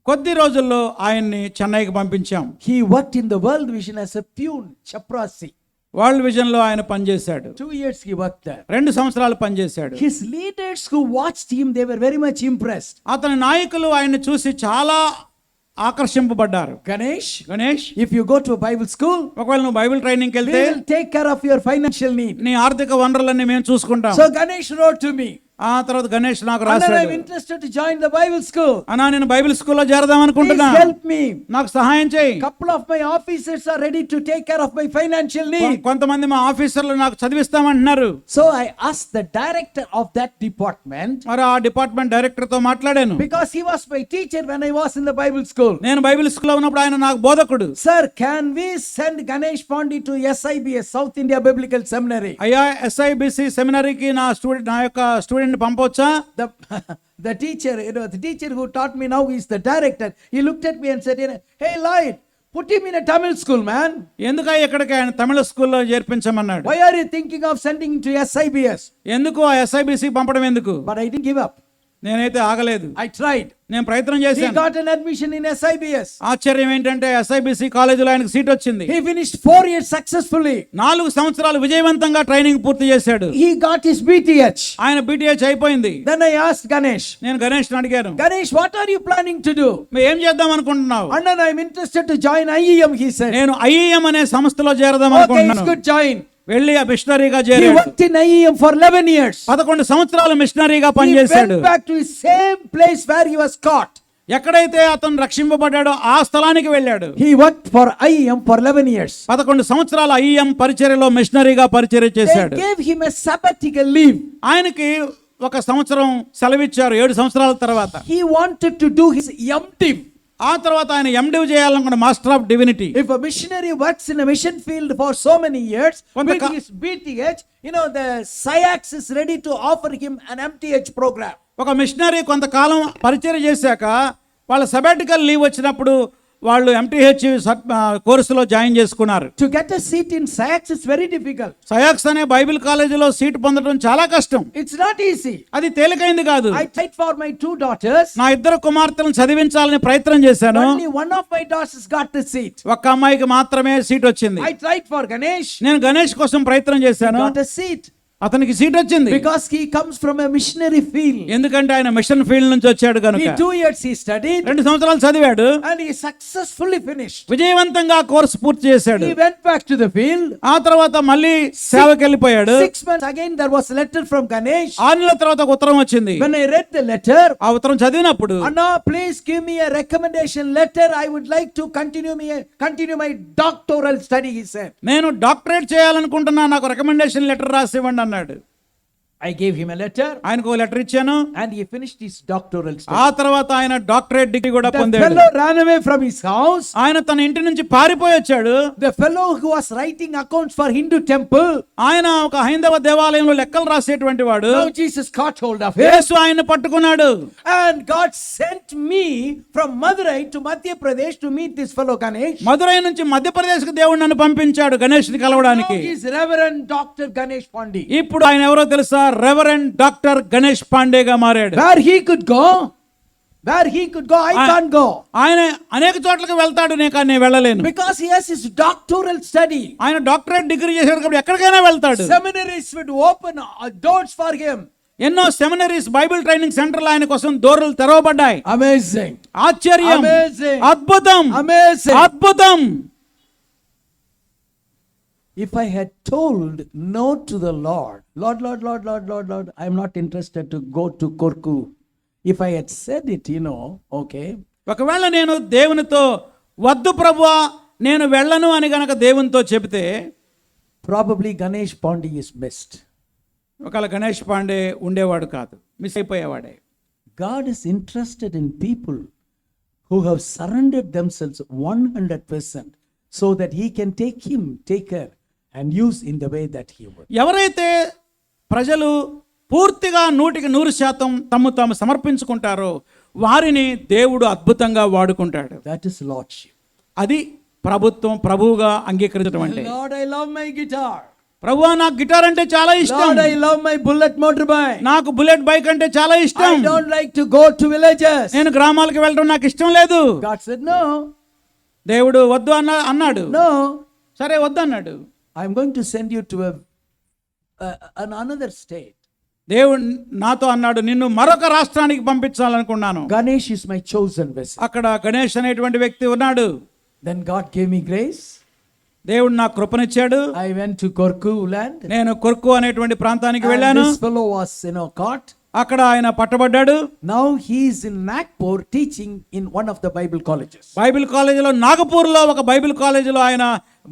కొద్ది రోజుల్లో ఆయన్ని చెన్నైకి పంపించాం. He worked in the World Vision as a peon, chaprasi. World vision లో ఆయన పనిచేశాడు. 2 years he worked there. 2 సంవత్సరాలు పనిచేశాడు. His leaders who watched him, they were very much impressed. అతని నాయకులు ఆయన్ని చూసి చాలా ఆకర్షింపబడ్డారు. Ganesh, if you go to a Bible school, ఒకవేళ నువ్వు బైబిల్ ట్రైనింగ్ కి we వెళ్తే will take care of your financial need. నీ ఆర్థిక వనరులన్నీ మేము చూసుకుంటాం. So Ganesh wrote to me. ఆ తర్వాత గణేష్ నాకు And then I'm రాశాడు, interested to join the Bible school. అన్నా నేను బైబిల్ స్కూల్లో చేరదాం Please అనుకుంటున్నా, help me. నాకు సహాయం చేయి. Couple of my officers are ready to take care of my financial need. కొంతమంది మా ఆఫీసర్లు నాకు చదివిస్తామంటున్నారు. So I asked the director of that department, మరి ఆ డిపార్ట్మెంట్ డైరెక్టర్ తో మాట్లాడాను, because he was my teacher when I was in the Bible school. నేను బైబిల్ స్కూల్లో ఉన్నప్పుడు ఆయన నాకు బోధకుడు. Sir, can we send Ganesh Pandey to SIBS, South India Biblical Seminary? అయ్యా SIBC సెమినరీకి నా యొక్క స్టూడెంట్ పంపవచ్చా? The teacher, the teacher who taught me now is the director. He looked at me and said, hey Lloyd, put him in a Tamil school, man. ఎందుకు ఇక్కడికి ఆయన తమిళ స్కూల్లో చేర్పించమన్నాడు. Why are you thinking of sending him to SIBS? ఎందుకు ఆ SIBC పంపడం ఎందుకు? But I didn't give up. నేనైతే ఆగలేదు, I tried. నేను ప్రయత్నం He చేశాను. got an admission in SIBS. ఆశ్చర్యం ఏంటంటే SIBC కాలేజీలో ఆయనకు సీట్ వచ్చింది. He finished 4 years successfully. 4 సంవత్సరాలు విజయవంతంగా ట్రైనింగ్ పూర్తి చేశాడు. He got his BTH. ఆయన BTH అయిపోయింది. Then I asked Ganesh, నేను గణేష్ అడిగాను, Ganesh, what are you planning to do? నువ్వు ఏం చేద్దాం అనుకుంటున్నావు? And then I'm interested to join IEM, he said. నేను IEM అనే సంస్థలో చేరదాం Okay, it's అనుకుంటున్నాను. good, join. వెళ్ళి ఆ మిషనరీగా He చేరాడు. worked in IEM for 11 years. 11 సంవత్సరాలు మిషనరీగా He పనిచేశాడు. went back to his same place where he was caught. ఎక్కడైతే అతను రక్షింపబడ్డాడో ఆ స్థలానికి వెళ్ళాడు. He worked for IEM for 11 years. 11 సంవత్సరాలు IEM పరిచర్యలో మిషనరీగా పరిచర్య They చేశాడు. gave him a sabbatical leave. ఆయనకి 1 సంవత్సరం సెలవిచ్చారు 7 సంవత్సరాల తర్వాత. He wanted to do his MDiv. ఆ తర్వాత ఆయన MDiv చేయాలనుకున్న master of divinity. If a missionary works in a mission field for so many years, with his BTH, the SIAX is ready to offer him an MTH program. ఒక మిషనరీ కొంతకాలం పరిచర్య చేశాక వాళ్ళ సబాటికల్ లీవ్ వచ్చినప్పుడు వాళ్ళు MTH కోర్సులో జాయిన్ చేసుకున్నారు. To get a seat in SIAX is very difficult. సయాక్స్ అనే బైబిల్ కాలేజీలో సీట్ పొందడం చాలా కష్టం. It's not easy. అది తేలికైంది కాదు. I tried for my 2 daughters. నా 2 కుమార్తెలను చదివించాలని ప్రయత్నం చేశాను. Only one of my daughters got the seat. ఒక్క అమ్మాయికి మాత్రమే సీట్ వచ్చింది. I tried for Ganesh. నేను గణేష్ కోసం ప్రయత్నం చేశాను. Got a seat. అతనికి సీట్ వచ్చింది. Because he comes from a missionary field. ఎందుకంటే ఆయన మిషన్ ఫీల్డ్ నుంచి వచ్చాడు కనుక. 2 years he studied. 2 సంవత్సరాలు చదివాడు. And he successfully finished. విజయవంతంగా కోర్సు పూర్తి చేశాడు. He went back to the field. ఆ తర్వాత మళ్ళీ సేవకి వెళ్ళిపోయాడు. 6 months again there was a letter from Ganesh. 6 నెలల తర్వాత ఒక ఉత్తరం వచ్చింది. When I read the letter, ఆ ఉత్తరం చదివినప్పుడు, Anna, please give me a recommendation letter. I would like to continue my doctoral study, he said. నేను డాక్టరేట్ చేయాలనుకుంటున్నా, నాకు రికమెండేషన్ లెటర్ రాసి ఇవ్వండి అన్నాడు. I gave him a letter. ఆయనకు ఒక లెటర్ ఇచ్చాను. And he finished his doctoral study. ఆ తర్వాత ఆయన డాక్టరేట్ డిగ్రీ కూడా The పొందాడు. fellow ran away from his house. ఆయన తన ఇంటి నుంచి పారిపోయి వచ్చాడు. The fellow who was writing accounts for Hindu temple. ఆయన ఒక హైందవ దేవాలయంలో లెక్కలు రాసేటువంటి వాడు. Now Jesus caught hold of him. యేసు ఆయన్ని పట్టుకున్నాడు. And God sent me from Madurai to Madhya Pradesh to meet this fellow Ganesh. Madurai నుంచి మధ్యప్రదేశ్కి దేవుడు నన్ను పంపించాడు గణేష్ని Now కలవడానికి. he is Reverend Dr. Ganesh Pandey. ఇప్పుడు ఆయన ఎవరో తెలుసా? రెవరెండ్ డాక్టర్ గణేష్ పాండేగా మారాడు. Where he could go, I can't go. ఆయన అనేక చోట్లకి వెళ్తాడు, నేను వెళ్ళలేను. Because he has his doctoral study. ఆయన డాక్టరేట్ డిగ్రీ చేశాడు కాబట్టి ఎక్కడికైనా వెళ్తాడు. Seminaries would open doors for him. ఎన్నో సెమినరీస్, బైబిల్ ట్రైనింగ్ సెంటర్లు ఆయన కోసం డోర్లు తెరవబడ్డాయి. Amazing. ఆశ్చర్యం, Amazing. అద్భుతం, Amazing. అద్భుతం. If I had told no to the Lord, Lord, I am not interested to go to Korku. If I had said it, okay. ఒకవేళ నేను దేవునితో వద్దు ప్రభువా నేను వెళ్ళను అని గనక దేవునితో చెబితే, probably Ganesh Pandey is missed. ఒకవేళ గణేష్ పాండే ఉండేవాడు కాదు, miss అయిపోయేవాడే. God is interested in people who have surrendered themselves 100% so that he can take her and use in the way that he would. ఎవరైతే ప్రజలు పూర్తిగా 100% తాము సమర్పించుకుంటారో వారిని దేవుడు అద్భుతంగా వాడుకుంటాడు. That is lordship. అది ప్రభువుగా అంగీకరించడం అంటే. Lord, I love my guitar. ప్రభువా నాకు గిటార్ అంటే చాలా ఇష్టం. Lord, I love my bullet motorbike. నాకు బుల్లెట్ బైక్ అంటే చాలా ఇష్టం. I don't like to go to villages. నేను గ్రామాలకు వెళ్ళడం నాకు ఇష్టం లేదు. God said no. దేవుడు వద్దు అన్నాడు. No. సరే వద్దు అన్నాడు. I'm going to send you to another state. దేవుడు నాతో అన్నాడు, నిన్ను మరొక రాష్ట్రానికి పంపించాలనుకున్నాను. Ganesh is my chosen vessel. అక్కడ గణేష్ అనేటువంటి వ్యక్తి ఉన్నాడు. Then God gave me grace. దేవుడు నాకు కృపనిచ్చాడు. I went to Korku land. నేను కొర్కు అనేటువంటి ప్రాంతానికి And వెళ్ళాను. this fellow was caught. అక్కడ ఆయన పట్టబడ్డాడు. Now he is in Nagpur teaching in one of the Bible colleges. Bible కాలేజీలో, నాగపూర్లో ఒక బైబిల్ కాలేజీలో ఆయన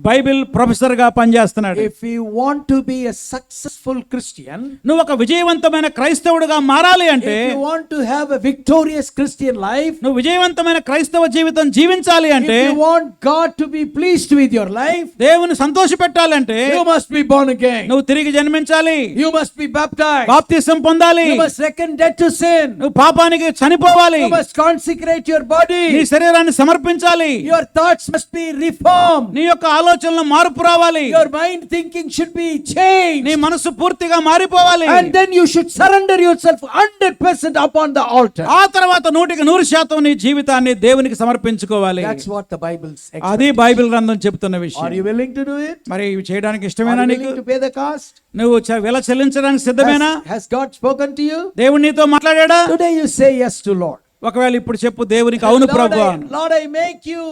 బైబిల్ ప్రొఫెసర్గా పనిచేస్తున్నాడు. If you want to be a successful Christian, నువ్వు ఒక విజయవంతమైన క్రైస్తవుడిగా మారాలి అంటే, if you want to have a victorious Christian life, నువ్వు విజయవంతమైన క్రైస్తవ జీవితం జీవించాలి అంటే, if you want God to be pleased with your life, దేవుని సంతోషపెట్టాలంటే you must be born again. నువ్వు తిరిగి జన్మించాలి, You must be baptized. బాప్తిసం పొందాలి, You must reckon dead to sin. నువ్వు పాపానికి చనిపోవాలి, You must consecrate your నీ body. శరీరాన్ని సమర్పించాలి, Your thoughts must be reformed. నీ యొక్క ఆలోచనలో మార్పు రావాలి, Your mind thinking should be changed. నీ మనసు పూర్తిగా మారిపోవాలి. And then you should surrender yourself 100% upon the altar. ఆ తర్వాత 100% నీ జీవితాన్ని దేవునికి సమర్పించుకోవాలి. That's what the Bible says. అది బైబిల్ గ్రంథం చెప్తున్న Are విషయం. you willing to do it? మరి ఇవి చేయడానికి Are ఇష్టమేనా you నీకు? willing to pay the cost? నువ్వు వెల చెల్లించడానికి సిద్ధమేనా? Has God spoken to you? దేవుడు నీతో మాట్లాడాడా? Today you say yes to Lord. ఒకవేళ ఇప్పుడు చెప్పు దేవునికి, అవును ప్రభువా, Lord, I make you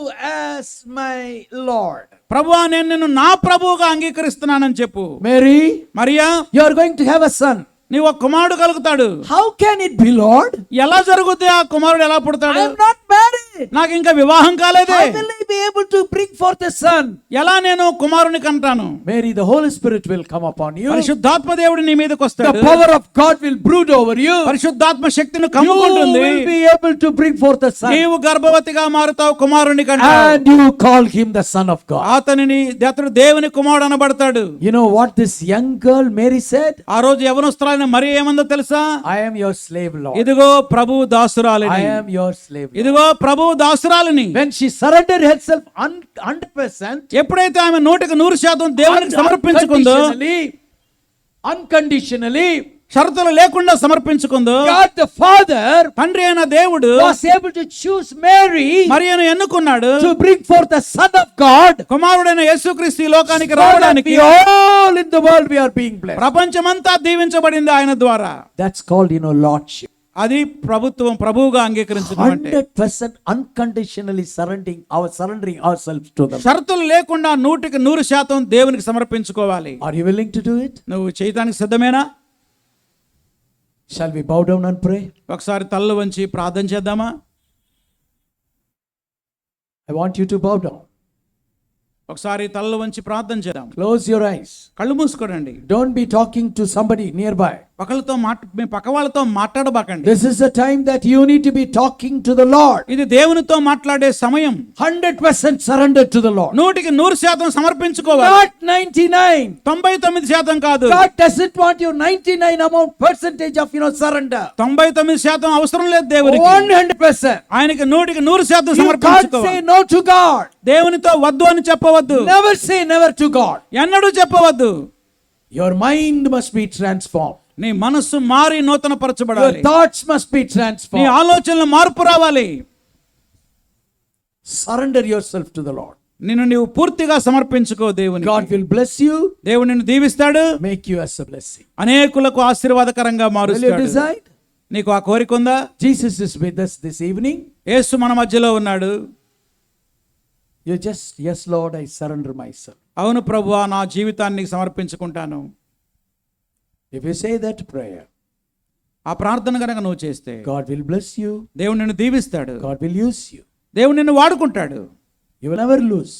as my Lord. ప్రభువా నేను నిన్ను నా ప్రభువుగా అంగీకరిస్తున్నానని చెప్పు. Mary, Mariya, you are going to have a son. నీవు ఒక కుమారుడు కలుగుతాడు. How can it be, Lord? ఎలా జరుగుతుంది? ఆ కుమారుడు ఎలా I పుడతాడు? am not married. నాకు ఇంకా వివాహం కాలేదే. How will I be able to bring forth a son? ఎలా నేను కుమారుని కంటాను? Mary, the Holy Spirit will come upon you. పరిశుద్ధాత్మ దేవుడు నీ మీదకి The వస్తాడు. power of God will brood over you. పరిశుద్ధాత్మ శక్తిని You కమ్ముకుంటుంది. will be able to bring forth a son. నీవు గర్భవతిగా మారుతావు, కుమారుని కంటావు. And you call him the Son of God. అతడు దేవుని కుమారుడు అనబడతాడు. You know what this young girl Mary said? ఆ రోజు యవనస్తురాలైన మరి ఏమందో తెలుసా? I am your slave, Lord. ఇదిగో ప్రభు దాసురాలిని. I am your slave, Lord. ఇదిగో ప్రభు దాసురాలిని. When she surrendered herself 100%, ఎప్పుడైతే ఆమె 100% దేవునికి సమర్పించుకుందో, unconditionally, షరతులు లేకుండా సమర్పించుకుందో, God the Father తండ్రి అయిన దేవుడు was able to choose Mary మరియను ఎన్నుకున్నాడు, to bring forth the Son of God. కుమారుడైన యేసుక్రీస్తు ఈ లోకానికి So that రావడానికి. we all in the world we are being blessed. ప్రపంచమంతా దీవించబడింది ఆయన ద్వారా. That's called, lordship. అది ప్రభువుగా అంగీకరించడం అంటే 100% unconditionally surrendering ourselves to them. షరతులు లేకుండా 100% దేవునికి సమర్పించుకోవాలి. Are you willing to do it? నువ్వు చేయడానికి సిద్ధమేనా? Shall we bow down and pray? ఒకసారి తలలు వంచి ప్రార్థన చేద్దామా? I want you to bow down. ఒకసారి తలలు వంచి ప్రార్థన చేద్దాం. Close your eyes. కళ్ళు మూసుకోండి. Don't be talking to somebody nearby. మీ పక్క వాళ్ళతో మాట్లాడబాకండి. This is the time that you need to be talking to the Lord. ఇది దేవునితో మాట్లాడే సమయం. 100% surrender to the Lord. 100% సమర్పించుకోవాలి. Not 99. 99% కాదు. God doesn't want you 99 percentage of surrender. 99% అవసరం లేదు దేవునికి. 100%. ఆయనకి 100% You can't సమర్పించుకోవాలి. say no to God. దేవునితో వద్దు అని చెప్పవద్దు. Never say never to God. ఎన్నడూ చెప్పవద్దు. Your mind must be transformed. నీ మనస్సు మారి నూతన Your పరచబడాలి. thoughts must be నీ transformed. ఆలోచనలో మార్పు రావాలి. Surrender yourself to the Lord. నిన్ను నీవు పూర్తిగా సమర్పించుకో దేవునికి. God will bless you, దేవుడు నిన్ను దీవిస్తాడు, make you as a blessing. అనేకులకు ఆశీర్వాదకరంగా Will you మారుస్తాడు. decide? నీకు ఆ కోరిక ఉందా? Jesus is with us this evening. యేసు మన మధ్యలో ఉన్నాడు. You just, yes Lord, I surrender myself. అవును ప్రభువా, నా జీవితాన్ని నీకు సమర్పించుకుంటాను. If you say that prayer, ఆ ప్రార్థన కనుక నువ్వు చేస్తే God will bless you. దేవుడు నిన్ను దీవిస్తాడు. God will use you. దేవుడు నిన్ను వాడుకుంటాడు. You will never lose.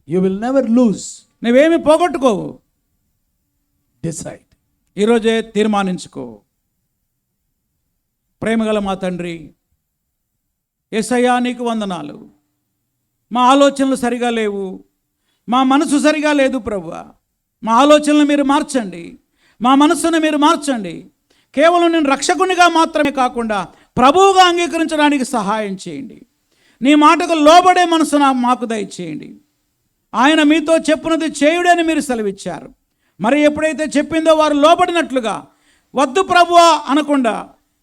You will never lose. నువ్వేమి పోగొట్టుకోవు. Decide. ఈరోజే తీర్మానించుకో. ప్రేమగల మా తండ్రి, యేసయ్యా నీకు వందనాలు. మా ఆలోచనలు సరిగా లేవు, మా మనసు సరిగా లేదు ప్రభువా. మా ఆలోచనలు మీరు మార్చండి, మా మనస్సును మీరు మార్చండి. కేవలం నేను రక్షకునిగా మాత్రమే కాకుండా ప్రభువుగా అంగీకరించడానికి సహాయం చేయండి. నీ మాటకు లోబడే మనసు మాకు దయచేయండి. ఆయన మీతో చెప్పునది చేయుడని మీరు సెలవిచ్చారు. మరి ఎప్పుడైతే చెప్పిందో వారు లోబడినట్లుగా వద్దు ప్రభువా అనకుండా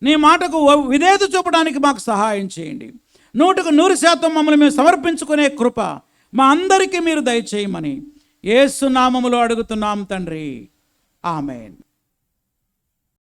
నీ మాటకు విధేయత చూపడానికి మాకు సహాయం చేయండి. 100% మమ్మల్ని మేము సమర్పించుకునే కృప మా అందరికీ మీరు దయచేయమని యేసు నామములో అడుగుతున్నాం తండ్రి. ఆమేన్.